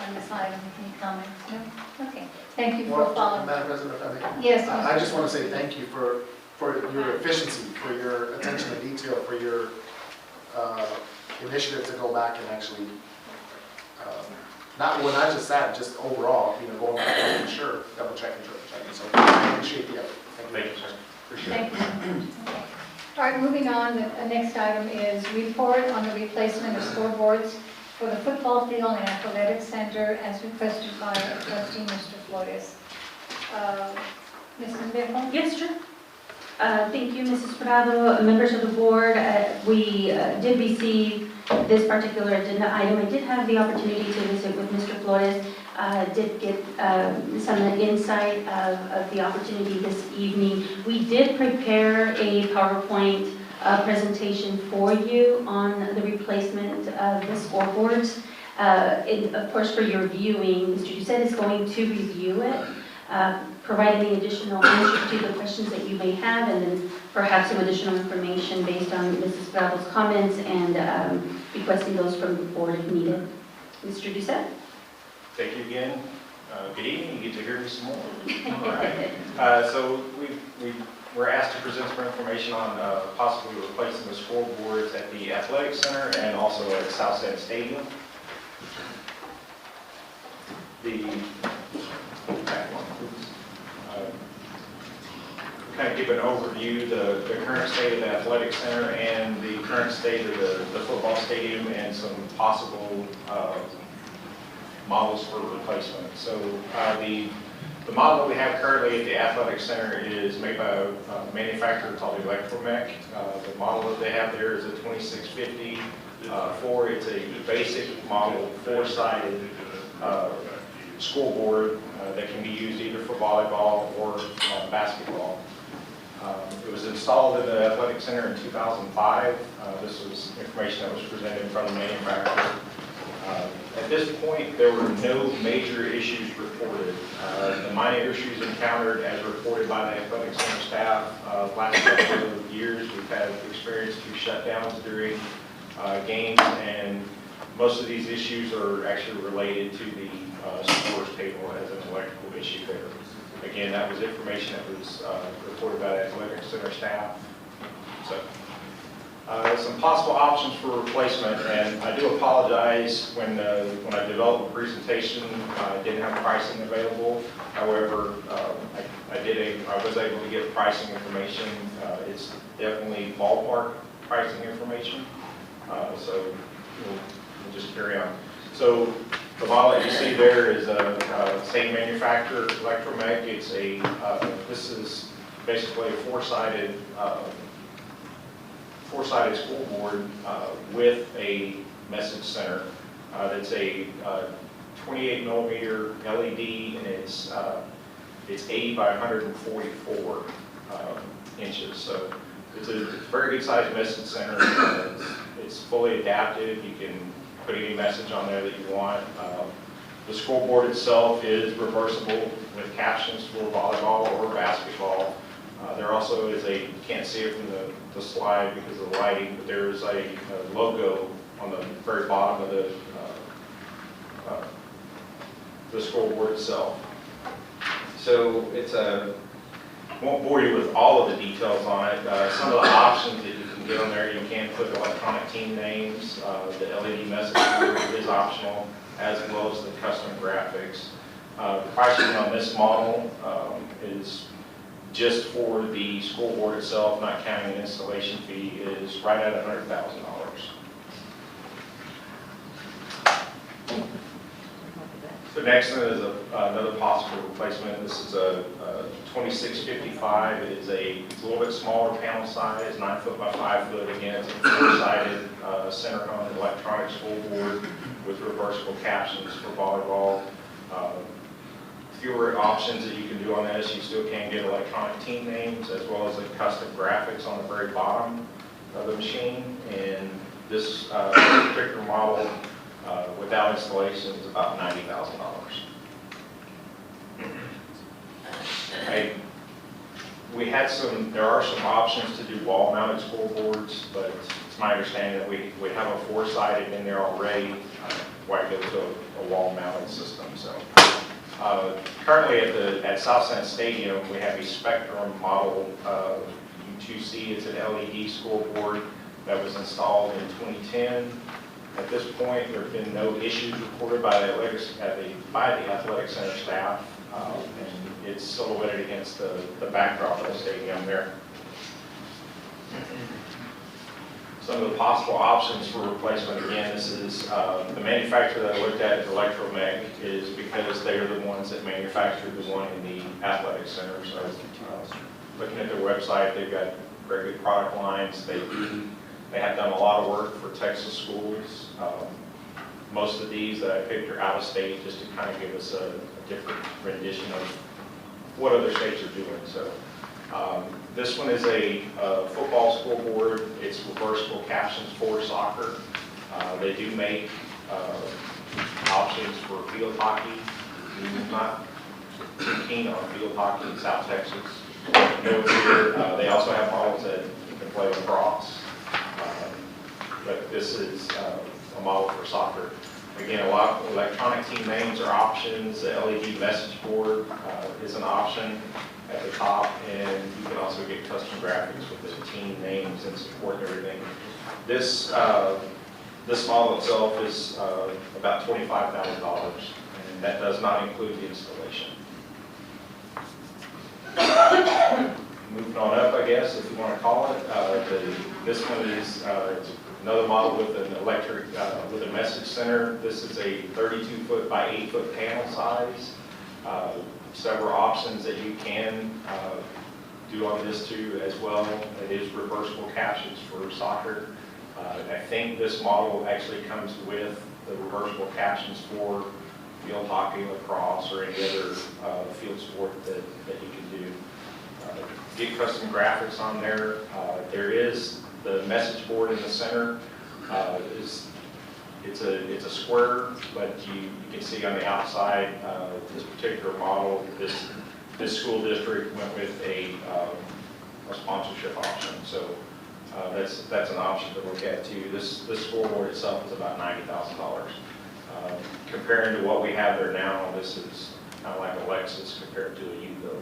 on this item? Any comments? No? Okay. Thank you for following. Madam President, if I may. Yes. I just want to say thank you for your efficiency, for your attention to detail, for your initiative to go back and actually, not just that, just overall, you know, going back and making sure, double checking, triple checking. So I appreciate the effort. Thank you, sir. Thank you. Okay. All right, moving on, the next item is report on the replacement of scoreboards for the football field and athletic center as requested by trustee Mr. Flores. Ms. Sendejo? Yes, sure. Thank you, Mrs. Prado, members of the board. We did receive this particular agenda item. I did have the opportunity to visit with Mr. Flores. Did get some insight of the opportunity this evening. We did prepare a PowerPoint presentation for you on the replacement of the scoreboards. Of course, for your viewing, Mr. Doucette is going to review it, provide any additional answers to the questions that you may have, and then perhaps some additional information based on Mrs. Prado's comments and requesting those from the board if needed. Mr. Doucette? Thank you again. Good evening, you get to hear me some more. All right. So we're asked to present some information on possibly replacing the scoreboards at the athletic center and also at South End Stadium. Kind of give an overview, the current state of the athletic center and the current state of the football stadium and some possible models for replacement. So the model that we have currently at the athletic center is made by a manufacturer called Electromech. The model that they have there is a 2650 4. It's a basic model, four-sided scoreboard that can be used either for volleyball or basketball. It was installed in the athletic center in 2005. This was information that was presented from the manufacturer. At this point, there were no major issues reported. The minor issues encountered as reported by the athletic center staff. Last couple of years, we've had experienced 2 shutdowns during games, and most of these issues are actually related to the scores table as an electrical issue there. Again, that was information that was reported by the athletic center staff. So, some possible options for replacement, and I do apologize when I developed the presentation, I didn't have pricing available. However, I was able to get pricing information. It's definitely ballpark pricing information. So we'll just carry on. So the model that you see there is a same manufacturer, Electromech. It's this is basically a four-sided scoreboard with a message center. That's a 28 millimeter LED, and it's 80 by 144 inches. So it's a very good sized message center. It's fully adaptive. You can put any message on there that you want. The scoreboard itself is reversible with captions for volleyball or basketball. There also is you can't see it from the slide because of the lighting, but there is a logo on the very bottom of the scoreboard itself. So it's won't bore you with all of the details on it. Some of the options that you can get on there, you can put electronic team names. The LED message board is optional, as well as the custom graphics. The pricing on this model is just for the scoreboard itself, not counting the installation fee, is right at $100,000. The next one is another possible replacement. This is a 2655. It's a little bit smaller panel size, 9 foot by 5 foot. Again, it's a four-sided center-hung electronic scoreboard with reversible captions for volleyball. Fewer options that you can do on this. You still can get electronic team names as well as the custom graphics on the very bottom of the machine. And this particular model, without installation, is about $90,000. There are some options to do wall-mounted scoreboards, but it's my understanding that we have a four-sided in there already. Why go to a wall-mounted system? So currently at South End Stadium, we have a Spectrum model U2C. It's an LED scoreboard that was installed in 2010. At this point, there have been no issues reported by the athletic center staff, and it's silhouetted against the backdrop of the stadium there. Some of the possible options for replacement, again, this is the manufacturer that I looked at, Electromech, is because they are the ones that manufactured the one in the athletic center. So looking at their website, they've got very good product lines. They have done a lot of work for Texas schools. Most of these that I picked are out of state, just to kind of give us a different rendition of what other states are doing. So this one is a football scoreboard. It's reversible captions for soccer. They do make options for field hockey. I'm not too keen on field hockey in South Texas. They also have models that you can play lacrosse. But this is a model for soccer. Again, a lot of electronic team names are options. The LED message board is an option at the top, and you can also get custom graphics with the team names and support and everything. This model itself is about $25,000, and that does not include the installation. Moving on up, I guess, if you want to call it, this one is another model with an electric, with a message center. This is a 32-foot by 8-foot panel size. Several options that you can do on this too as well. It is reversible captions for soccer. I think this model actually comes with the reversible captions for field hockey, lacrosse, or any other field sport that you can do. Get custom graphics on there. There is the message board in the center. It's a square, but you can see on the outside this particular model. This school district went with a sponsorship option, so that's an option to look at too. This scoreboard itself is about $90,000. Comparing to what we have there now, this is kind of like a Lexus compared to a Yugo.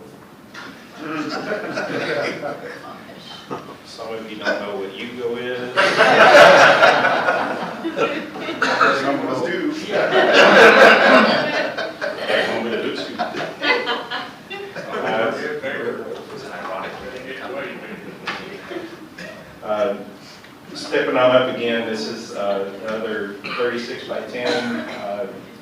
Some of you don't know what Yugo is. Some of us do. Stepping on up again, this is another 36 by 10.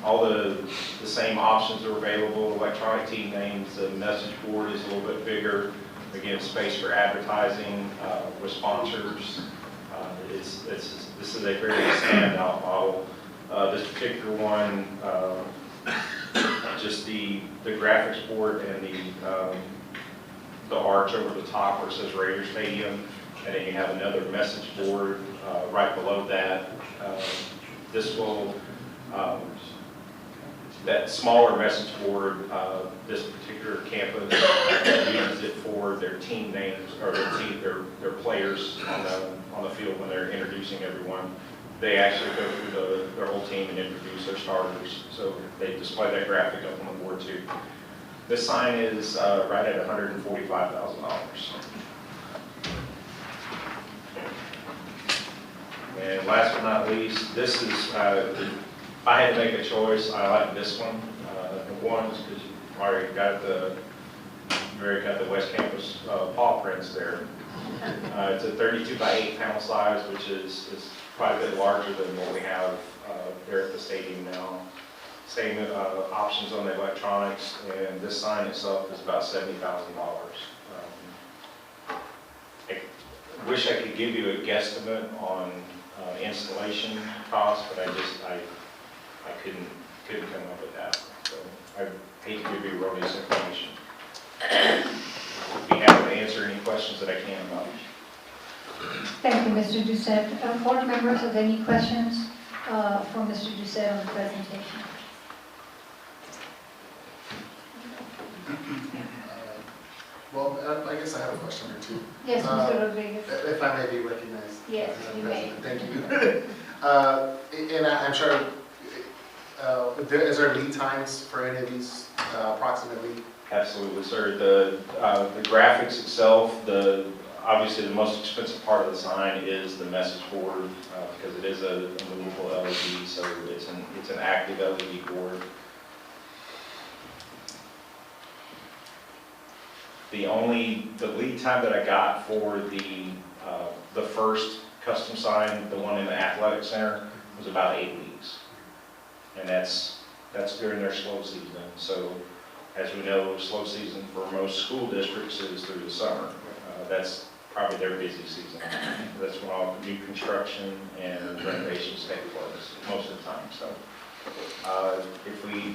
All the same options are available. Electronic team names. The message board is a little bit bigger. Again, space for advertising with sponsors. This is a very standout model. This particular one, just the graphics board and the arch over the top where it says Raider Stadium, and then you have another message board right below that. This will, that smaller message board, this particular campus uses it for their team names, or their players on the field when they're introducing everyone. They actually go through their whole team and introduce their starters, so they display that graphic up on the board too. This sign is right at $145,000. And last but not least, this is, if I had to make a choice, I like this one. One is because you've already got the West Campus paw prints there. It's a 32 by 8 panel size, which is quite a bit larger than what we have there at the stadium now. Same options on the electronics, and this sign itself is about $70,000. I wish I could give you a guesstimate on installation costs, but I couldn't come up with that. So I hate to give you erroneous information. I'd be happy to answer any questions that I can about it. Thank you, Mr. Doucette. Board members, have any questions for Mr. Doucette on the presentation? Well, I guess I have a question or two. Yes, Mr. Rodriguez. If I may be recognized. Yes, you may. Thank you. And I'm sure, is there lead times for any of these approximately? Absolutely, sir. The graphics itself, obviously the most expensive part of the sign is the message board because it is a movable LED, so it's an active LED board. The lead time that I got for the first custom sign, the one in the athletic center, was about 8 weeks, and that's during their slow season. So, as we know, slow season for most school districts is through the summer. That's probably their busy season. That's when all new construction and renovations take place most of the time. So, if we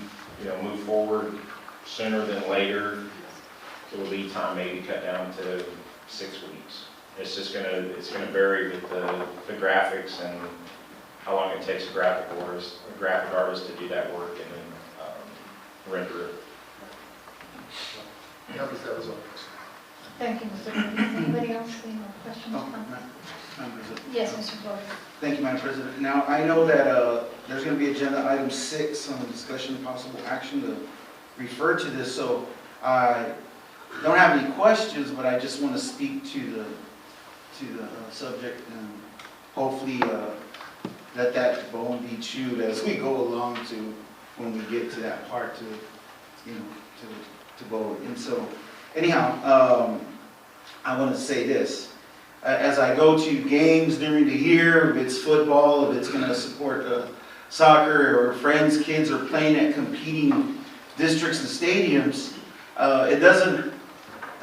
move forward sooner than later, the lead time may be cut down to 6 weeks. It's gonna vary with the graphics and how long it takes a graphic artist to do that work and then render it. That was all. Thank you, Mr. Rodriguez. Anybody else, any more questions? Yes, Mr. Flores. Thank you, Madam President. Now, I know that there's going to be agenda item 6 on discussion of possible action to refer to this. So I don't have any questions, but I just want to speak to the subject and hopefully let that bone be chewed as we go along to when we get to that part to vote. And so anyhow, I want to say this. As I go to games during the year, if it's football, if it's going to support soccer, or friends' kids are playing at competing districts and stadiums,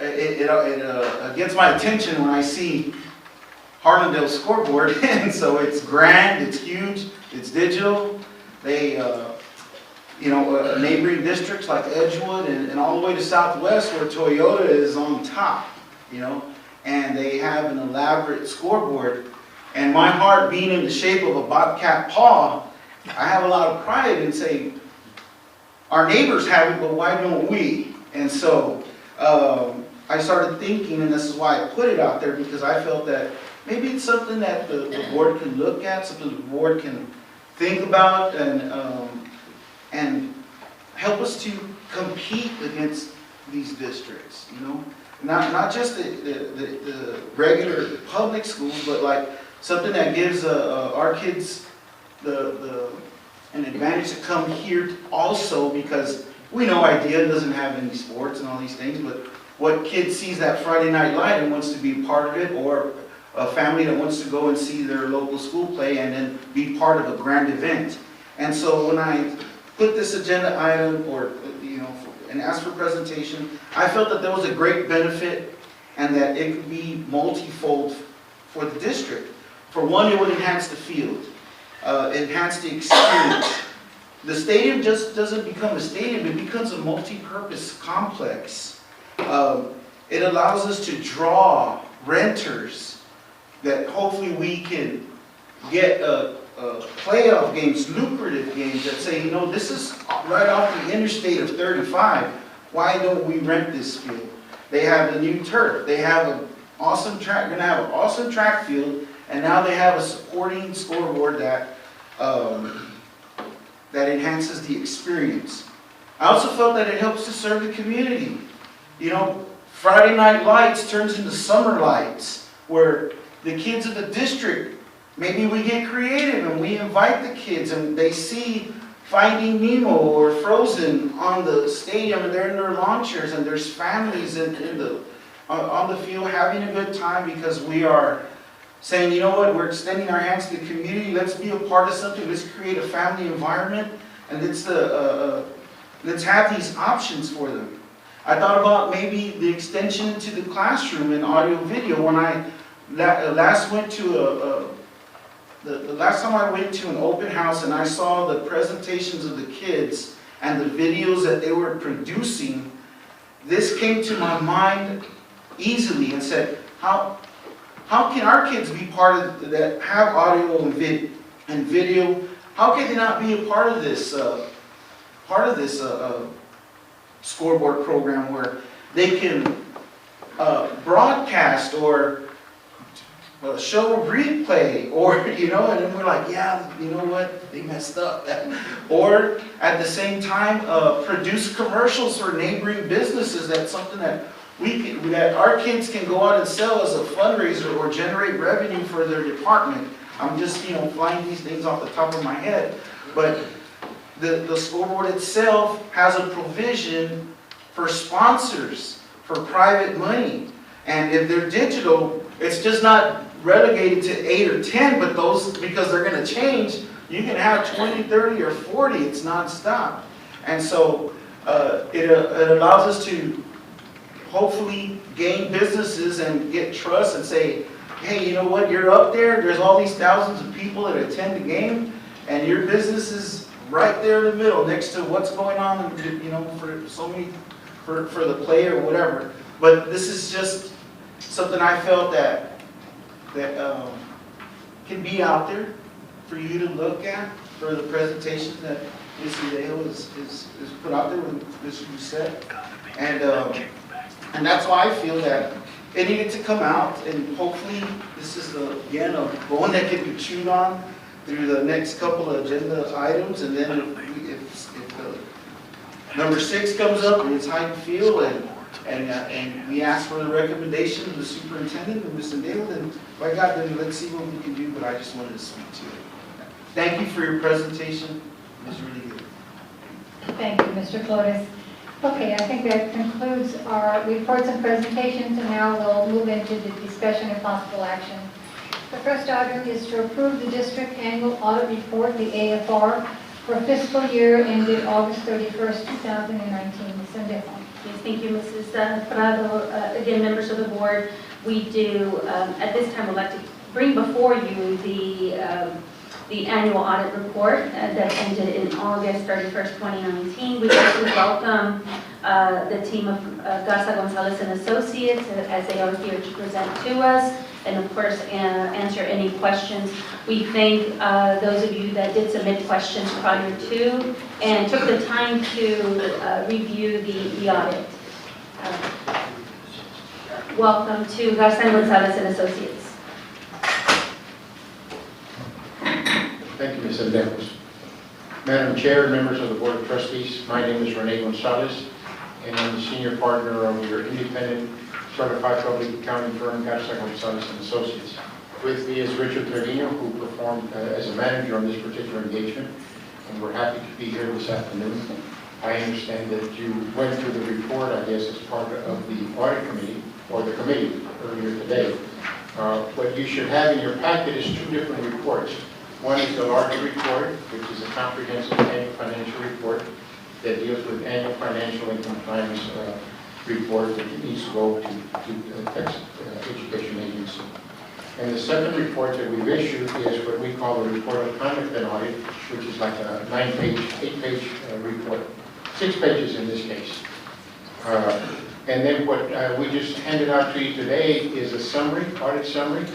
it gets my attention when I see Harlandale's scoreboard. And so it's grand, it's huge, it's digital. They, neighboring districts like Edgewood and all the way to Southwest where Toyota is on top, and they have an elaborate scoreboard. And my heart being in the shape of a bobcat paw, I have a lot of pride in saying, our neighbors have it, but why don't we? And so I started thinking, and this is why I put it out there, because I felt that maybe it's something that the board can look at, something the board can think about, and help us to compete against these districts, Not just the regular public schools, but like something that gives our kids an advantage to come here also, because we know IDEA doesn't have any sports and all these things, but what kid sees that Friday Night Light and wants to be part of it, or a family that wants to go and see their local school play and then be part of a grand event. And so when I put this agenda item and asked for presentation, I felt that there was a great benefit and that it could be multifold for the district. For one, it would enhance the field, enhance the experience. The stadium just doesn't become a stadium, it becomes a multi-purpose complex. It allows us to draw renters that hopefully we can get playoff games, lucrative games that say, this is right off the interstate of 35. Why don't we rent this field? They have the new turf. They have an awesome track. They're going to have an awesome track field, and now they have a supporting scoreboard that enhances the experience. I also felt that it helps to serve the community. Friday Night Lights turns into summer lights, where the kids of the district, maybe we get creative and we invite the kids and they see Finding Nemo or Frozen on the stadium, and they're in their lawn chairs, and there's families on the field having a good time because we are saying, we're extending our hands to the community. Let's be a part of something. Let's create a family environment, and let's have these options for them. I thought about maybe the extension to the classroom in audio video. When I last went to the last time I went to an open house and I saw the presentations of the kids and the videos that they were producing, this came to my mind easily and said, how can our kids be part of that, have audio and video? How can they not be a part of this scoreboard program where they can broadcast or show a replay, or and then we're like, yeah, you know what, they messed up. Or at the same time, produce commercials for neighboring businesses. That's something that that our kids can go out and sell as a fundraiser or generate revenue for their department. I'm just flying these things off the top of my head, but the scoreboard itself has a provision for sponsors, for private money, and if they're digital, it's just not relegated to 8 or 10, but those, because they're going to change, you can have 20, 30, or 40. It's non-stop. And so it allows us to hopefully gain businesses and get trust and say, hey, you know what, you're up there, there's all these thousands of people that attend the game, and your business is right there in the middle next to what's going on, for so many, for the play or whatever. But this is just something I felt that can be out there for you to look at, for the presentation that Ms. Hideo is put out there with Mr. Doucette. And that's why I feel that it needed to come out, and hopefully this is again a bone that can be chewed on through the next couple of agenda items, and then if number 6 comes up and it's how you feel, and we ask for the recommendation of the superintendent and Mr. Dale, then by God, then let's see what we can do, but I just wanted to speak to it. Thank you for your presentation. It was really good. Thank you, Mr. Flores. Okay, I think that concludes our reports and presentations, and now we'll move into the discussion and possible action. The first item is to approve the district annual audit report, the AFR, for fiscal year ended August 31st, 2019. Ms. Sendejo. Yes, thank you, Mrs. Prado. Again, members of the board, we do, at this time, would like to bring before you the annual audit report that ended in August 31st, 2019. We also welcome the team of Garza Gonzalez and Associates as they are here to present to us, and of course answer any questions. We thank those of you that did submit questions prior to and took the time to review the audit. Welcome to Garza Gonzalez and Associates. Thank you, Ms. Alejos. Madam Chair, members of the Board of Trustees, my name is Rene Gonzalez, and I'm the senior partner of your independent certified public accounting firm, Garza Gonzalez and Associates. With me is Richard Trevino, who performed as a manager on this particular engagement, and we're happy to be here this afternoon. I understand that you went through the report, I guess, as part of the audit committee, or the committee earlier today. What you should have in your packet is 2 different reports. One is the larger report, which is a comprehensive annual financial report that deals with annual financial and compliance report that needs to go to Texas Education Agency. And the second report that we've issued is what we call the report of conduct and audit, which is like a 9-page, 8-page report, 6 pages in this case. And then what we just handed out to you today is a summary, audit summary,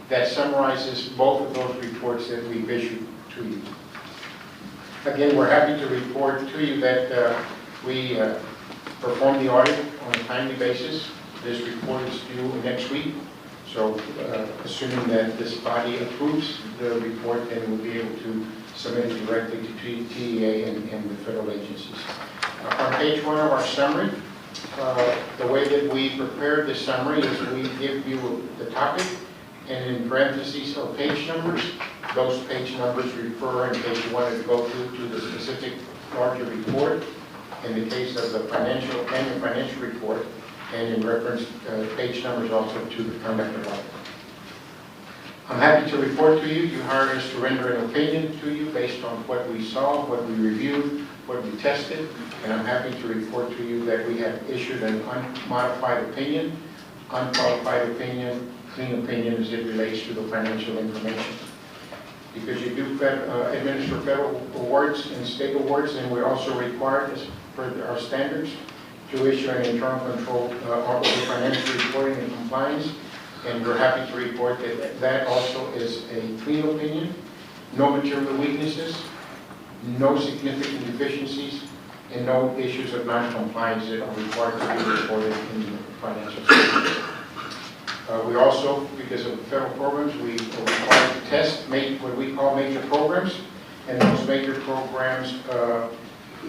that summarizes both of those reports that we've issued to you. Again, we're happy to report to you that we performed the audit on a timely basis. This report is due next week, so assuming that this body approves the report, then we'll be able to submit it directly to TEA and the federal agencies. On page 1 of our summary, the way that we prepared the summary is we give you the topic, and in parentheses are page numbers. Those page numbers refer, in case you wanted to go through to the specific larger report, in the case of the annual financial report, and in reference page numbers also to the conduct of audit. I'm happy to report to you, you hired us to render an opinion to you based on what we saw, what we reviewed, what we tested, and I'm happy to report to you that we have issued an unmodified opinion, unqualified opinion, clean opinion as it relates to the financial information. Because you do administer federal awards and state awards, and we're also required, as per our standards, to issue an internal control over financial reporting and compliance. And we're happy to report that that also is a clean opinion, no material weaknesses, no significant deficiencies, and no issues of non-compliance that are required to be reported in the financial statements. We also, because of federal programs, we are required to test what we call major programs, and those major programs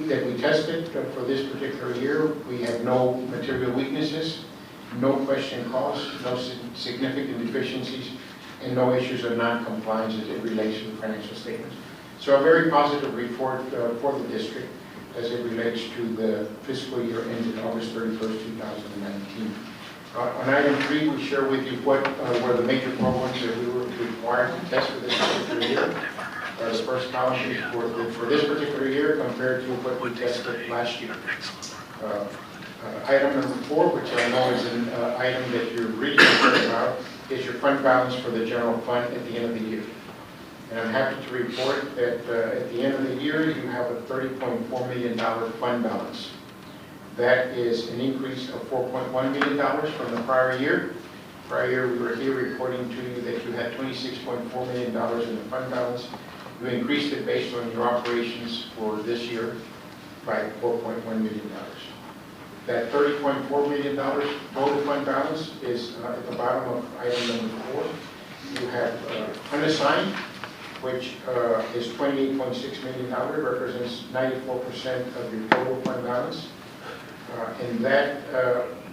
that we tested for this particular year, we have no material weaknesses, no question calls, no significant deficiencies, and no issues of non-compliance as it relates to the financial statements. So a very positive report for the district as it relates to the fiscal year ended August 31st, 2019. On item 3, we share with you what were the major programs that we were required to test for this particular year. The first column is for this particular year compared to what we tested last year. Item number 4, which I know is an item that you're really concerned about, is your fund balance for the general fund at the end of the year. And I'm happy to report that at the end of the year, you have a $30.4 million fund balance. That is an increase of $4.1 million from the prior year. Prior year, we were here reporting to you that you had $26.4 million in the fund balance. You increased it based on your operations for this year by $4.1 million. That $30.4 million total fund balance is at the bottom of item number 4. You have unassigned which is $28.6 million, represents 94% of your total fund balance. And that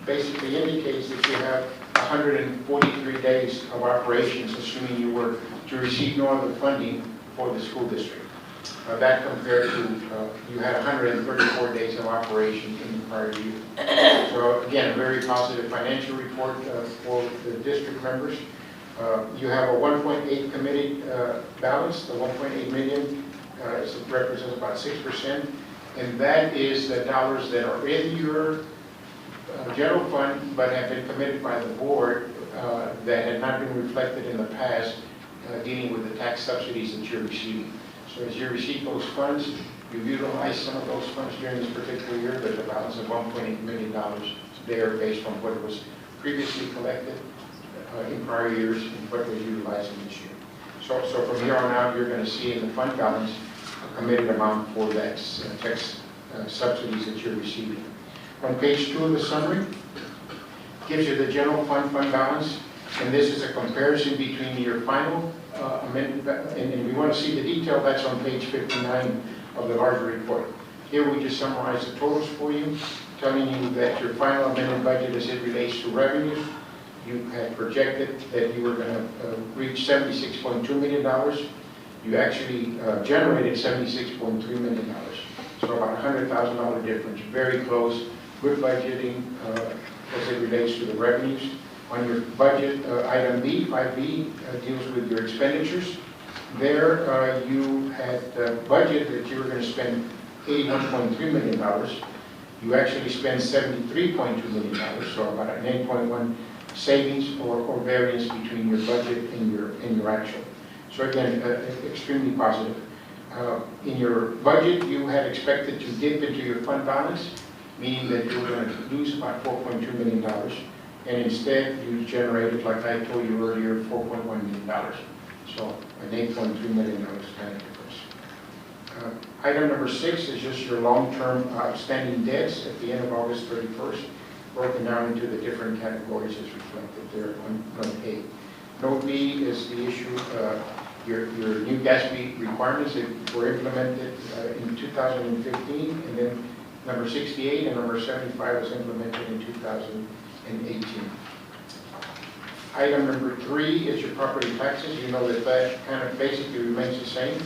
basically indicates that you have 143 days of operations, assuming you were to receive no other funding for the school district. That compared to, you had 134 days of operation in the prior year. So again, a very positive financial report for the district members. You have a 1.8 committed balance. The 1.8 million represents about 6%. And that is the dollars that are in your general fund but have been committed by the board that had not been reflected in the past dealing with the tax subsidies that you're receiving. So as you receive those funds, you utilize some of those funds during this particular year. There's a balance of $1.8 million there based on what was previously collected in prior years and what was utilized in this year. So from here on out, you're going to see in the fund balance a committed amount for that tax subsidies that you're receiving. On page 2 of the summary, gives you the general fund balance, and this is a comparison between your final amendment, and we want to see the detail. That's on page 59 of the larger report. Here we just summarize the totals for you, telling you that your final amended budget as it relates to revenues, you had projected that you were going to reach $76.2 million. You actually generated $76.3 million. So about $100,000 difference, very close, good budgeting as it relates to the revenues. On your budget, item B, 5B, deals with your expenditures. There you had budget that you were going to spend $81.3 million. You actually spent $73.2 million, so about an 8.1 savings or variance between your budget and your actual. So again, extremely positive. In your budget, you had expected to dip into your fund balance, meaning that you were going to lose about $4.2 million. And instead, you generated, like I told you earlier, $4.1 million. So an $8.3 million kind of difference. Item number 6 is just your long-term outstanding debts at the end of August 31st, broken down into the different categories as reflected there on Note A. Note B is the issue, your new GASB requirements that were implemented in 2015, and then number 68 and number 75 was implemented in 2018. Item number 3 is your property taxes. You know that kind of basically remains the same.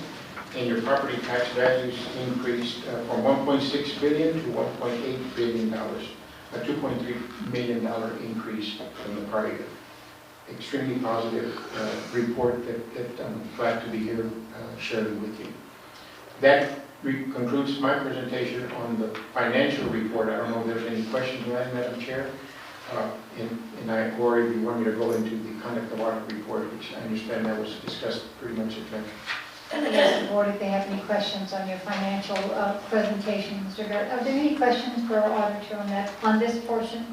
And your property tax values increased from $1.6 billion to $1.8 billion, a $2.3 million increase from the prior year. Extremely positive report that I'm glad to be here sharing with you. That concludes my presentation on the financial report. I don't know if there's any questions on that, Madam Chair. Or if you want me to go into the conduct of audit report, which I understand that was discussed pretty much at length. Yes, the board, if they have any questions on your financial presentation, Mr. Garrett. Are there any questions for our auditor on this portion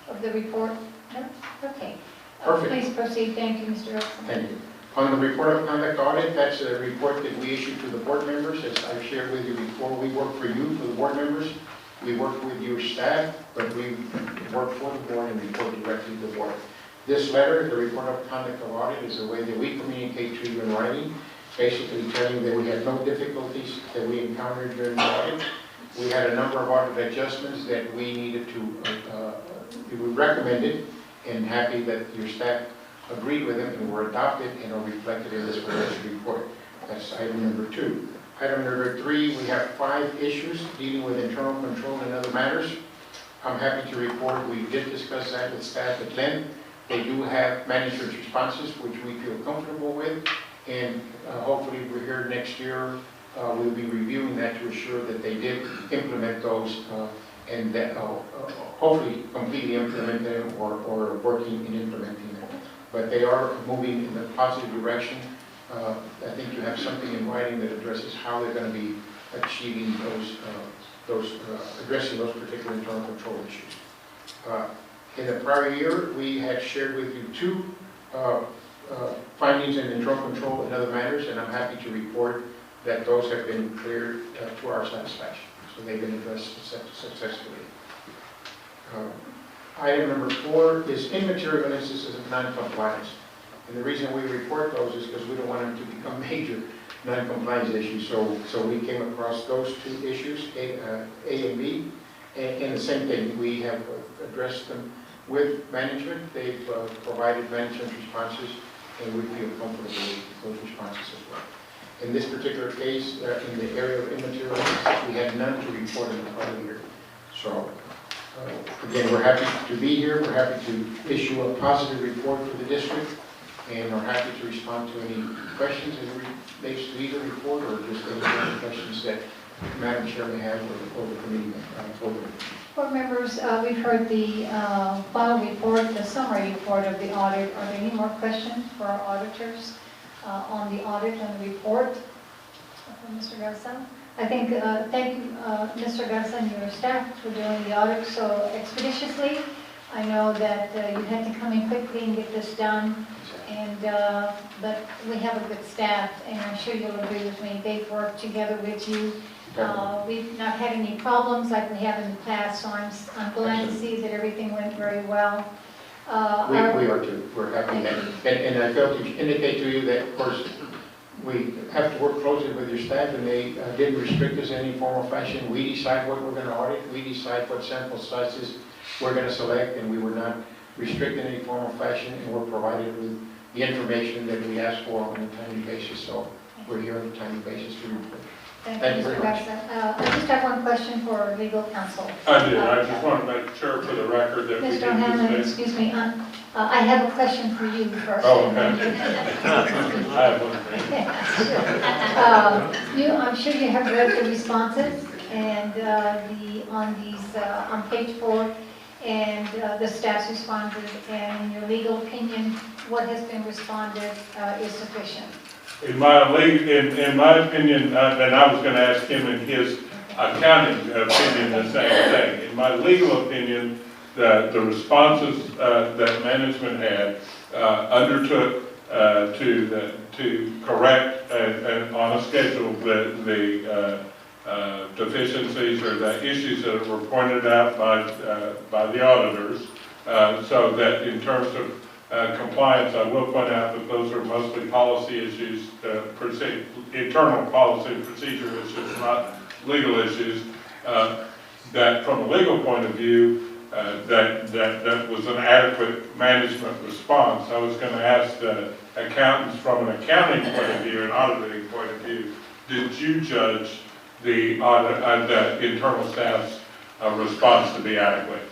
of the report? No? Okay. Perfect. Please proceed. Thank you, Mr. Olson. Thank you. On the report of conduct audit, that's a report that we issue to the board members. As I've shared with you before, we work for you, for the board members. We work with your staff, but we work for the board and report directly to the board. This letter, the report of conduct of audit, is a way that we communicate to you in writing, basically telling you that we had no difficulties that we encountered during the audit. We had a number of audit adjustments that we needed to, we recommended, and happy that your staff agreed with them and were adopted and are reflected in this financial report. That's item number 2. Item number 3, we have 5 issues dealing with internal control and other matters. I'm happy to report we did discuss that with staff at length. They do have management responses, which we feel comfortable with, and hopefully we're here next year. We'll be reviewing that to assure that they did implement those and that hopefully completely implement them or working in implementing them. But they are moving in a positive direction. I think you have something in writing that addresses how they're going to be achieving addressing those particular internal control issues. In the prior year, we had shared with you 2 findings in internal control and other matters, and I'm happy to report that those have been cleared to our satisfaction. So they've been addressed successfully. Item number 4 is immaterial instances of non-compliance. And the reason we report those is because we don't want them to become major non-compliance issues. So we came across those two issues, A and B, and the same thing, we have addressed them with management. They've provided management responses, and we feel comfortable with those responses as well. In this particular case, in the area of immaterial, we had none to report in the public here. So, again, we're happy to be here. We're happy to issue a positive report for the district, and are happy to respond to any questions as it relates to either report or just any other questions that Madam Chair may have or the committee over. Board members, we've heard the final report, the summary report of the audit. Are there any more questions for our auditors on the audit and the report? Mr. Garza? I think, thank you, Mr. Garza and your staff for doing the audit so expeditiously. I know that you had to come in quickly and get this done, and but we have a good staff, and I'm sure you'll agree with me. They've worked together with you. We've not had any problems like we have in the past, so I'm glad to see that everything went very well. We are too. We're happy. And I failed to indicate to you that, of course, we have to work closely with your staff, and they didn't restrict us in any form or fashion. We decide what we're going to audit. We decide what sample sizes we're going to select, and we were not restricted in any form or fashion, and we're provided with the information that we ask for on a timely basis. So we're here on a timely basis to report. Thank you, Mr. Garza. I just have one question for legal counsel. I did, I just want to make sure for the record that we Mr. did O'Hanlon, this. excuse me, I have a question for you first. Oh, okay. I have one. I'm sure you have read the responses and on page 4, and the staff's responded, and in your legal opinion, what has been responded is sufficient. In my opinion, and I was going to ask him in his accounting opinion the same thing. In my legal opinion, the responses that management had undertook to correct and on a schedule the deficiencies or the issues that were pointed out by the auditors, so that in terms of compliance, I will point out that those are mostly policy issues, internal policy and procedure issues, not legal issues. That from a legal point of view, that was an adequate management response. I was going to ask the accountants from an accounting point of view, an auditing point of view, did you judge the internal staff's response to be adequate?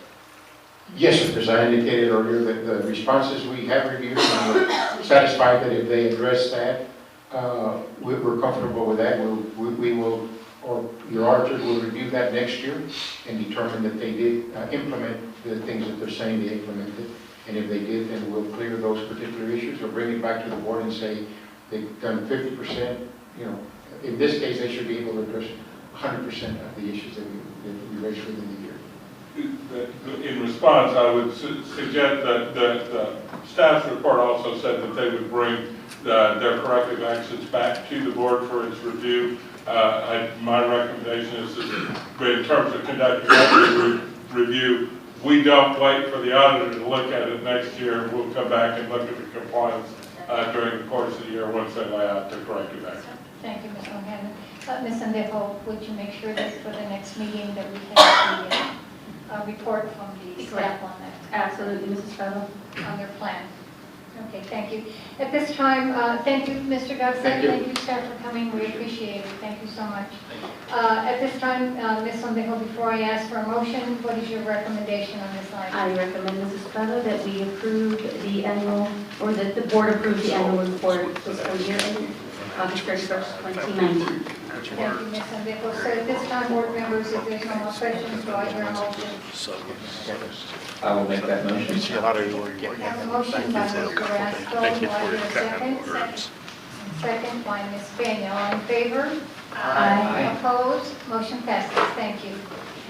Yes, sir, because I indicated earlier that the responses we have reviewed, and we're satisfied that if they address that, we're comfortable with that. We will, or your auditors will review that next year and determine that they did implement the things that they're saying they implemented. And if they did, then we'll clear those particular issues or bring it back to the board and say they've done 50%. You know, in this case, they should be able to address 100% of the issues that we raised within the year. In response, I would suggest that the staff's report also said that they would bring their corrective actions back to the board for its review. My recommendation is that in terms of conducting that review, we don't wait for the auditor to look at it next year. We'll come back and look at the compliance during the course of the year once they lay out the corrective action. Thank you, Ms. O'Hanlon. Ms. Andejo, would you make sure that for the next meeting that we have the report from the staff on that? Absolutely, Mrs. Fellow. On their plan. Okay, thank you. At this time, thank you, Mr. Garza. Thank you, staff, for coming. We appreciate it. Thank you so much. At this time, Ms. Andejo, before I ask for a motion, what is your recommendation on this item? I recommend, Mrs. Fellow, that we approve the annual, or that the board approve the annual report fiscal year ending August 31st, 2019. Thank you, Ms. Andejo. So at this time, board members, if there's no more questions, do I hear a motion? I will make that motion. I have a motion by Mr. Rastro. Do I hear a second? Second by Ms. Peña. All in favor? Aye. Opposed? Motion passes. Thank you.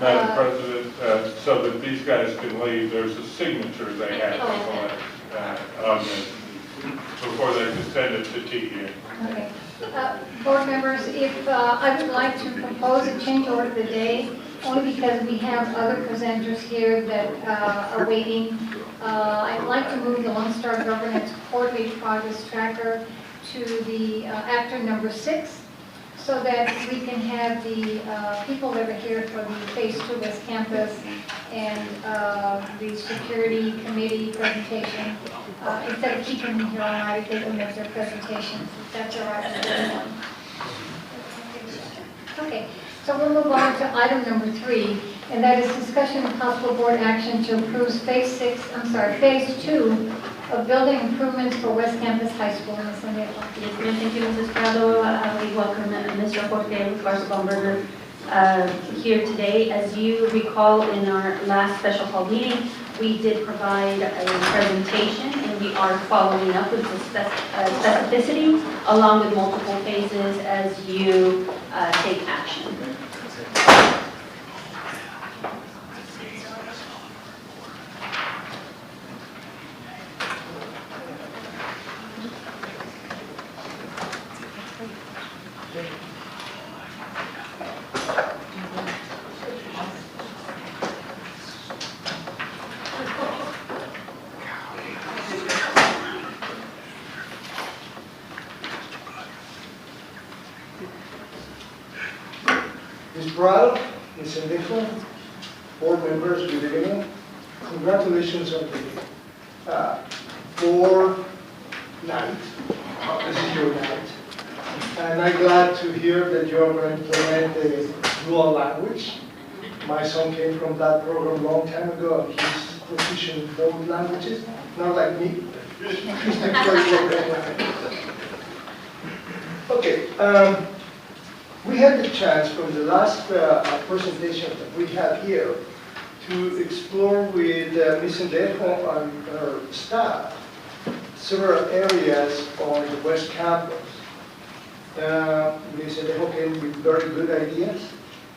Madam President, so that these guys can leave, there's a signature they have to collect on this before they can send it to TEA. Okay. Board members, if I would like to propose a change order of the day, only because we have other presenters here that are waiting. I'd like to move the Lone OnStar Governance Quarterly Progress Tracker to the actor number 6, so that we can have the people that are here for the Phase 2 West Campus and the security committee presentation, instead of keeping them here all night, they can make their presentations. If that's all right with everyone. Okay, so we'll move on to item number 3, and that is discussion of possible board action to approve Phase 2 of building improvements for West Campus High School. Ms. Sandejo. Yes, ma'am. Thank you, Mrs. Prado. We welcome Mr. Jorge Garza-Bomberger here today. As you recall, in our last special call meeting, we did provide a presentation, and we are following up with the specificity along with multiple phases as you take action. Ms. Prado, Ms. Sandejo, board members, good evening. Congratulations on the 4th night. This is your night. And I'm glad to hear that you are going to implement the dual language. My son came from that program a long time ago, and he's proficient in both languages, not like me. Okay. We had the chance from the last presentation that we had here to explore with Ms. Sandejo and her staff several areas on the West Campus. Ms. Sandejo came with very good ideas.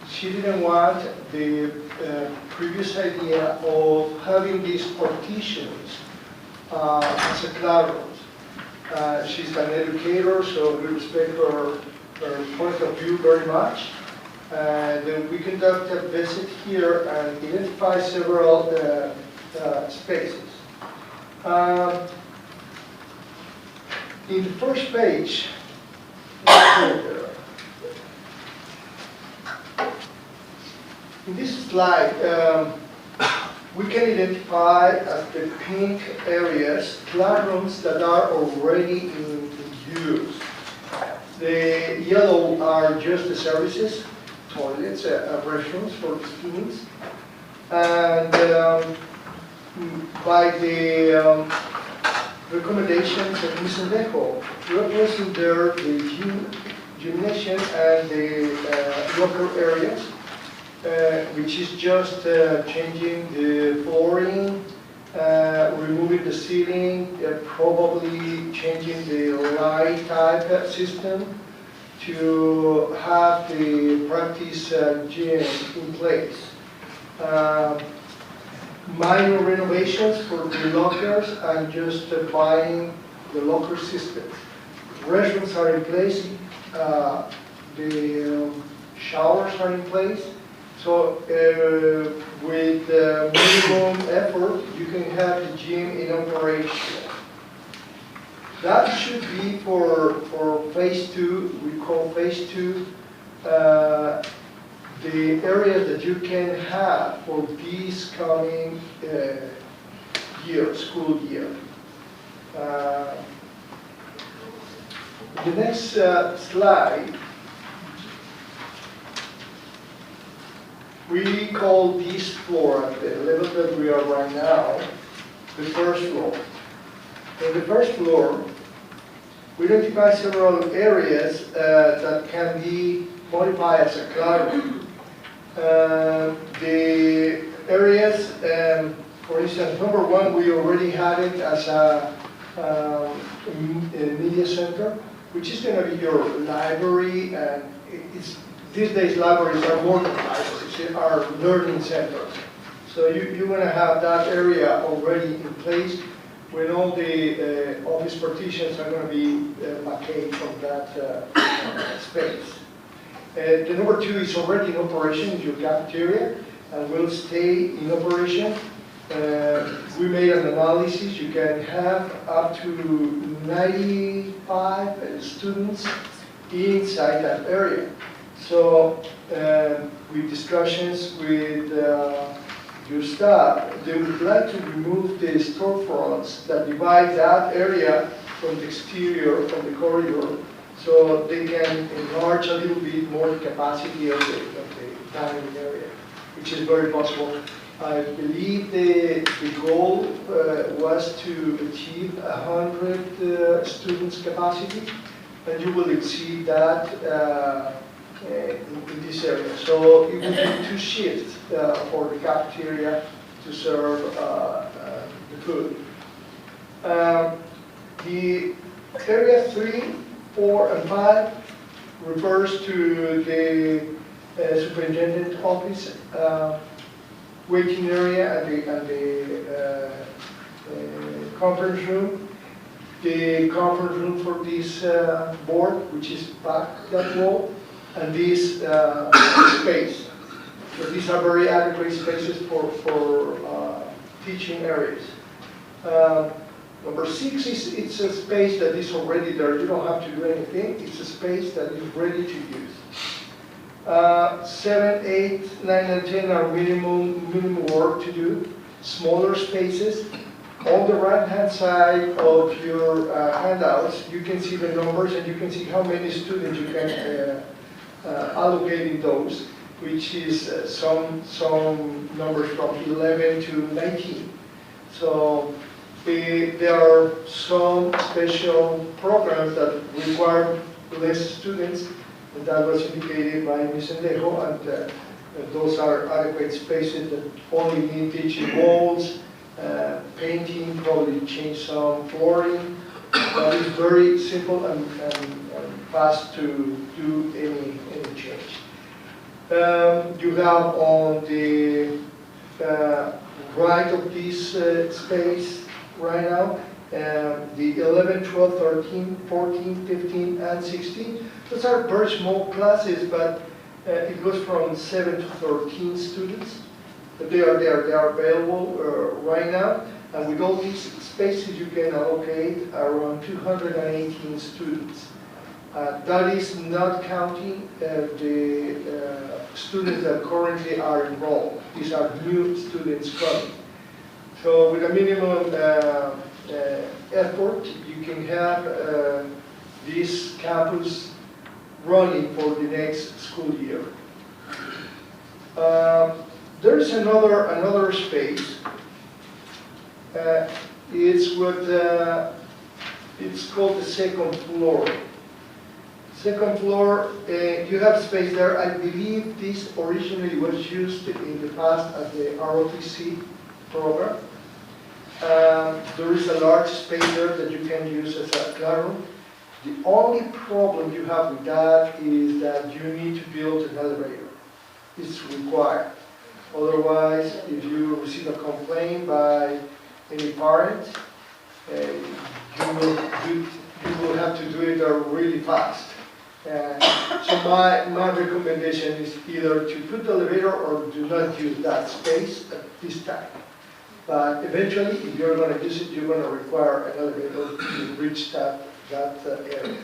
She didn't want the previous idea of having these partitions as a classroom. She's an educator, so we respect her point of view very much. And we conduct a visit here and identify several spaces. In the first page, in this slide, we can identify as the pink areas classrooms that are already in use. The yellow are just the services, toilets, restrooms for the students. And by the recommendations of Ms. Sandejo, we are placing there the gymnasium and the locker areas, which is just changing the flooring, removing the ceiling, probably changing the light type system to have the practice gym in place. Minor renovations for the lockers and just buying the locker system. Restrooms are in place, the showers are in place. So with minimum effort, you can have the gym in operation. That should be for phase 2, we call phase 2, the areas that you can have for this coming year, school year. The next slide, we call this floor, at the level that we are right now, the first floor. In the first floor, we identify several areas that can be modified as a classroom. The areas, for instance, number 1, we already had it as a media center, which is going to be your library, and these days libraries are more than libraries, they are learning centers. So you're going to have that area already in place when all the office partitions are going to be vacated from that space. The number 2 is already in operation, your cafeteria, and will stay in operation. We made an analysis. You can have up to 95 students inside that area. So with discussions with your staff, they would like to remove the storefronts that divide that area from the exterior, from the corridor, so they can enlarge a little bit more the capacity of the dining area, which is very possible. I believe the goal was to achieve 100 students capacity, and you will exceed that in this area. So it will be 2 shifts for the cafeteria to serve the food. The area 3, 4, and 5 refers to the superintendent office, waiting area and the conference room. The conference room for this board, which is back that wall, and this space. So these are very adequate spaces for teaching areas. Number 6 is it's a space that is already there. You don't have to do anything. It's a space that is ready to use. 7, 8, 9, and 10 are minimum work to do. Smaller spaces. On the right-hand side of your handouts, you can see the numbers and you can see how many students you can allocate in those, which is some numbers from 11 to 19. So there are some special programs that require less students, and that was indicated by Ms. Sendejo, and those are adequate spaces that only need teaching walls, painting, probably change some flooring, but it's very simple and fast to do any change. You have on the right of this space right now, the 11, 12, 13, 14, 15, and 16. Those are very small classes, but it goes from 7 to 13 students. But they are there, they are available right now. And with all these spaces, you can allocate around 218 students. That is not counting the students that currently are enrolled. These are new students coming. So with a minimum effort, you can have this campus running for the next school year. There's another space. It's called the second floor. Second floor, you have space there. I believe this originally was used in the past as the ROTC program. There is a large space there that you can use as a classroom. The only problem you have with that is that you need to build an elevator. It's required. Otherwise, if you receive a complaint by any parent, you will have to do it really fast. So my recommendation is either to put the elevator or do not use that space at this time. But eventually, if you're going to use it, you're going to require an elevator to reach that area.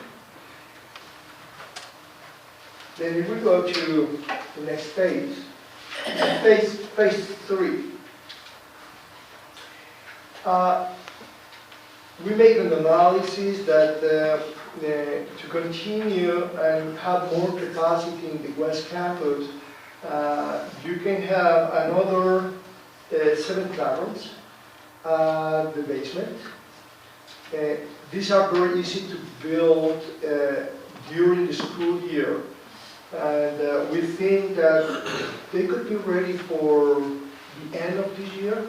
Then if we go to the next page, phase 3. We made an analysis that to continue and have more capacity in the West Campus, you can have another 7 classrooms, the basement. These are very easy to build during the school year. And we think that they could be ready for the end of this year.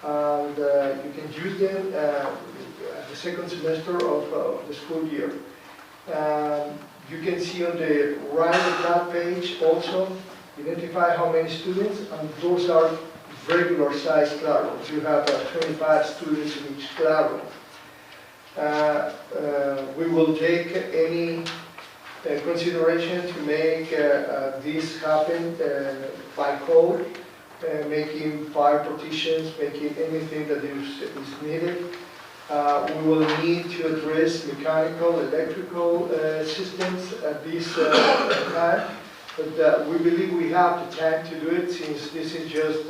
And you can use them at the second semester of the school year. You can see on the right of that page also, identify how many students, and those are regular sized classrooms. You have 25 students in each classroom. We will take any consideration to make this happen by code. making fire partitions, making anything that is needed. We will need to address mechanical, electrical systems at this time, but we believe we have the time to do it since this is just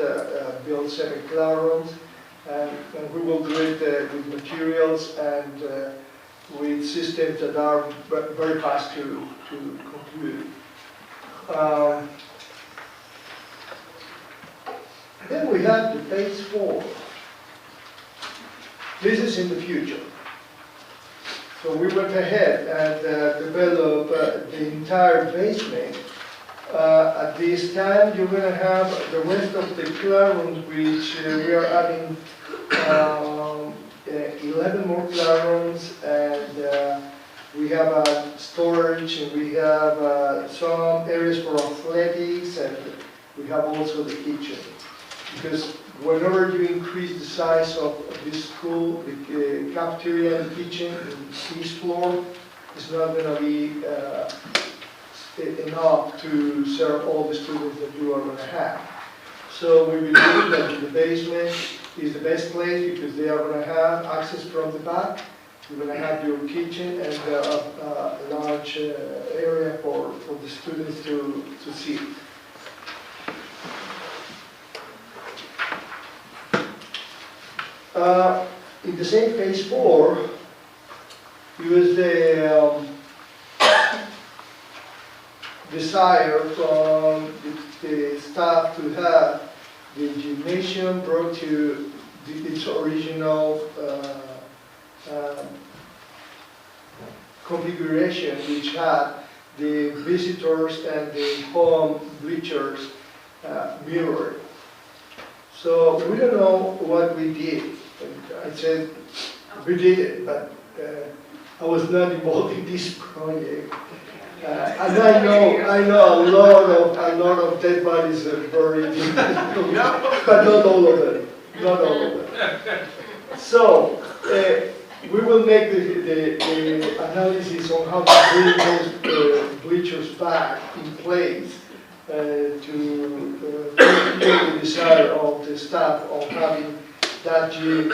build 7 classrooms, and we will do it with materials and with systems that are very fast to conclude. Then we have the phase 4. This is in the future. So we went ahead and developed the entire basement. At this time, you're going to have the rest of the classrooms, which we are adding 11 more classrooms, and we have storage, and we have some areas for athletics, and we have also the kitchen. Because whenever you increase the size of this school, the cafeteria and kitchen in this floor is not going to be enough to serve all the students that you are going to have. So we believe that the basement is the best place because they are going to have access from the back. You're going to have your kitchen and a large area for the students to sit. In the same phase 4, it was the desire from the staff to have the gymnasium brought to its original configuration, which had the visitors and the home bleachers mirrored. So we don't know what we did. I said we did it, but I was not involved in this project. And I know a lot of dead bodies are buried, but not all of them. Not all of them. So we will make the analysis on how to bring those bleachers back in place to fulfill the desire of the staff of having that gym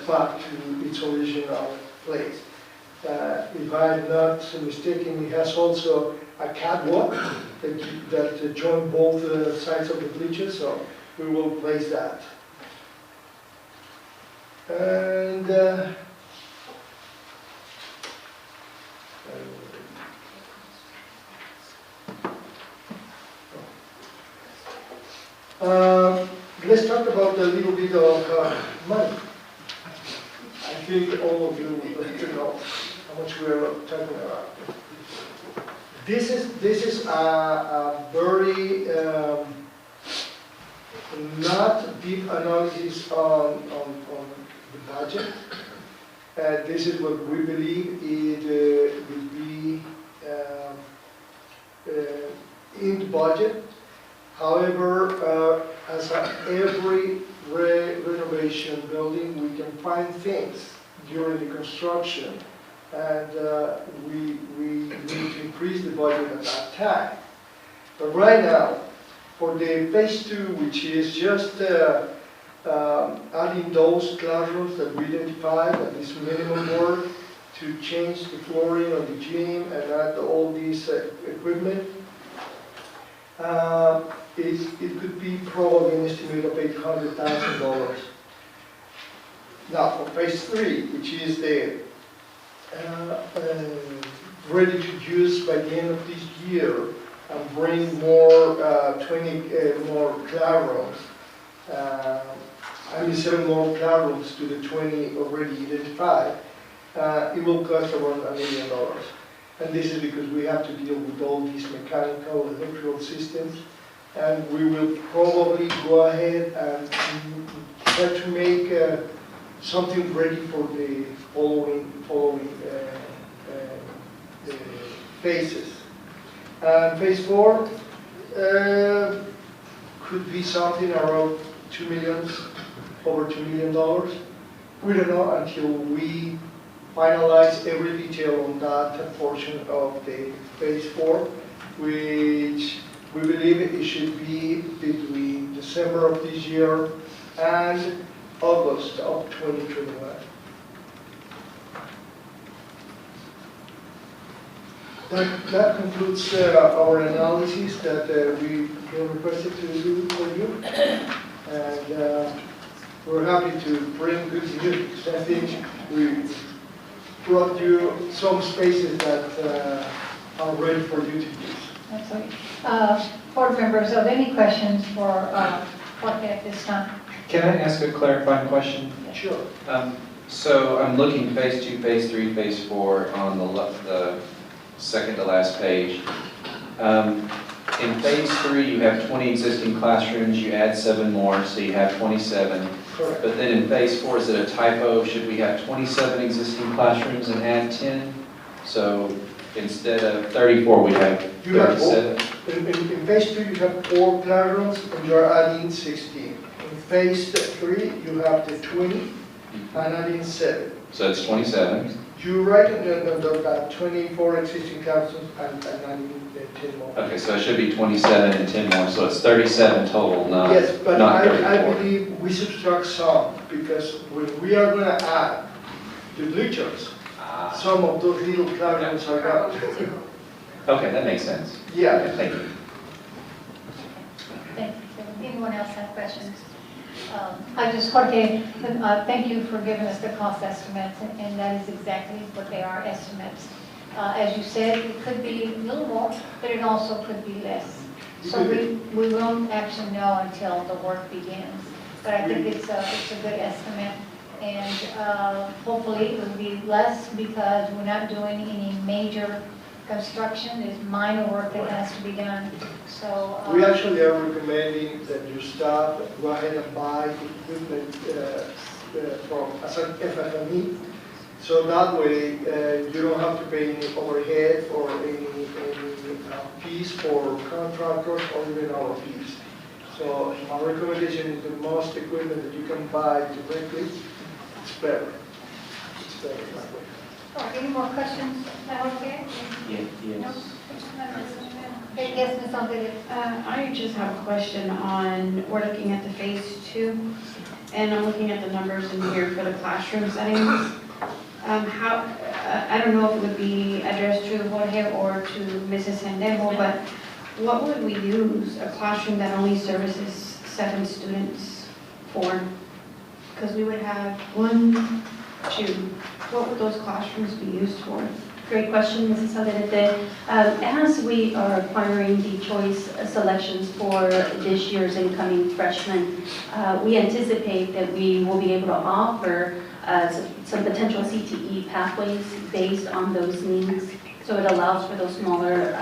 back to its original place. If I'm not mistaken, it has also a catwalk that joins both sides of the bleachers, so we will place that. And let's talk about a little bit of money. I think all of you would like to know how much we are talking about. This is a very not deep analysis on the budget. This is what we believe it will be in the budget. However, as every renovation building, we can find things during the construction, and we need to increase the budget at that time. But right now, for the phase 2, which is just adding those classrooms that we identified at this minimum work to change the flooring of the gym and add all these equipment, it could be probably an estimate of $800,000. Now, for phase 3, which is the ready to use by the end of this year, and bring more 20 more classrooms. 7 more classrooms to the 20 already identified. It will cost around $1 million. And this is because we have to deal with all these mechanical and electrical systems. And we will probably go ahead and try to make something ready for the following phases. Phase 4 could be something around over $2 million. We don't know until we finalize every detail on that portion of the phase 4, which We believe it should be between December of this year and August of 2021. That concludes our analysis that we requested to do for you. And we're happy to bring good news. I think we brought you some spaces that are ready for you to use. Absolutely. Board members, are there any questions for Jorge at this time? Can I ask a clarifying question? Sure. So I'm looking phase 2, phase 3, phase 4 on the second to last page. In phase 3, you have 20 existing classrooms, you add 7 more, so you have 27. Correct. But then in phase 4, is it a typo? Should we have 27 existing classrooms and add 10? So instead of 34, we have 37? In phase 2, you have 4 classrooms and you are adding 16. In phase 3, you have the 20 and adding 7. So it's 27. You write in the 24 existing classrooms and adding 10 more. Okay, so it should be 27 and 10 more, so it's 37 total, not Yes, but not I 34. believe we subtract some because when we are going to add the bleachers, some of those little classrooms are out. Okay, that makes sense. Yeah. Okay, thank you. Thank you. Anyone else have questions? Jorge, thank you for giving us the cost estimates, and that is exactly what they are, estimates. As you said, it could be a little more, but it also could be less. So we won't actually know until the work begins. But I think it's a good estimate, and hopefully it will be less because we're not doing any major construction. There's minor work that has to be done. So We actually are recommending that your staff go ahead and buy equipment from as an FFME. So that way you don't have to pay any overhead or any fees for contractors or even our fees. So our recommendation is the most equipment that you can buy directly, it's better. It's better that way. any more questions? Okay. Yes. Yes, Ms. Alvarez. I just have a question on, we're looking at the phase 2, and I'm looking at the numbers in here for the classroom settings. I don't know if it would be addressed to Jorge or to Mrs. Sendejo, but what would we use a classroom that only services 7 students for? Because we would have 1, 2. What would those classrooms be used for? Great question, Mrs. Alderete. As we are acquiring the choice selections for this year's incoming freshmen, we anticipate that we will be able to offer some potential CTE pathways based on those needs. So it allows for those smaller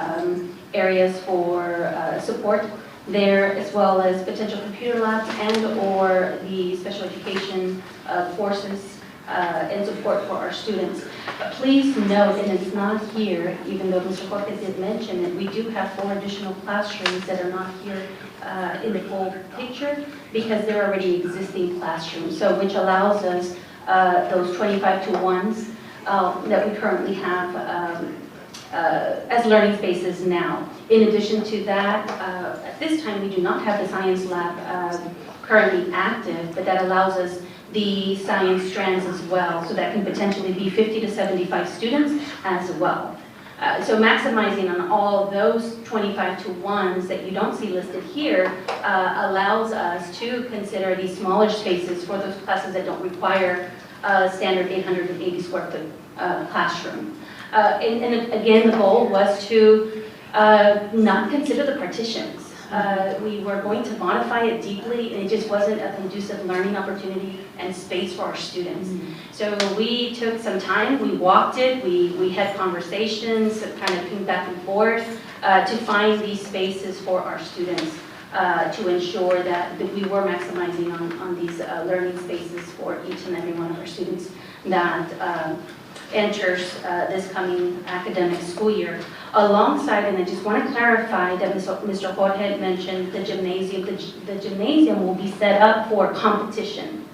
areas for support there, as well as potential computer labs and or the special education courses and support for our students. But please note, and it's not here, even though Mr. Jorge did mention it, we do have 4 additional classrooms that are not here in the full picture because they're already existing classrooms, so which allows us those 25-to-1s that we currently have as learning spaces now. In addition to that, at this time we do not have the science lab currently active, but that allows us the science strands as well, so that can potentially be 50 to 75 students as well. So maximizing on all those 25-to-1s that you don't see listed here allows us to consider these smaller spaces for those classes that don't require a standard 880 square foot classroom. And again, the goal was to not consider the partitions. We were going to modify it deeply, and it just wasn't a conducive learning opportunity and space for our students. So we took some time, we walked it, we had conversations, kind of came back and forth to find these spaces for our students to ensure that we were maximizing on these learning spaces for each and every one of our students that enters this coming academic school year. Alongside, and I just want to clarify that Mr. Jorge had mentioned the gymnasium. The gymnasium will be set up for competition,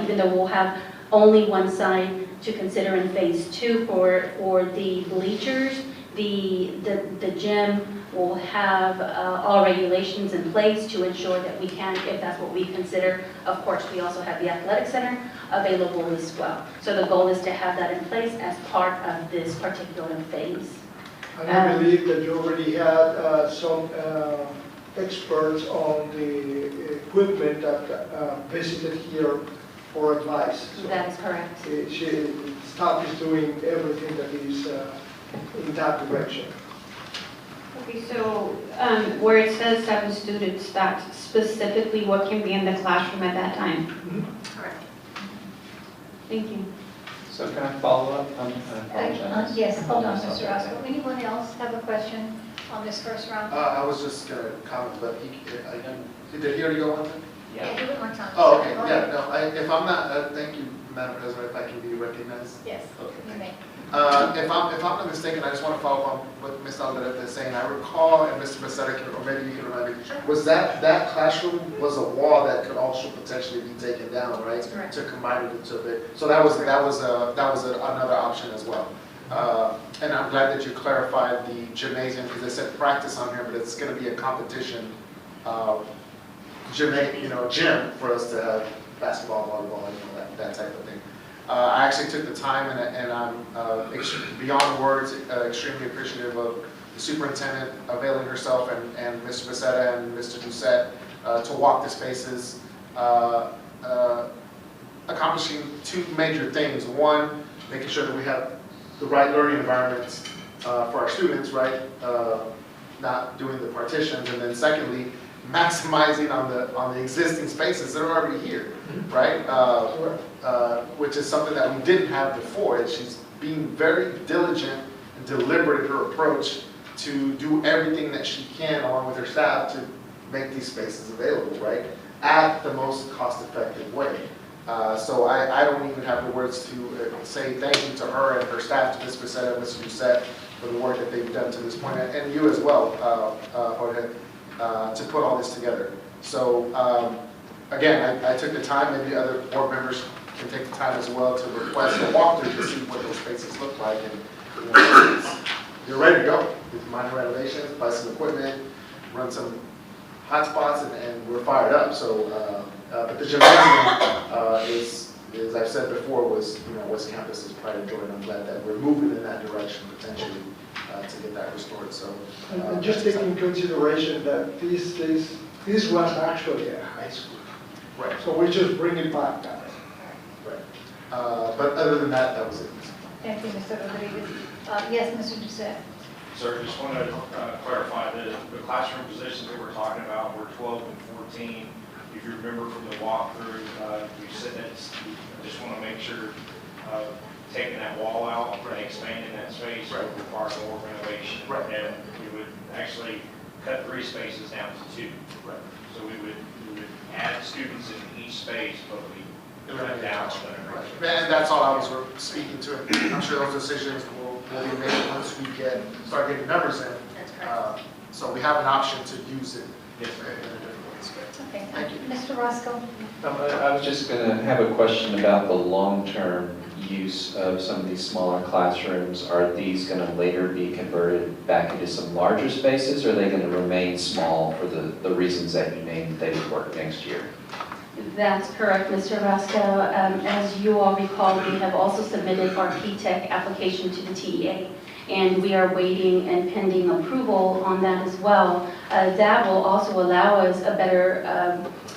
even though we'll have only one side to consider in phase 2 for the bleachers. The gym will have all regulations in place to ensure that we can, if that's what we consider. Of course, we also have the athletic center available as well. So the goal is to have that in place as part of this particular phase. And I believe that you already had some experts on the equipment that visited here for advice. So That is correct. Staff is doing everything that is in that direction. Okay, so where it says 7 students, that's specifically what can be in the classroom at that time? Correct. Thank you. So can I follow up? I apologize. Yes, hold on, Mr. Roscoe. Anyone else have a question on this first round? I was just going to comment, but did he already go on? Yeah, do it one time. Oh, okay, Go yeah, ahead. no, if I'm not, thank you, Madam President, if I can be recognized. Yes, you may. If I'm not mistaken, I just want to follow up on what Ms. Alvarez is saying. I recall, and Mr. Becerra, or maybe you can remind me, was that classroom was a wall that could also potentially be taken down, right? Correct. To combine it into a bit. So that was another option as well. And I'm glad that you clarified the gymnasium, because it said practice on here, but it's going to be a competition gym for us to have basketball, volleyball, that type of thing. I actually took the time, and I'm beyond words extremely appreciative of the superintendent availing herself and Mr. Becerra and Mr. Doucette to walk the spaces, accomplishing 2 major things. One, making sure that we have the right learning environments for our students, right? Not doing the partitions, and then secondly, maximizing on the existing spaces that are already here, right? Which is something that we didn't have before. And she's being very diligent and deliberate in her approach to do everything that she can, along with her staff, to make these spaces available, right? At the most cost-effective way. So I don't even have the words to say thank you to her and her staff, to Ms. Becerra and Mr. Doucette, for the work that they've done to this point, and you as well, Jorge, to put all this together. So again, I took the time, maybe other board members can take the time as well to request a walkthrough to see what those spaces look like. And you're ready to go with minor renovations, buy some equipment, run some hotspots, and we're fired up. So, but the gymnasium is, as I've said before, was West Campus's pride and joy, and I'm glad that we're moving in that direction potentially to get that restored. So, And just taking into consideration that this was actually a high school. Right. So we just bring it back now. Right. But other than that, that was it. Thank you, Mr. Rodriguez. Yes, Mr. Doucette. Sir, just want to clarify that the classroom positions that we're talking about were 12 and 14. If you remember from the walkthrough, you said that I just want to make sure taking that wall out and expanding that space would require more renovation. Right. And we would actually cut 3 spaces down to 2. Right. So we would add students in each space, but we cut down on the Right. And that's all I was speaking to. I'm sure those decisions will be made once we start getting numbers in. That's correct. So we have an option to use it. Yes, Okay, Thank you. Mr. Roscoe. I was just going to have a question about the long-term use of some of these smaller classrooms. Are these going to later be converted back into some larger spaces, or are they going to remain small for the reasons that you named they would work next year? That's correct, Mr. Roscoe. As you all recall, we have also submitted our P-TECH application to the TEA, and we are waiting and pending approval on that as well. That will also allow us a better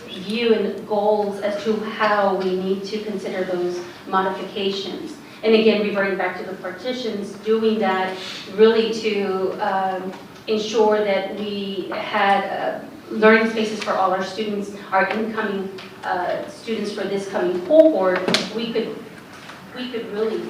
view and goals as to how we need to consider those modifications. And again, reverting back to the partitions, doing that really to ensure that we had learning spaces for all our students, our incoming students for this coming cohort. We could really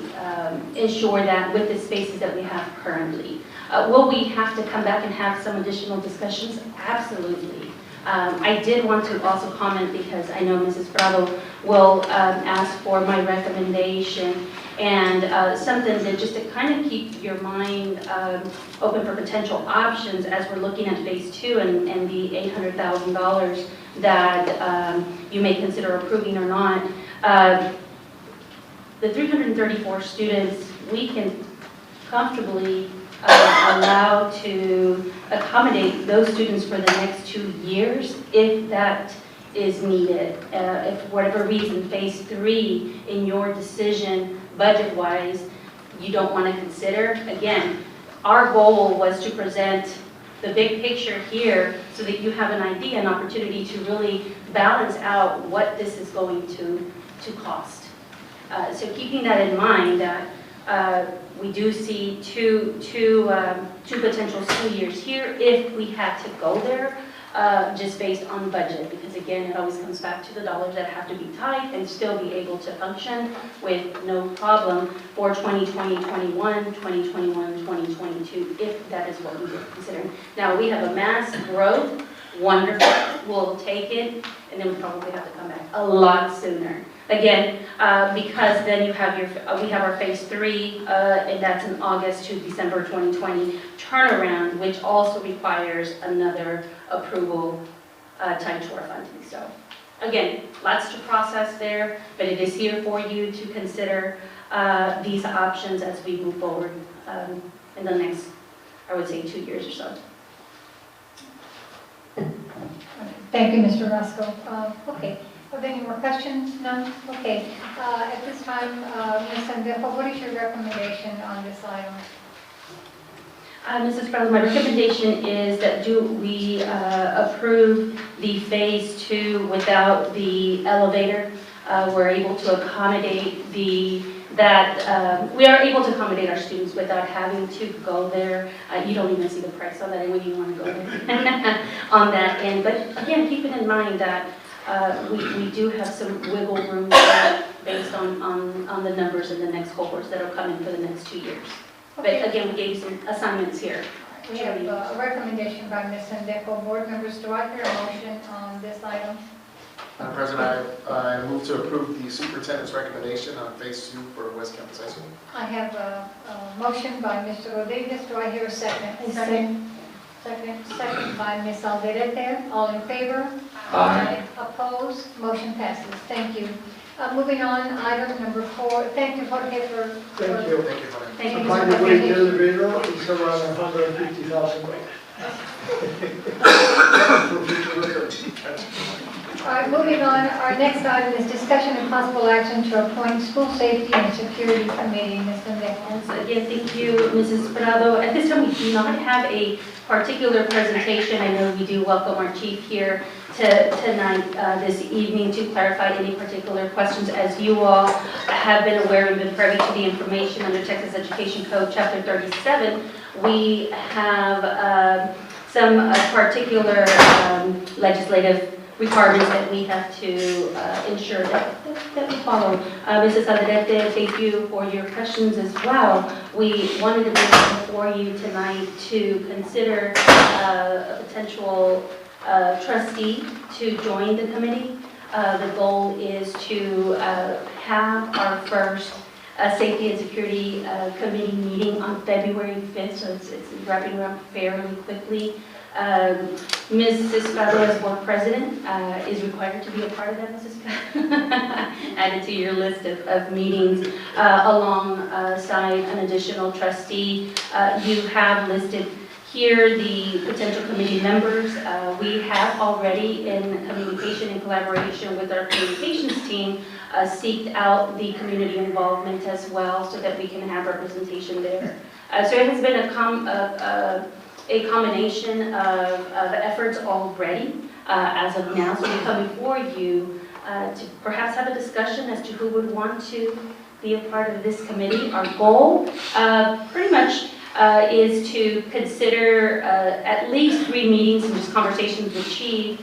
ensure that with the spaces that we have currently. Will we have to come back and have some additional discussions? Absolutely. I did want to also comment, because I know Mrs. Prado will ask for my recommendation, and something that just to kind of keep your mind open for potential options as we're looking at phase 2 and the $800,000 that you may consider approving or not. The 334 students, we can comfortably allowed to accommodate those students for the next 2 years if that is needed. If for whatever reason, phase 3 in your decision budget-wise, you don't want to consider, again, our goal was to present the big picture here so that you have an idea, an opportunity to really balance out what this is going to cost. So keeping that in mind, we do see two potential school years here if we had to go there, just based on budget, because again, it always comes back to the dollars that have to be tight and still be able to function with no problem for 2020, 21, 2021, 2022, if that is what we were considering. Now, we have a mass growth, wonderful, we'll take it, and then we probably have to come back a lot sooner. Again, because then you have we have our phase 3, and that's in August to December 2020 turnaround, which also requires another approval tied to our funding. So again, lots to process there, but it is here for you to consider these options as we move forward in the next, I would say, 2 years or so. Thank you, Mr. Roscoe. Okay. Are there any more questions? None? Okay. At this time, Ms. Sendejo, what is your recommendation on this item? Mrs. President, my recommendation is that we approve the phase 2 without the elevator. We're able to accommodate we are able to accommodate our students without having to go there. You don't even see the price on that, and when you want to go there on that end. But again, keeping in mind that we do have some wiggle room based on the numbers in the next cohorts that are coming for the next 2 years. Okay. But again, we gave you some assignments here. We have a recommendation by Ms. Sendejo. Board members, do I hear a motion on this item? Madam President, I move to approve the superintendent's recommendation on phase 2 for West Campus High School. I have a motion by Mr. Rodriguez. Do I hear a second? Second by Ms. Alderete. All in favor? Aye. Opposed? Motion passes. Thank you. Moving on, item number 4. Thank you, Jorge, for... Thank you. Thank you, Jorge. Thank you, By Mr. the way, the Rodriguez. elevator is around 150,000. All right, moving on, our next item is discussion and possible action to appoint school safety and security committee. Ms. Sendejo. So again, thank you, Mrs. Prado. At this time, we do not have a particular presentation. I know we do welcome our chief here tonight, this evening, to clarify any particular questions. As you all have been aware and been privy to the information under Texas Education Code, Chapter 37, we have some particular legislative requirements that we have to ensure that we follow. Mrs. Alderete, thank you for your questions as well. We wanted to bring before you tonight to consider a potential trustee to join the committee. The goal is to have our first Safety and Security Committee meeting on February 5th, so it's wrapping up fairly quickly. Mrs. Prado, as board president, is required to be a part of that, Mrs. Prado. Added to your list of meetings alongside an additional trustee. You have listed here the potential committee members. We have already, in communication and collaboration with our communications team, seeked out the community involvement as well so that we can have representation there. So it has been a combination of efforts already as of now. So we come before you to perhaps have a discussion as to who would want to be a part of this committee. Our goal pretty much is to consider at least 3 meetings and just conversations with chief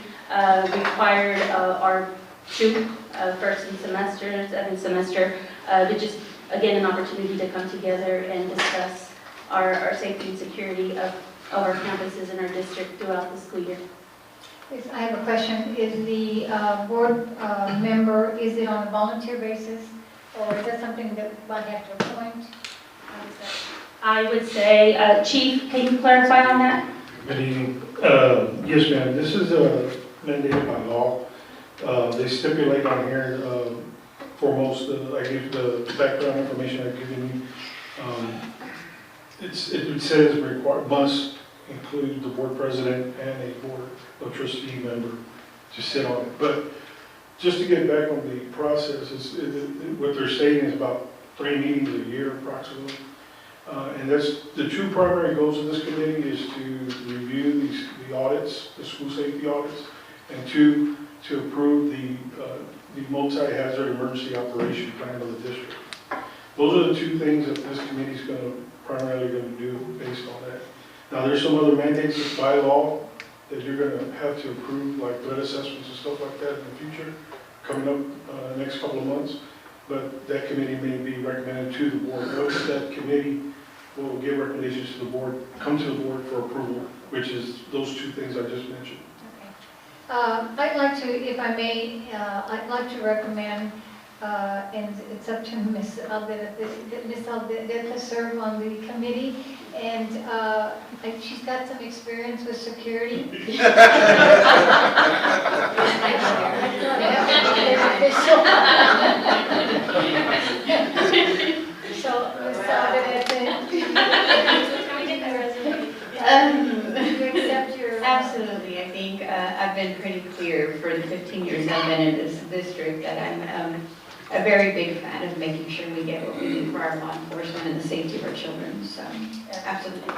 required our 2 first semester, second semester, but just again an opportunity to come together and discuss our safety and security of our campuses in our district throughout the school year. Yes, I have a question. Is the board member, is it on a volunteer basis, or is that something that one have to appoint? How is that? I would say, Chief, can you clarify on that? Good evening. Yes, ma'am. This is mandated by law. They stipulate on here, for most, I give the background information I've given you. it says must include the board president and a board of trustee member to sit on it. But just to get back on the process, what they're saying is about 3 meetings a year approximately. And that's, the 2 primary goals of this committee is to review the audits, the school safety audits, and 2, to approve the multi-hazard emergency operation plan of the district. Those are the 2 things that this committee is primarily going to do based on that. Now, there's some other mandates by law that you're going to have to approve, like threat assessments and stuff like that in the future, coming up next couple of months. But that committee may be recommended to the board. Notice that committee will give recommendations to the board, come to the board for approval, which is those 2 things I just mentioned. I'd like to, if I may, I'd like to recommend, and it's up to Ms. Alderete to serve on the committee, and she's got some experience with security. So, Ms. Alderete, Can we get that resume? you accept your... Absolutely. I think I've been pretty clear for the 15 years I've been in this district that I'm a very big fan of making sure we get what we need for our law enforcement and the safety of our children. So, absolutely.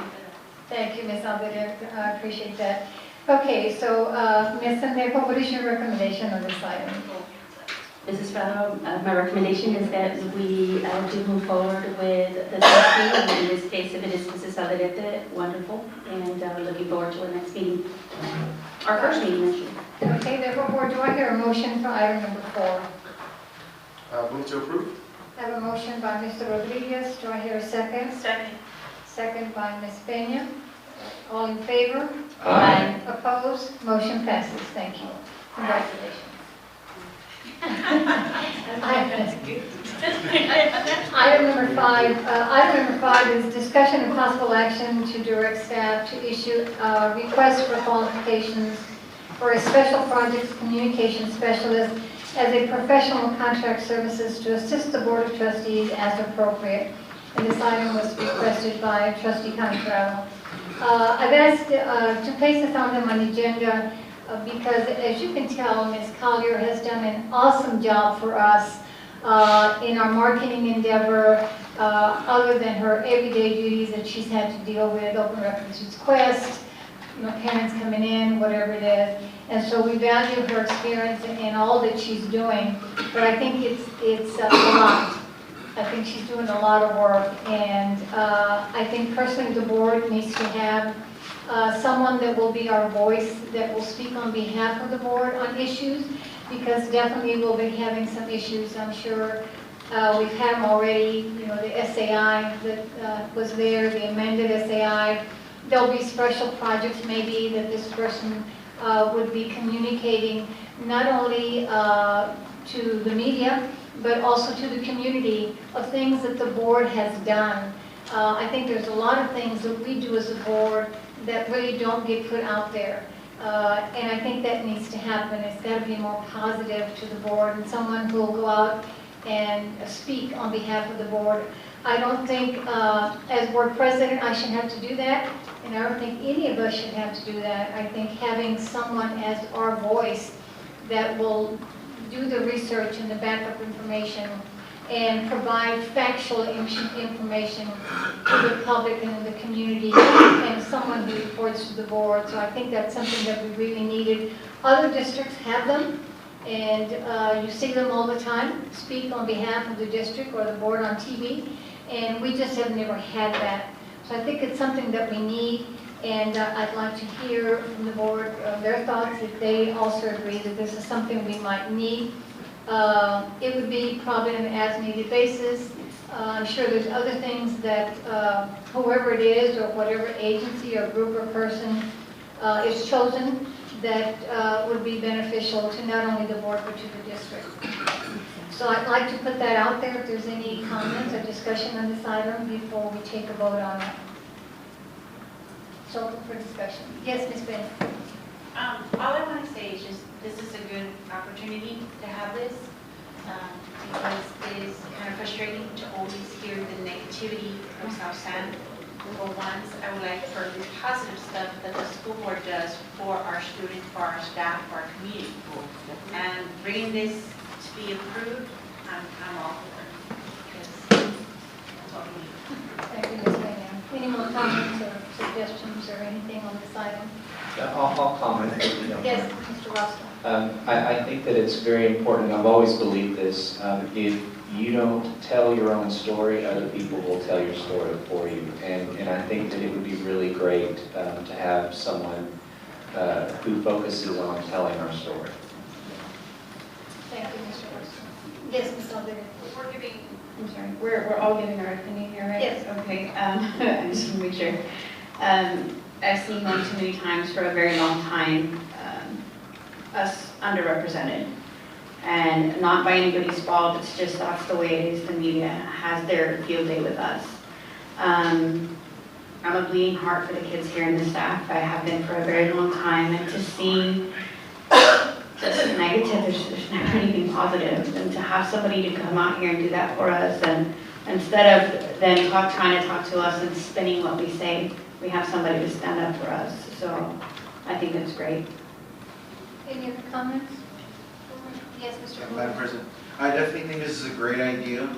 Thank you, Ms. Alderete. I appreciate that. Okay, so Ms. Sendejo, what is your recommendation on this item? Mrs. Prado, my recommendation is that we do move forward with the trustee. In this case, if it is Mrs. Alderete, wonderful. And looking forward to the next meeting, our first meeting this year. Okay, therefore, do I hear a motion for item number 4? Move to approve. I have a motion by Mr. Rodriguez. Do I hear a second? Second. Second by Ms. Peña. All in favor? Aye. Opposed? Motion passes. Thank you. Congratulations. Item number 5. Item number 5 is discussion and possible action to direct staff to issue a request for qualifications for a special projects communication specialist as a professional contract services to assist the Board of Trustees as appropriate. And this item was requested by Trustee Contrallo. I've asked to place this item on the agenda because, as you can tell, Ms. Collier has done an awesome job for us in our marketing endeavor, other than her everyday duties that she's had to deal with, open records requests, parents coming in, whatever it is. And so we value her experience in all that she's doing, but I think it's a lot. I think she's doing a lot of work, and I think personally the board needs to have someone that will be our voice, that will speak on behalf of the board on issues, because definitely we'll be having some issues, I'm sure. We've had them already, the SAI that was there, the amended SAI. There'll be special projects maybe that this person would be communicating not only to the media, but also to the community of things that the board has done. I think there's a lot of things that we do as a board that really don't get put out there. And I think that needs to happen. It's got to be more positive to the board, and someone who will go out and speak on behalf of the board. I don't think, as board president, I should have to do that, and I don't think any of us should have to do that. I think having someone as our voice that will do the research and the backup information and provide factual information to the public and the community, and someone who reports to the board. So I think that's something that we really needed. Other districts have them, and you see them all the time, speak on behalf of the district or the board on TV, and we just have never had that. So I think it's something that we need, and I'd like to hear from the board their thoughts, if they also agree that this is something we might need. It would be probably on an as-needed basis. I'm sure there's other things that whoever it is or whatever agency or group or person is chosen that would be beneficial to not only the board but to the district. So I'd like to put that out there if there's any comments or discussion on this item before we take a vote on it. So for discussion. Yes, Ms. Bennett. All I want to say is just this is a good opportunity to have this because it is kind of frustrating to always hear the negativity of South San. For once, I would like for the positive stuff that the school board does for our students, for our staff, for our community. And bringing this to be approved, I'm all for it. Because that's what we need. Thank you, Ms. Maynard. Any more comments or suggestions or anything on this item? Yeah, I'll comment. If you don't Yes, mind. Mr. Roscoe. I think that it's very important, I've always believed this, if you don't tell your own story, other people will tell your story for you. And I think that it would be really great to have someone who focuses on telling our story. Thank you, Mr. Roscoe. Yes, Ms. Aldery. We're giving, I'm sorry, we're all giving our opinion here, right? Yes. Okay, I just want to make sure. I've seen one too many times for a very long time, us underrepresented. And not by anybody's fault, it's just that's the way it is. The media has their field day with us. I'm a bleeding heart for the kids here and the staff. I have been for a very long time, and to see just negative, there's never anything positive. And to have somebody to come out here and do that for us, and instead of them trying to talk to us and spinning what we say, we have somebody to stand up for us. So I think that's great. Any other comments? Yes, Mr. Madam President, I definitely think this is a great idea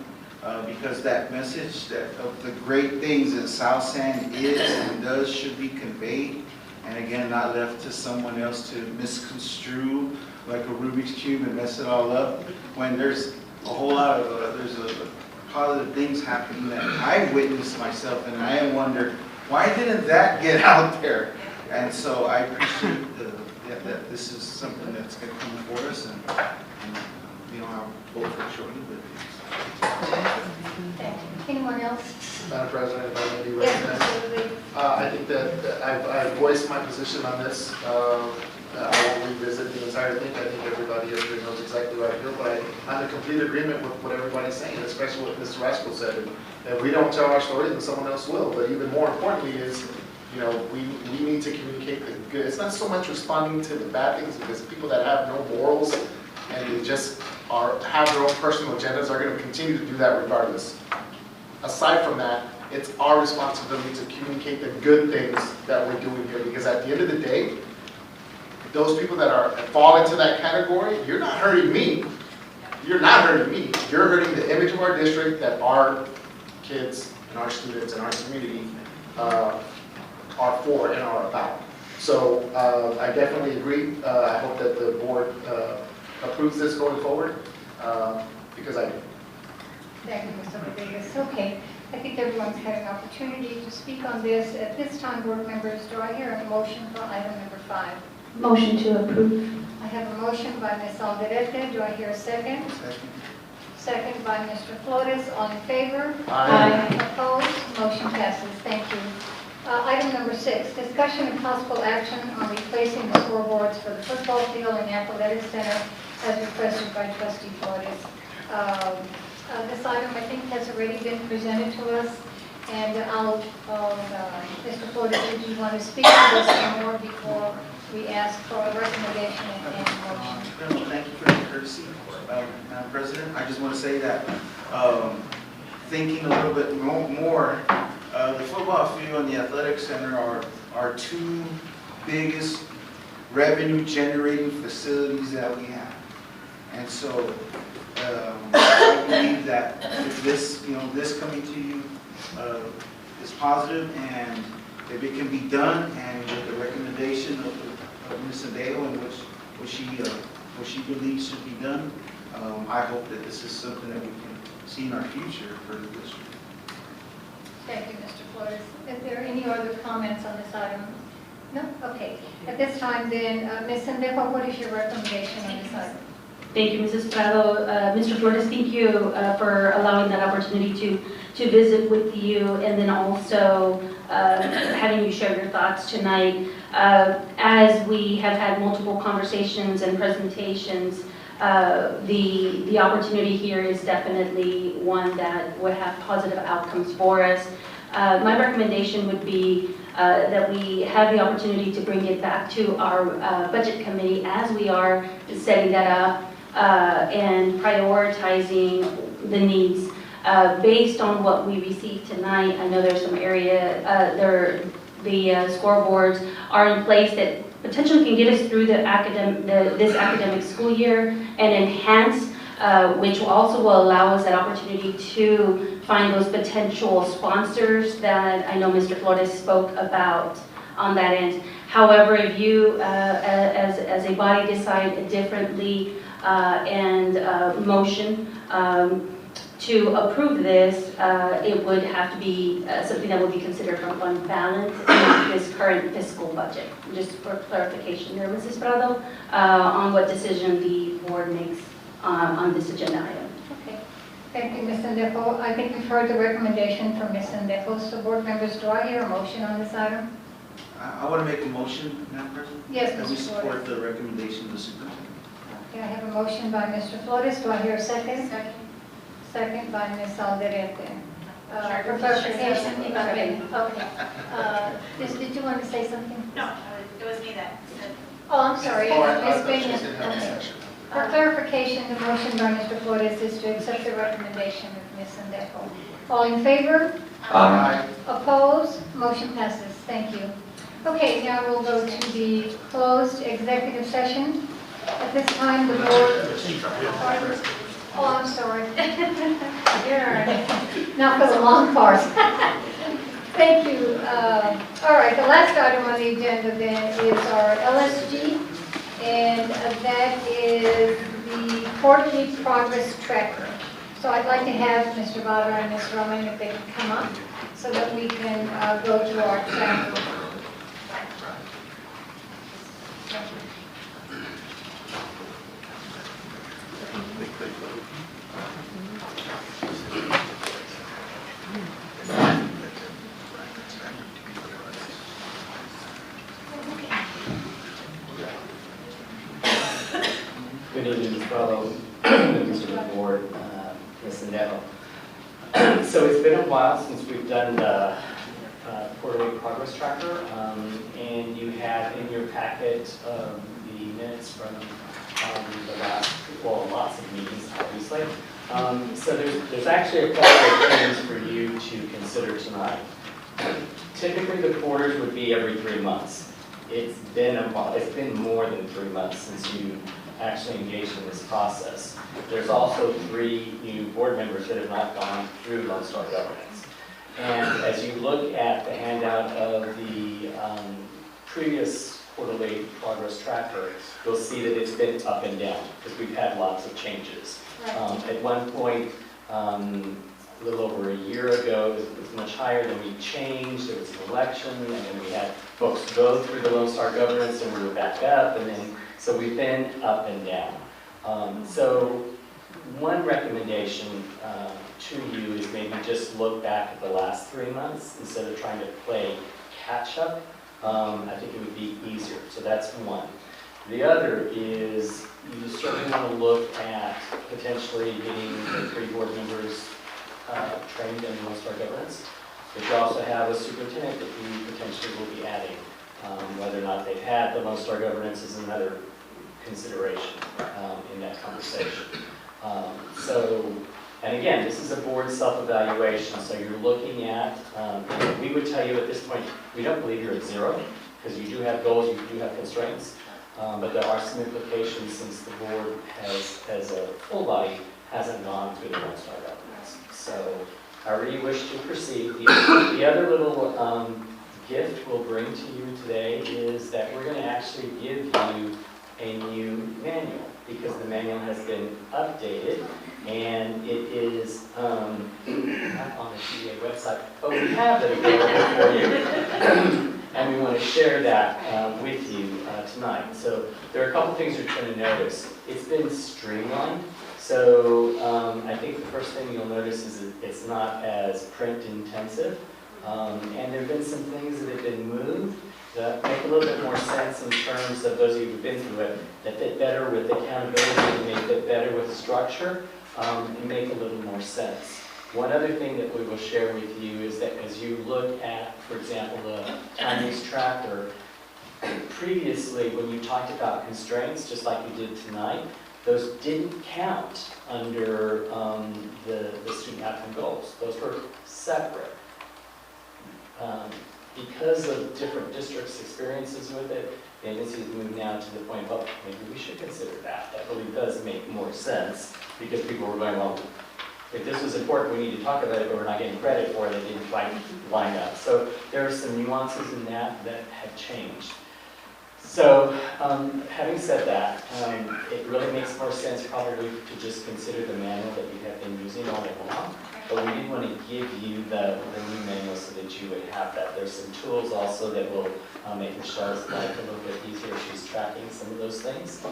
because that message of the great things that South San is and does should be conveyed, and again, not left to someone else to misconstrue like a Rubik's Cube and mess it all up, when there's a whole lot of positive things happening that I witnessed myself, and I wonder, why didn't that get out there? And so I appreciate that this is something that's going to come for us, and you know, I'll vote for it shortly. Thank you. Anyone else? Madam President, if I may be Yes, recognized. Mr. Aldery. I think that I've voiced my position on this. I won't revisit the entire thing. I think everybody up here knows exactly what I feel, but I'm in complete agreement with what everybody's saying, especially what Mr. Rascal said. If we don't tell our story, then someone else will. But even more importantly is, you know, we need to communicate the good. It's not so much responding to the bad things, because people that have no morals and they just have their own personal agendas are going to continue to do that regardless. Aside from that, it's our responsibility to communicate the good things that we're doing here, because at the end of the day, those people that fall into that category, you're not hurting me. You're not hurting me. You're hurting the image of our district that our kids and our students and our community are for and are about. So I definitely agree. I hope that the board approves this going forward, because I do. Thank you, Mr. Rodriguez. Okay, I think everyone's had an opportunity to speak on this. At this time, board members, do I hear a motion for item number 5? Motion to approve. I have a motion by Ms. Alderete. Do I hear a second? Second by Mr. Flores. All in favor? Aye. Opposed? Motion passes. Thank you. Item number 6, discussion and possible action on replacing the scoreboards for the football field and athletic center as requested by Trustee Flores. This item, I think, has already been presented to us, and Mr. Flores, did you want to speak to this more before we ask for a recommendation and motion? Thank you for the courtesy, Madam President. I just want to say that thinking a little bit more, the football field and the athletic center are our two biggest revenue generating facilities that we have. And so I believe that if this, this coming to you is positive, and if it can be done, and with the recommendation of Ms. Sandejo and what she believes should be done, I hope that this is something that we can see in our future for the district. Thank you, Mr. Flores. Is there any other comments on this item? No? Okay. At this time, then, Ms. Sandejo, what is your recommendation on this item? Thank you, Mrs. Prado. Mr. Flores, thank you for allowing that opportunity to visit with you, and then also having you share your thoughts tonight. As we have had multiple conversations and presentations, the opportunity here is definitely one that would have positive outcomes for us. My recommendation would be that we have the opportunity to bring it back to our budget committee as we are setting that up and prioritizing the needs. Based on what we received tonight, I know there's some area, the scoreboards are in place that potentially can get us through this academic school year and enhance, which also will allow us that opportunity to find those potential sponsors that I know Mr. Flores spoke about on that end. However, if you, as a body, decide differently and motion to approve this, it would have to be something that would be considered from fund balance in this current fiscal budget. Just for clarification there, Mrs. Prado, on what decision the board makes on this agenda item. Okay. Thank you, Ms. Sendejo. I think we've heard the recommendation from Ms. Sendejo. So board members, do I hear a motion on this item? I want to make a motion, Madam President. Yes, That we Mr. Flores. support the recommendation of the superintendent. Okay, I have a motion by Mr. Flores. Do I hear a second? Second. Second by Ms. Alderete. For clarification, if I may. Okay. Did you want to say something? No, it was me that said. Oh, I'm sorry. Oh, I Ms. thought she Peña. was gonna have a Okay. session. For clarification, the motion by Mr. Flores is to accept the recommendation of Ms. Sendejo. All in favor? Aye. Opposed? Motion passes. Thank you. Okay, now we'll go to the closed executive session. At this time, the board... Oh, I'm sorry. Now for the long part. Thank you. All right, the last item on the agenda then is our LSG, and that is the quarterly progress tracker. So I'd like to have Mr. Vara and Ms. Roman, if they can come up, so that we can go to our tracker. Good evening, fellow members of the board, Ms. Sendejo. So it's been a while since we've done the quarterly progress tracker, and you have in your packet the minutes from the last, well, lots of meetings, obviously. So there's actually a couple of things for you to consider tonight. Typically, the quarters would be every 3 months. It's been more than 3 months since you actually engaged in this process. There's also 3 new board members that have not gone through Lone Star Governance. And as you look at the handout of the previous quarterly progress tracker, you'll see that it's been up and down because we've had lots of changes. At one point, a little over a year ago, it was much higher, then we changed, there was an election, and then we had folks go through the Lone Star Governance, and we were back up, and then, so we've been up and down. So one recommendation to you is maybe just look back at the last 3 months instead of trying to play catch up. I think it would be easier, so that's one. The other is you certainly want to look at potentially getting the 3 board members trained in Lone Star Governance, but you also have a superintendent that you potentially will be adding. Whether or not they've had the Lone Star Governance is another consideration in that conversation. And again, this is a board self-evaluation, so you're looking at, we would tell you at this point, we don't believe you're at 0, because you do have goals, you do have constraints, but there are some implications since the board has, as a full body, hasn't gone through the Lone Star Governance. So, however you wish to proceed. The other little gift we'll bring to you today is that we're going to actually give you a new manual, because the manual has been updated, and it is not on the TA website, but we have it available for you, and we want to share that with you tonight. So there are a couple things you're going to notice. It's been streamlined. So I think the first thing you'll notice is that it's not as print intensive. And there have been some things that have been moved that make a little bit more sense in terms of those of you who've been through it, that fit better with accountability, make it better with structure, and make a little more sense. One other thing that we will share with you is that as you look at, for example, the time-use tracker, previously when you talked about constraints, just like you did tonight, those didn't count under the student outcome goals. Those were separate. Because of different districts' experiences with it, the agency has moved now to the point of, maybe we should consider that. That really does make more sense, because people were going, well, if this was important, we need to talk about it, but we're not getting credit for it, it didn't quite line up. So there are some nuances in that have changed. So having said that, it really makes more sense probably to just consider the manual that you have been using all along. But we did want to give you the new manual so that you would have that. There's some tools also that will make Michelle's life a little bit easier. She's tracking some of those things.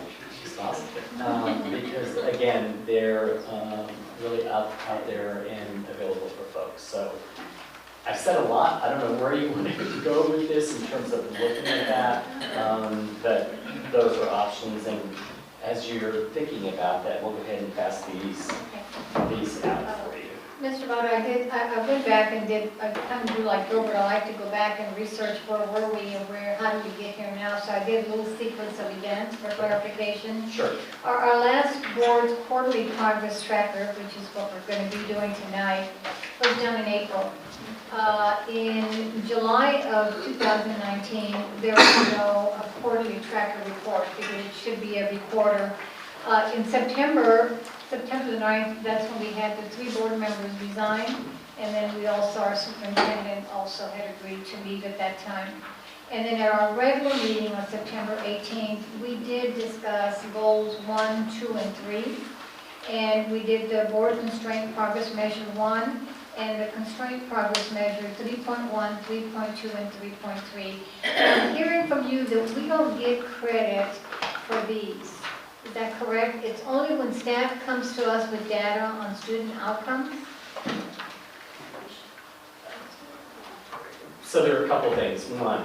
She's awesome. Because again, they're really out there and available for folks. So I said a lot. I don't know where you wanted to go with this in terms of looking at that, but those are options. And as you're thinking about that, we'll go ahead and pass these out for you. Mr. Bowder, I went back and I kind of do like Gilbert, I like to go back and research where were we and how did we get here now? So I did a little sequence of events for clarification. Sure. Our last board's quarterly progress tracker, which is what we're going to be doing tonight, was done in April. In July of 2019, there was no quarterly tracker report because it should be every quarter. In September the 9th, that's when we had the 3 board members resign, and then we also, our superintendent also had agreed to leave at that time. And then at our regular meeting on September 18th, we did discuss goals 1, 2, and 3. And we did the board constraint progress measure 1 and the constraint progress measure 3.1, 3.2, and 3.3. I'm hearing from you that we don't get credit for these. Is that correct? It's only when staff comes to us with data on student outcomes? So there are a couple things. One,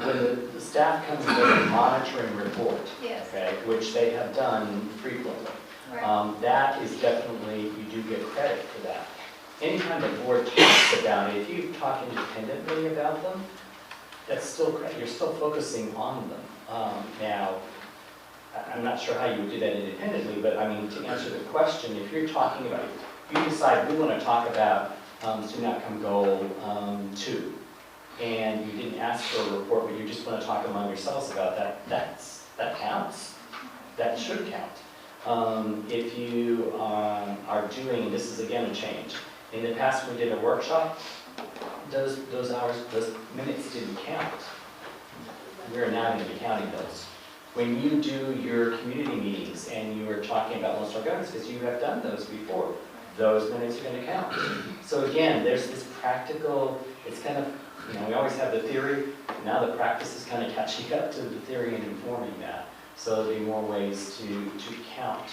when the staff comes with a monitoring report, Yes. okay, which they have done frequently, Right. that is definitely, you do get credit for that. Anytime the board talks about it, if you talk independently about them, that's still credit. You're still focusing on them. Now, I'm not sure how you would do that independently, but I mean, to answer the question, if you're talking about, if you decide we want to talk about student outcome goal 2, and you didn't ask for a report, but you just want to talk among yourselves about that, that counts. That should count. If you are doing, and this is again a change, in the past we did a workshop, those hours, those minutes didn't count. We're now going to be counting those. When you do your community meetings and you are talking about Lone Star governance, because you have done those before, those minutes are going to count. So again, there's this practical, it's kind of, you know, we always have the theory, now the practice is kind of catching up to the theory and informing that. So there'll be more ways to count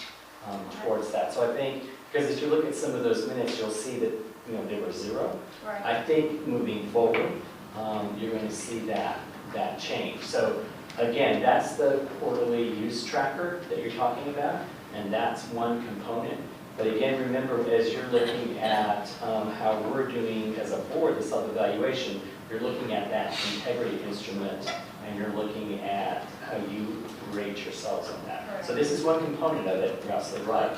towards that. So I think, because as you look at some of those minutes, you'll see that, you know, they were 0. Right. I think moving forward, you're going to see that change. So again, that's the quarterly use tracker that you're talking about, and that's one component. But again, remember, as you're looking at how we're doing as a board, the self-evaluation, you're looking at that integrity instrument, and you're looking at how you rate yourselves on that. Right. So this is one component of it, you're absolutely right.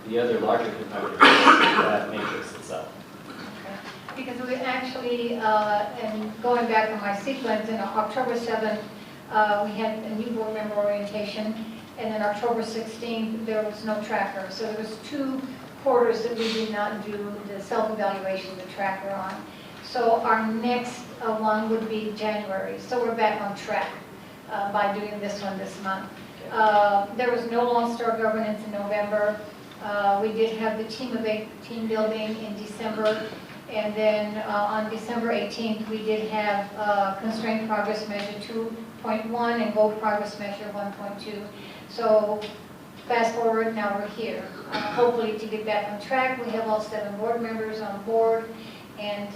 The other larger component is that matrix itself. Because we actually, and going back on my sequence, in October 7th, we had a new board member orientation, and then October 16th, there was no tracker. So there was 2 quarters that we did not do the self-evaluation, the tracker on. So our next one would be January. So we're back on track by doing this one this month. There was no Lone Star governance in November. We did have the team building in December. And then on December 18th, we did have constraint progress measure 2.1 and goal progress measure 1.2. So fast forward, now we're here. Hopefully to get back on track, we have all 7 board members on board, and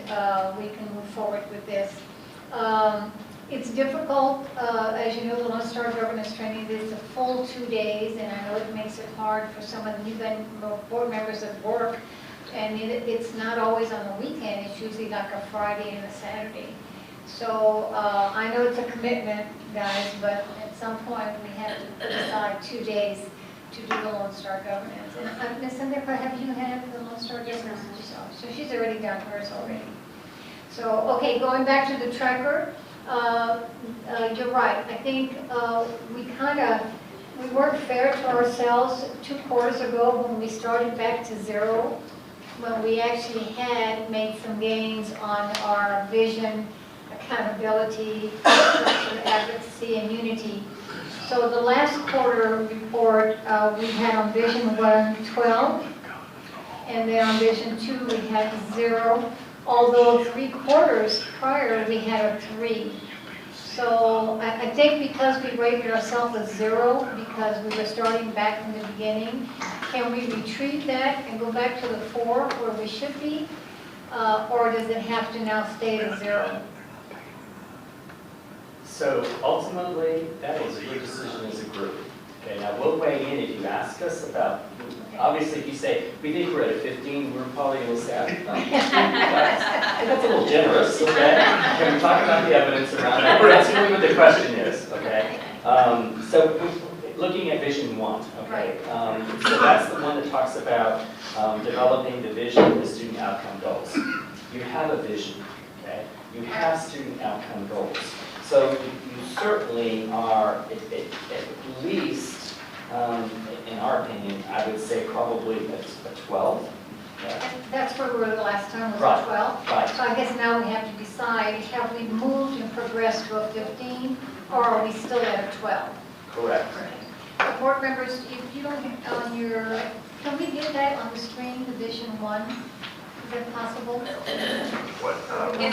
we can move forward with this. It's difficult, as you know, the Lone Star Governance Training is a full 2 days, and I know it makes it hard for some of the board members at work. And it's not always on the weekend, it's usually like a Friday and a Saturday. So I know it's a commitment, guys, but at some point we have to put aside 2 days to do the Lone Star governance. And Ms. Sendejo, have you had the Lone Star governance? So she's already done hers already. So, okay, going back to the tracker, you're right. I think we weren't fair to ourselves 2 quarters ago when we started back to 0, when we actually had made some gains on our vision, accountability, structure, advocacy, and unity. So the last quarter report, we had on Vision 1, 12, and then on Vision 2, we had 0, although 3 quarters prior, we had a 3. So I think because we rated ourselves as 0, because we were starting back from the beginning, can we retrieve that and go back to the 4 where we should be? Or does it have to now stay at 0? So ultimately, that is your decision as a group. Okay, now we'll weigh in if you ask us about, obviously if you say, we think we're at a 15, we're probably going to say, that's a little generous, okay? Can we talk about the evidence around that? That's really what the question is, okay? So looking at Vision 1, okay? So that's the one that talks about developing the vision of the student outcome goals. You have a vision, okay? You have student outcome goals. So you certainly are, at least, in our opinion, I would say probably a 12. Yeah. That's where we were the last time, was Right. a 12. Right. So I guess now we have to decide, have we moved and progressed to a 15, or are we still at a 12? Correct. Board members, if you don't, on your, can we get that on the screen, the Vision 1? Is that possible? Is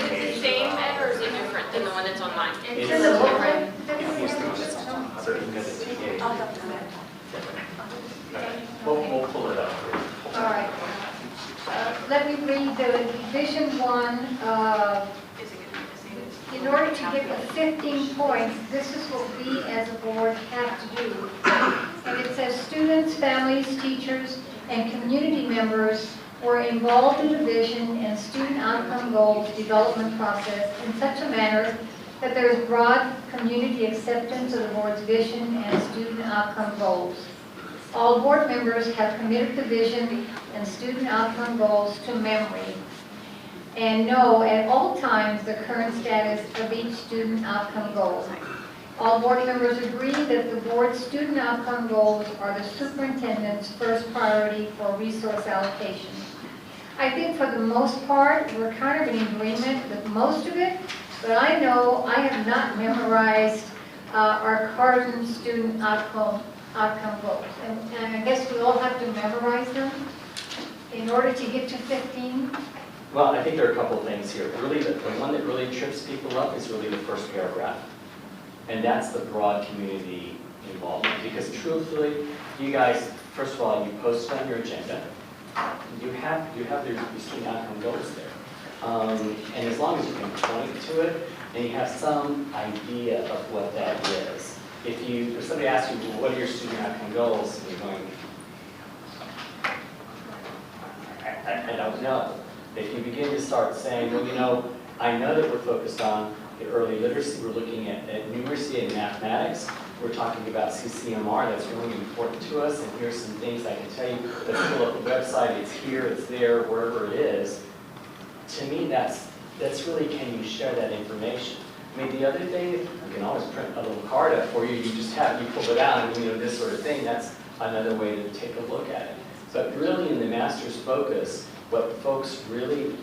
it the same, Ed, or is it different than the one that's online? It's in the booklet. We'll pull it up. All right. Let me read the Vision 1. In order to get the 15 points, this is what we as a board have to do. And it says students, families, teachers, and community members were involved in the vision and student outcome goals development process in such a manner that there is broad community acceptance of the board's vision and student outcome goals. All board members have committed the vision and student outcome goals to memory and know at all times the current status of each student outcome goal. All board members agree that the board's student outcome goals are the superintendent's first priority for resource allocation. I think for the most part, we're kind of in agreement with most of it, but I know I have not memorized our Carden student outcome goals. And I guess we all have to memorize them in order to get to 15. Well, I think there are a couple of things here. Really, the one that really trips people up is really the first paragraph. And that's the broad community involvement. Because truthfully, you guys, first of all, you post on your agenda. You have your student outcome goals there. And as long as you can point to it, and you have some idea of what that is. If somebody asks you, well, what are your student outcome goals? And you're going, I don't know. If you begin to start saying, well, you know, I know that we're focused on the early literacy, we're looking at numeracy and mathematics, we're talking about CCMR, that's really important to us, and here's some things I can tell you. Let's pull up the website, it's here, it's there, wherever it is. To me, that's really, can you share that information? I mean, the other thing, you can always print a little card up for you, you pull it out, and you know, this sort of thing, that's another way to take a look at it. But really in the master's focus, what folks really,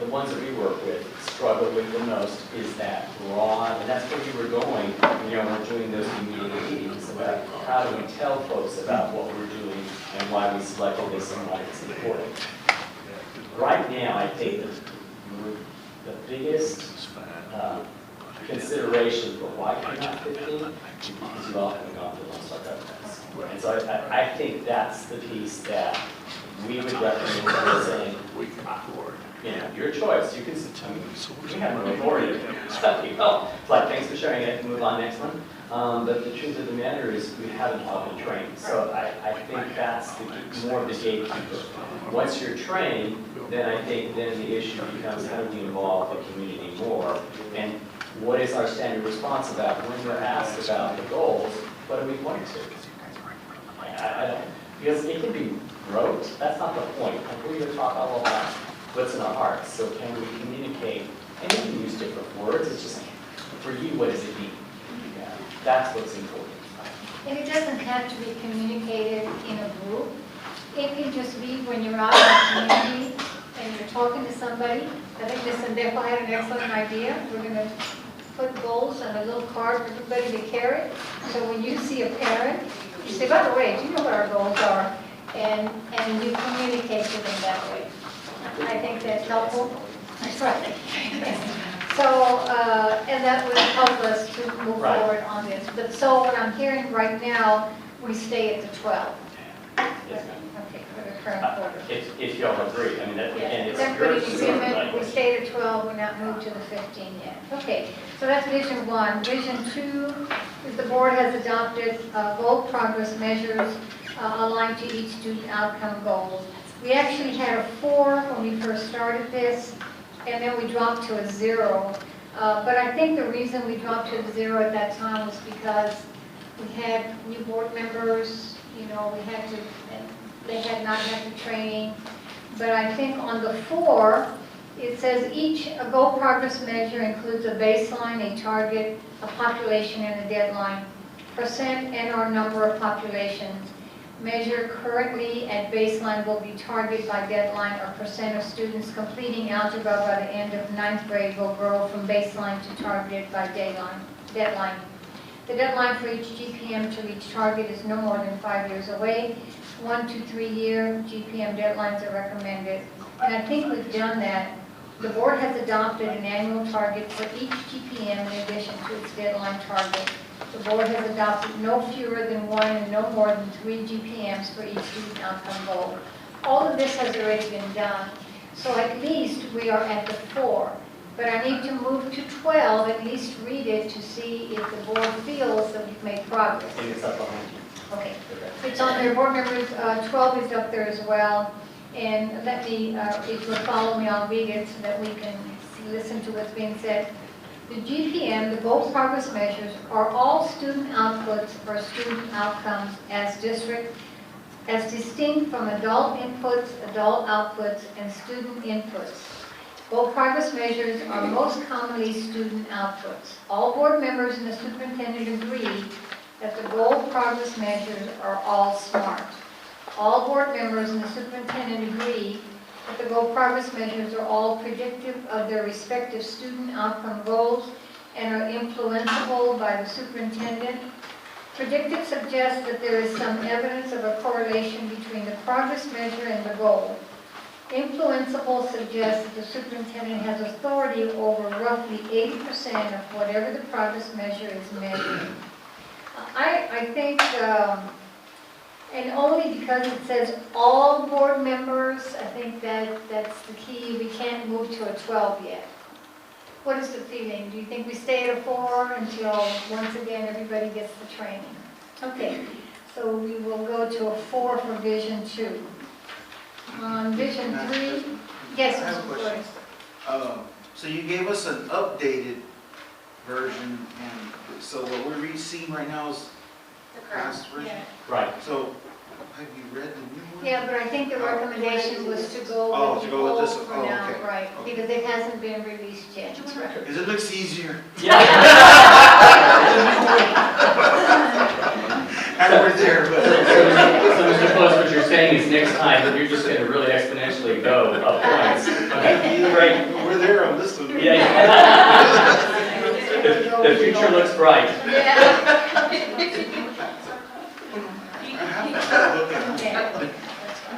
the ones that we work with, struggle with the most is that broad, and that's where you were going, you know, we're doing those immediate meetings about how do we tell folks about what we're doing and why we selected this and why it's important. Right now, I think the biggest consideration for why you're not 15 is because you've all haven't gone through Lone Star governance. And so I think that's the piece that we would recommend saying, you know, your choice. You can, we have no authority. Like, thanks for sharing it, move on next one. But the truth of the matter is we haven't all been trained. So I think that's more of the gatekeeper. Once you're trained, then I think then the issue becomes how do we involve the community more? And what is our standard response about when we're asked about the goals, what do we point to? I don't, because it can be rote, that's not the point. Like, we're here to talk all about what's in our hearts, so can we communicate? And you can use different words, it's just, for you, what does it mean? Yeah, that's what's important. And it doesn't have to be communicated in a group. It can just be when you're out in the community and you're talking to somebody. I think Ms. Sendejo had an excellent idea. We're going to put goals on a little card for everybody to carry. So when you see a parent, you say, by the way, do you know what our goals are? And you communicate to them that way. I think that's helpful. That's right. So, and that would help us to move forward on this. But so what I'm hearing right now, we stay at the 12. Okay, for the current quarter. If y'all agree, I mean, that, and it's Everybody your decision, agreement, we right? stayed at 12, we're not moved to the 15 yet. Okay, so that's vision 1. Vision 2 is the board has adopted goal progress measures aligned to each student outcome goal. We actually had a 4 when we first started this, and then we dropped to a 0. But I think the reason we dropped to the 0 at that time was because we had new board members, you know, we had to, they had not had the training. But I think on the 4, it says each goal progress measure includes a baseline, a target, a population, and a deadline, percent and/or number of populations. Measure currently at baseline will be target by deadline, or percent of students completing algebra by the end of 9th grade will grow from baseline to target by deadline. The deadline for each GPM to reach target is no more than 5 years away. 1 to 3 year GPM deadlines are recommended. And I think we've done that. The board has adopted an annual target for each GPM in addition to its deadline target. The board has adopted no fewer than 1 and no more than 3 GPMs for each student outcome goal. All of this has already been done. So at least we are at the 4. But I need to move to 12, at least read it to see if the board feels that we've made progress. I think it's up behind you. Okay. It's on there, board members, 12 is up there as well. And let me, if you'll follow me, I'll read it so that we can listen to what's being said. The GPM, the goal progress measures, are all student outputs or student outcomes as distinct from adult inputs, adult outputs, and student inputs. Goal progress measures are most commonly student outputs. All board members and the superintendent agree that the goal progress measures are all SMART. All board members and the superintendent agree that the goal progress measures are all predictive of their respective student outcome goals and are influenceable by the superintendent. Predictive suggests that there is some evidence of a correlation between the progress measure and the goal. Influenceable suggests that the superintendent has authority over roughly 80% of whatever the progress measure is measuring. I think, and only because it says all board members, I think that's the key. We can't move to a 12 yet. What is the feeling? Do you think we stay at a 4 until, once again, everybody gets the training? Okay, so we will go to a 4 for Vision 2. Vision 3, yes, I have a Mr. question. Flores. So you gave us an updated version, and so what we're seeing right now is the past version? Right. So, have you read the new one? Yeah, but I think the recommendation was to go with the to go with this old one. for Oh, now, okay. right? Okay. Because it hasn't been released yet. Because it looks easier. And we're there, but. So, Mr. Close, what you're saying is next time, you're just going to really exponentially go up points. Okay, great. We're there on this one. Yeah. The future looks bright.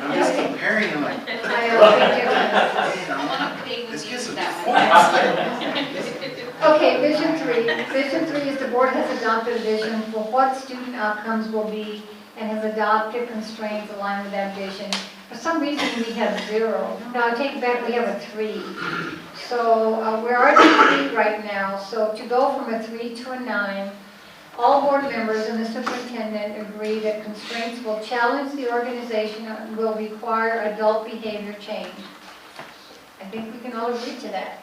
I'm just comparing them like. This gives them Okay, Vision 3. Vision 3 is the board has adopted a vision for what student outcomes will be and has adopted constraints aligned with that vision. For some reason, we have 0. No, I take it back, we have a 3. So we're already at 3 right now. So to go from a 3 to a 9, all board members and the superintendent agree that constraints will challenge the organization and will require adult behavior change. I think we can all agree to that.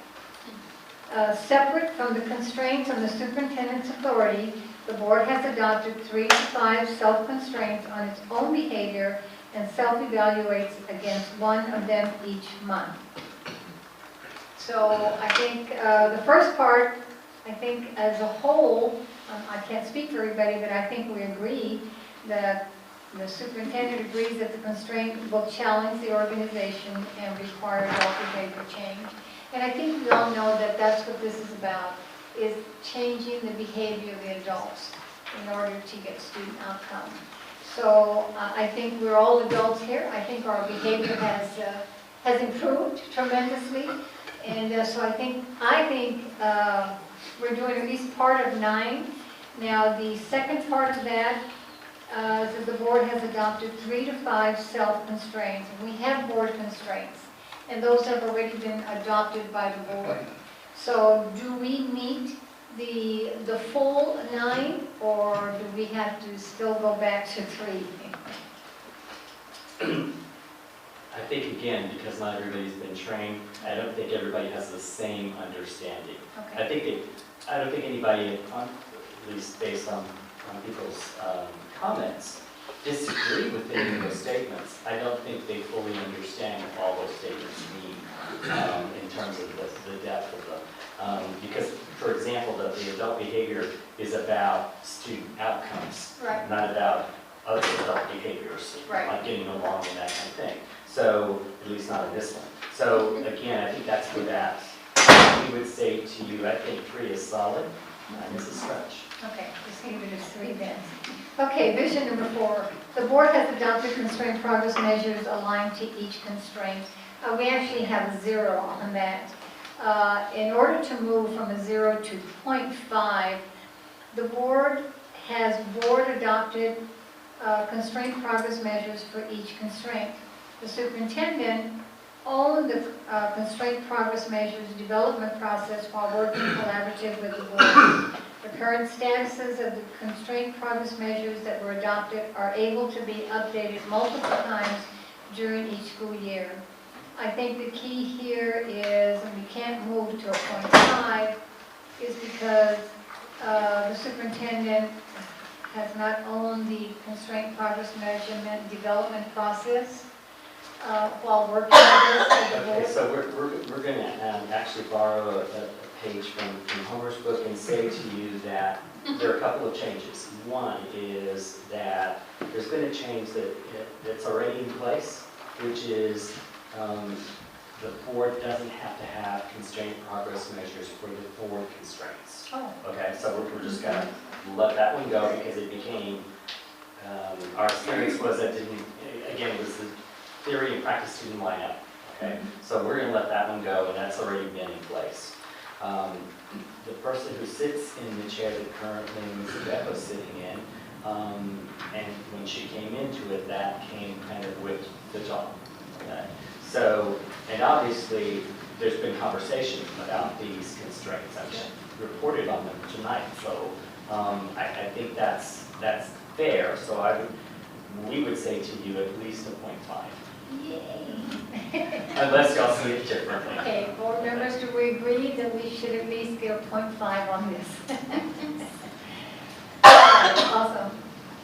Separate from the constraints on the superintendent's authority, The board has adopted 3 to 5 self-constraints on its own behavior and self-evaluates against one of them each month. So I think the first part, I think as a whole, I can't speak for everybody, but I think we agree that the superintendent agrees that the constraint will challenge the organization and require adult behavior change. And I think we all know that that's what this is about, is changing the behavior of the adults in order to get student outcome. So I think we're all adults here. I think our behavior has improved tremendously. And so I think we're doing at least part of 9. Now the second part of that is that the board has adopted 3 to 5 self-constraints. And we have board constraints, and those have already been adopted by the board. So do we meet the full 9, or do we have to still go back to 3? I think, again, because not everybody's been trained, I don't think everybody has the same understanding. Okay. I don't think anybody, at least based on people's comments, disagree with any of those statements. I don't think they fully understand what all those statements mean in terms of the depth of them. Because, for example, the adult behavior is about student outcomes, Right. not about other adult behaviors, Right. like getting along and that kind of thing. So, at least not in this one. So, again, I think that's where that, we would say to you, I think 3 is solid, 9 is a stretch. Okay, just leave it as 3 then. Okay, vision number 4. The board has adopted constraint progress measures aligned to each constraint. We actually have a 0 on that. In order to move from a 0 to 0.5, the board has board-adopted constraint progress measures for each constraint. The superintendent owned the constraint progress measures development process while working collaborative with the board. The current statuses of the constraint progress measures that were adopted are able to be updated multiple times during each school year. I think the key here is, and we can't move to a 0.5, is because the superintendent has not owned the constraint progress measurement development process while working with us. Okay, so we're going to actually borrow a page from Homer's book and say to you that there are a couple of changes. One is that there's been a change that's already in place, which is the board doesn't have to have constraint progress measures for the board constraints. Oh. Okay, so we're just going to let that one go because it became, our experience was that again, it was the theory and practice didn't line up. Okay, so we're going to let that one go, and that's already been in place. The person who sits in the chair that currently Mrs. Beck was sitting in, and when she came into it, that came kind of with the job. Okay? So, and obviously, there's been conversation about these constraints. I've reported on them tonight, so I think that's fair. So we would say to you at least a 0.5. Yay. Unless y'all see it differently. Okay, board members, do we agree that we should at least get a 0.5 on this? Awesome.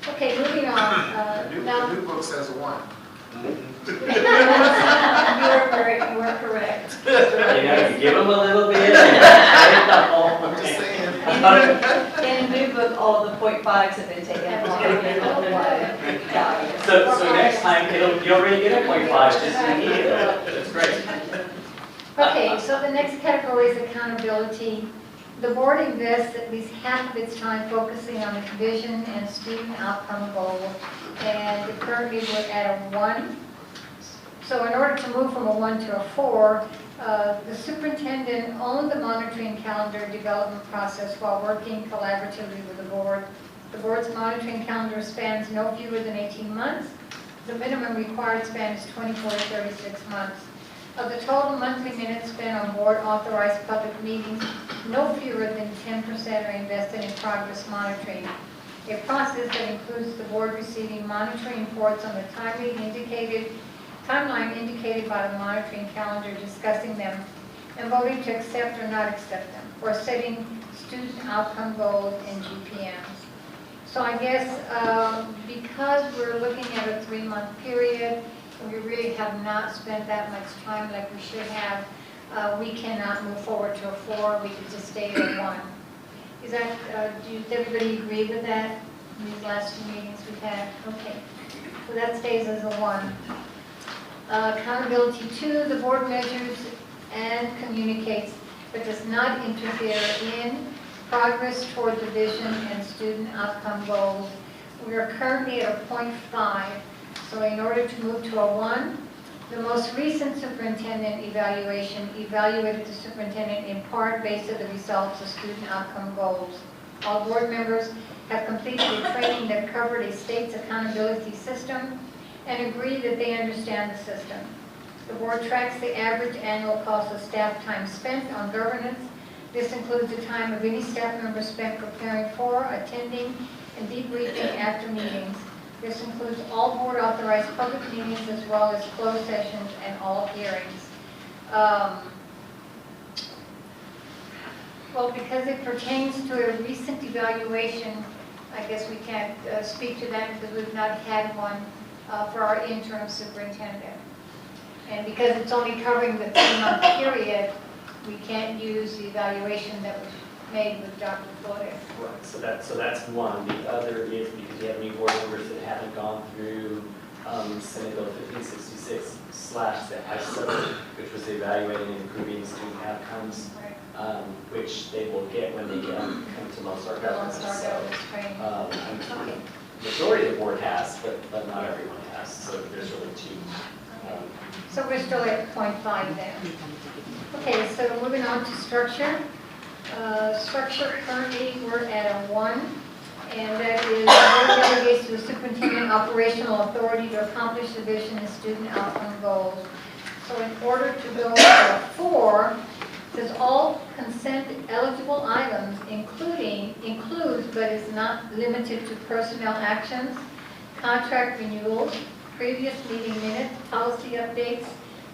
Okay, moving on. The new book says 1. You were correct. You know, you give them a little bit. I'm just saying. In the new book, all of the 0.5s have been taken off. So next time, you'll already get a 0.5 just immediately. That's great. Okay, so the next category is accountability. The board invests at least half of its time focusing on the vision and student outcome goal, and currently we're at a 1. So in order to move from a 1 to a 4, the superintendent owned the monitoring calendar development process while working collaboratively with the board. The board's monitoring calendar spans no fewer than 18 months. The minimum required span is 24 to 36 months. Of the total monthly minutes spent on board-authorized public meetings, no fewer than 10% are invested in progress monitoring, a process that includes the board receiving monitoring reports on the timeline indicated by the monitoring calendar, discussing them, and voting to accept or not accept them, or setting student outcome goals and GPMs. So I guess because we're looking at a 3-month period, and we really have not spent that much time like we should have, we cannot move forward to a 4, we could just stay at a 1. Is that, does everybody agree with that, in these last 2 meetings we've had? Okay, so that stays as a 1. Accountability 2, the board measures and communicates, but does not interfere in progress toward the vision and student outcome goals. We are currently at a 0.5, so in order to move to a 1, the most recent superintendent evaluation evaluated the superintendent in part based on the results of student outcome goals. All board members have completed a training that covered a state's accountability system and agree that they understand the system. The board tracks the average annual cost of staff time spent on governance. This includes the time of any staff member spent preparing for, attending, and debriefing after meetings. This includes all board authorized public meetings as well as closed sessions and all hearings. Well, because it pertains to a recent evaluation, I guess we can't speak to that because we've not had one for our interim superintendent. And because it's only covering the 3-month period, we can't use the evaluation that was made with Dr. Flores. Right, so that's one. The other is because you have any board members that haven't gone through Senate Bill 1566 / the ISO, which was evaluating and improving student outcomes, which they will get when they come to Lone Star Government. Majority of the board has, but not everyone has. So there's really 2. So we're still at 0.5 then. Okay, so moving on to structure. Structure currently we're at a 1, and that is the board delegates to the superintendent operational authority to accomplish the vision and student outcome goals. So in order to go to a 4, says all consent eligible items includes but is not limited to personnel actions, contract renewals, previous meeting minutes, policy updates,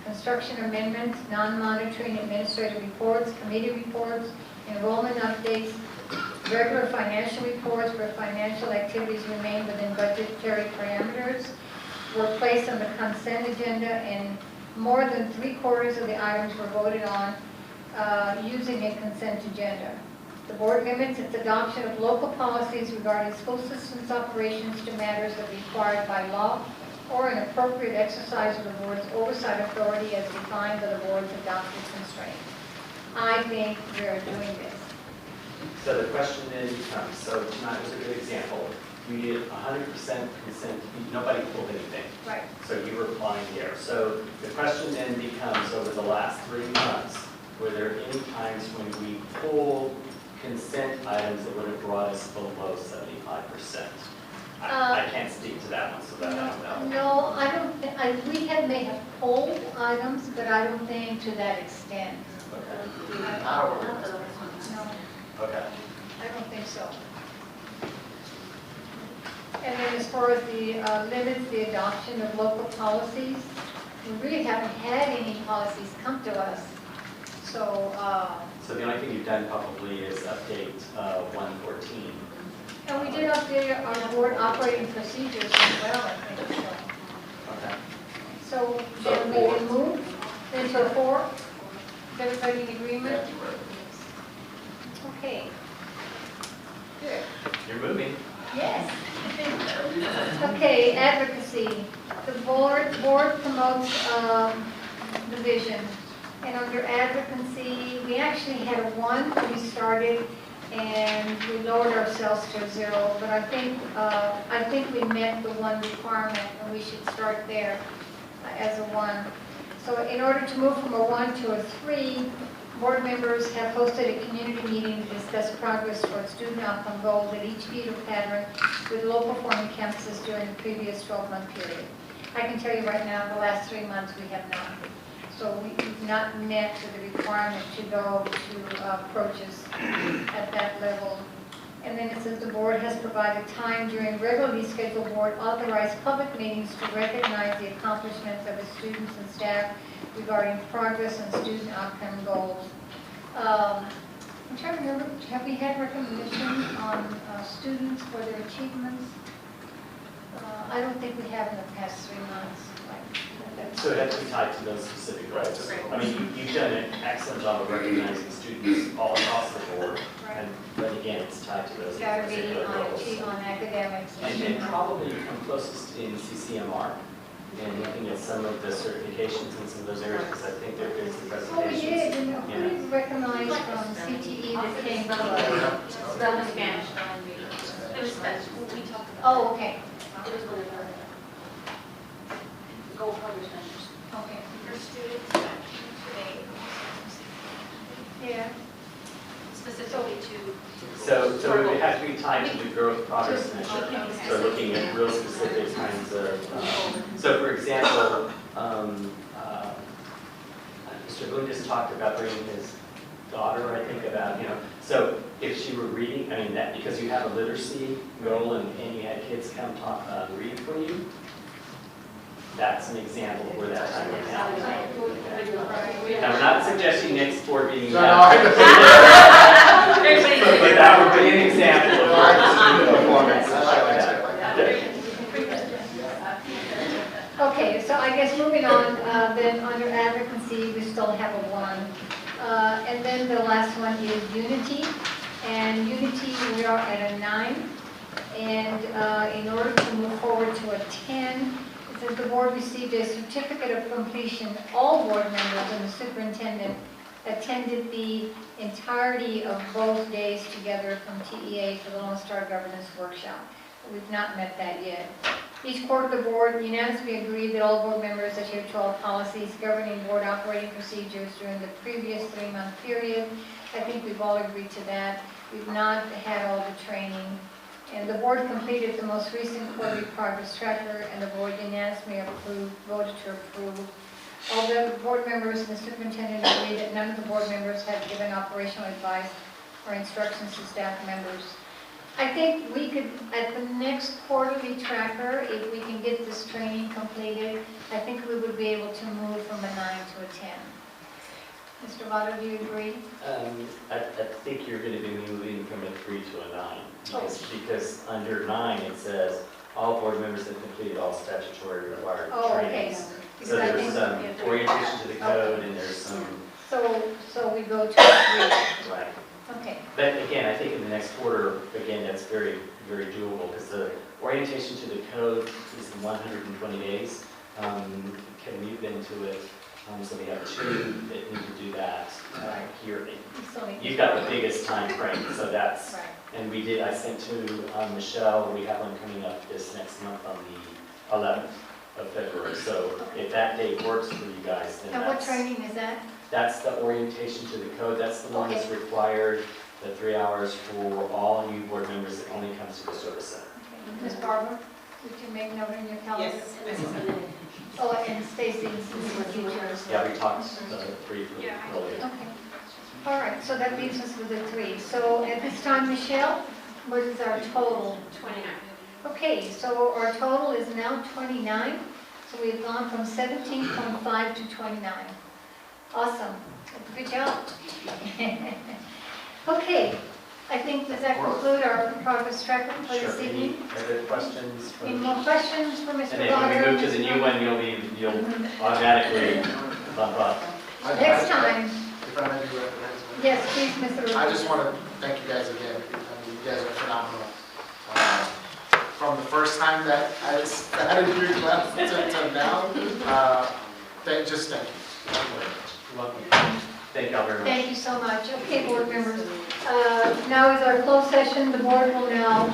construction amendments, non-monitoring administrative reports, committee reports, enrollment updates, regular financial reports where financial activities remain within budgetary parameters, were placed on the consent agenda, and more than 3/4 of the items were voted on using a consent agenda. The board limits its adoption of local policies regarding school systems operations to matters that are required by law or an appropriate exercise of the board's oversight authority as defined by the board's adopted constraints. I think we are doing this. So the question then becomes, so tonight was a good example. We did 100% consent, nobody pulled anything. Right. So you were applying here. So the question then becomes, over the last 3 months, were there any times when we pulled consent items that would have brought us below 75%? I can't speak to that one, so that I don't know. No, I don't think, we may have pulled items, but I don't think to that extent. Okay. No, Okay. I don't think so. And then as far as the limits, the adoption of local policies, we really haven't had any policies come to us. So, So the only thing you've done probably is update 114. and we did update our board operating procedures as well, I think, so. Okay. So then we can move into a 4. Is everybody in agreement? Okay. Good. You're moving. Yes. Okay, advocacy. The board promotes the vision. And under advocacy, we actually had a 1 when we started, and we lowered ourselves to a 0. But I think we met the 1 requirement, and we should start there as a 1. So in order to move from a 1 to a 3, board members have hosted a community meeting to discuss progress towards student outcome goals at each feeder pattern with low-performing campuses during the previous 12-month period. I can tell you right now, the last 3 months we have not. So we've not met the requirement to go to approaches at that level. And then it says the board has provided time during regularly scheduled board authorized public meetings to recognize the accomplishments of its students and staff regarding progress on student outcome goals. I'm trying to remember, have we had recognition on students for their achievements? I don't think we have in the past 3 months. So it has to be tied to those specific goals. I mean, you've done an excellent job of recognizing students all across the board, but again, it's tied to those Gotta be particular goals. on academics. And probably you come closest in CCMR, and looking at some of the certifications in some of those areas, because I think they're doing some Oh, we presentations. did, and who did recognize from CTE that came to us? That was Spanish. It was Spanish. We talked about. Oh, okay. It was really good. Gold published members. Okay. For students today. Yeah. Specifically to. So it would have to be tied to the growth progress measure. Okay. So looking at real specific kinds of, so for example, Mr. Boone just talked about bringing his daughter, I think, about, so if she were reading, I mean, that, because you have a literacy goal and you had kids come talk, read for you, that's an example of where that time went out. Now, we're not suggesting next board meeting. No, But that would be an example of Okay, so I guess moving on, then under advocacy, we still have a 1. And then the last one is unity. And unity, we are at a 9. And in order to move forward to a 10, it says the board received a certificate of completion. All board members and the superintendent attended the entirety of both days together from TEA for the Lone Star Governance Workshop. We've not met that yet. Each quarter, the board unanimously agreed that all board members adhere to all policies governing board operating procedures during the previous 3-month period. I think we've all agreed to that. We've not had all the training. And the board completed the most recent quarterly progress tracker, and the board unanimously voted to approve. All the board members and the superintendent agreed that none of the board members had given operational advice or instructions to staff members. I think we could, at the next quarterly tracker, if we can get this training completed, I think we would be able to move from a 9 to a 10. Mr. Votto, do you agree? I think you're going to be moving from a 3 to a 9. Because under 9, it says, all board members have completed all statutory required trainings. So there's some orientation to the code, and there's some... So we go to a 3. Right. Okay. But again, I think in the next quarter, again, that's very, very doable, because the orientation to the code is in 120 days. Kevin, you've been to it, so we have 2 that need to do that here. You've got the biggest time frame, so that's, and we did, I sent to Michelle, we have one coming up this next month on the 11th of February. So if that date works for you guys, then And what training is that? that's the orientation to the code. That's the one that's required, the 3 hours for all new board members that only comes to the service center. Okay. Ms. Barber, did you make note in your calendar? Yes. Oh, and Stacy, since we're teachers. Yeah, we talked briefly earlier. Okay. All right, so that leaves us with a 3. So at this time, Michelle, what is our total? 29. Okay, so our total is now 29. So we've gone from 17.5 to 29. Awesome. Good job. Okay, I think, does that conclude our progress tracker for Sure. this evening? Any other questions? Any more questions for Mr. And then when we move to the new one, you'll automatically bump up. Next time. If I may be recognized. Yes, please, Mr. I just want to thank you guys again. I mean, you guys are phenomenal. From the first time that I started your class to now, thank you. Thank you all very much. Thank you so much. Okay, board members. Now is our closed session. The board will now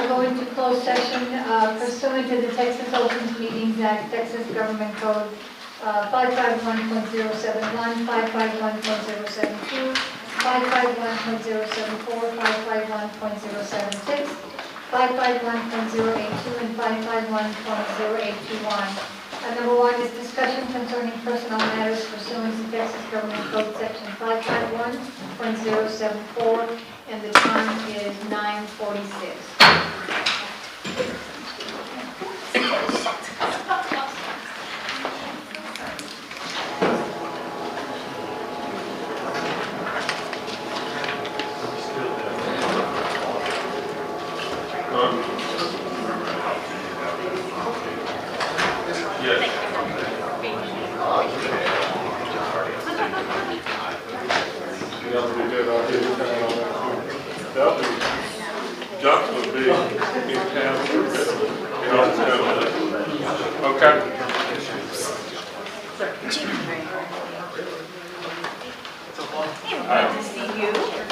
go into closed session pursuant to the Texas Open Meetings Act, Texas Government Code 551.071, 551.072, 551.074, 551.076, 551.082, and 551.0821. Number 1 is discussion concerning personnel matters pursuant to Texas Government Code Section 551.074, and the time is 9:46. They'll be, Johnson will be in town for Christmas. Okay. Good to see you.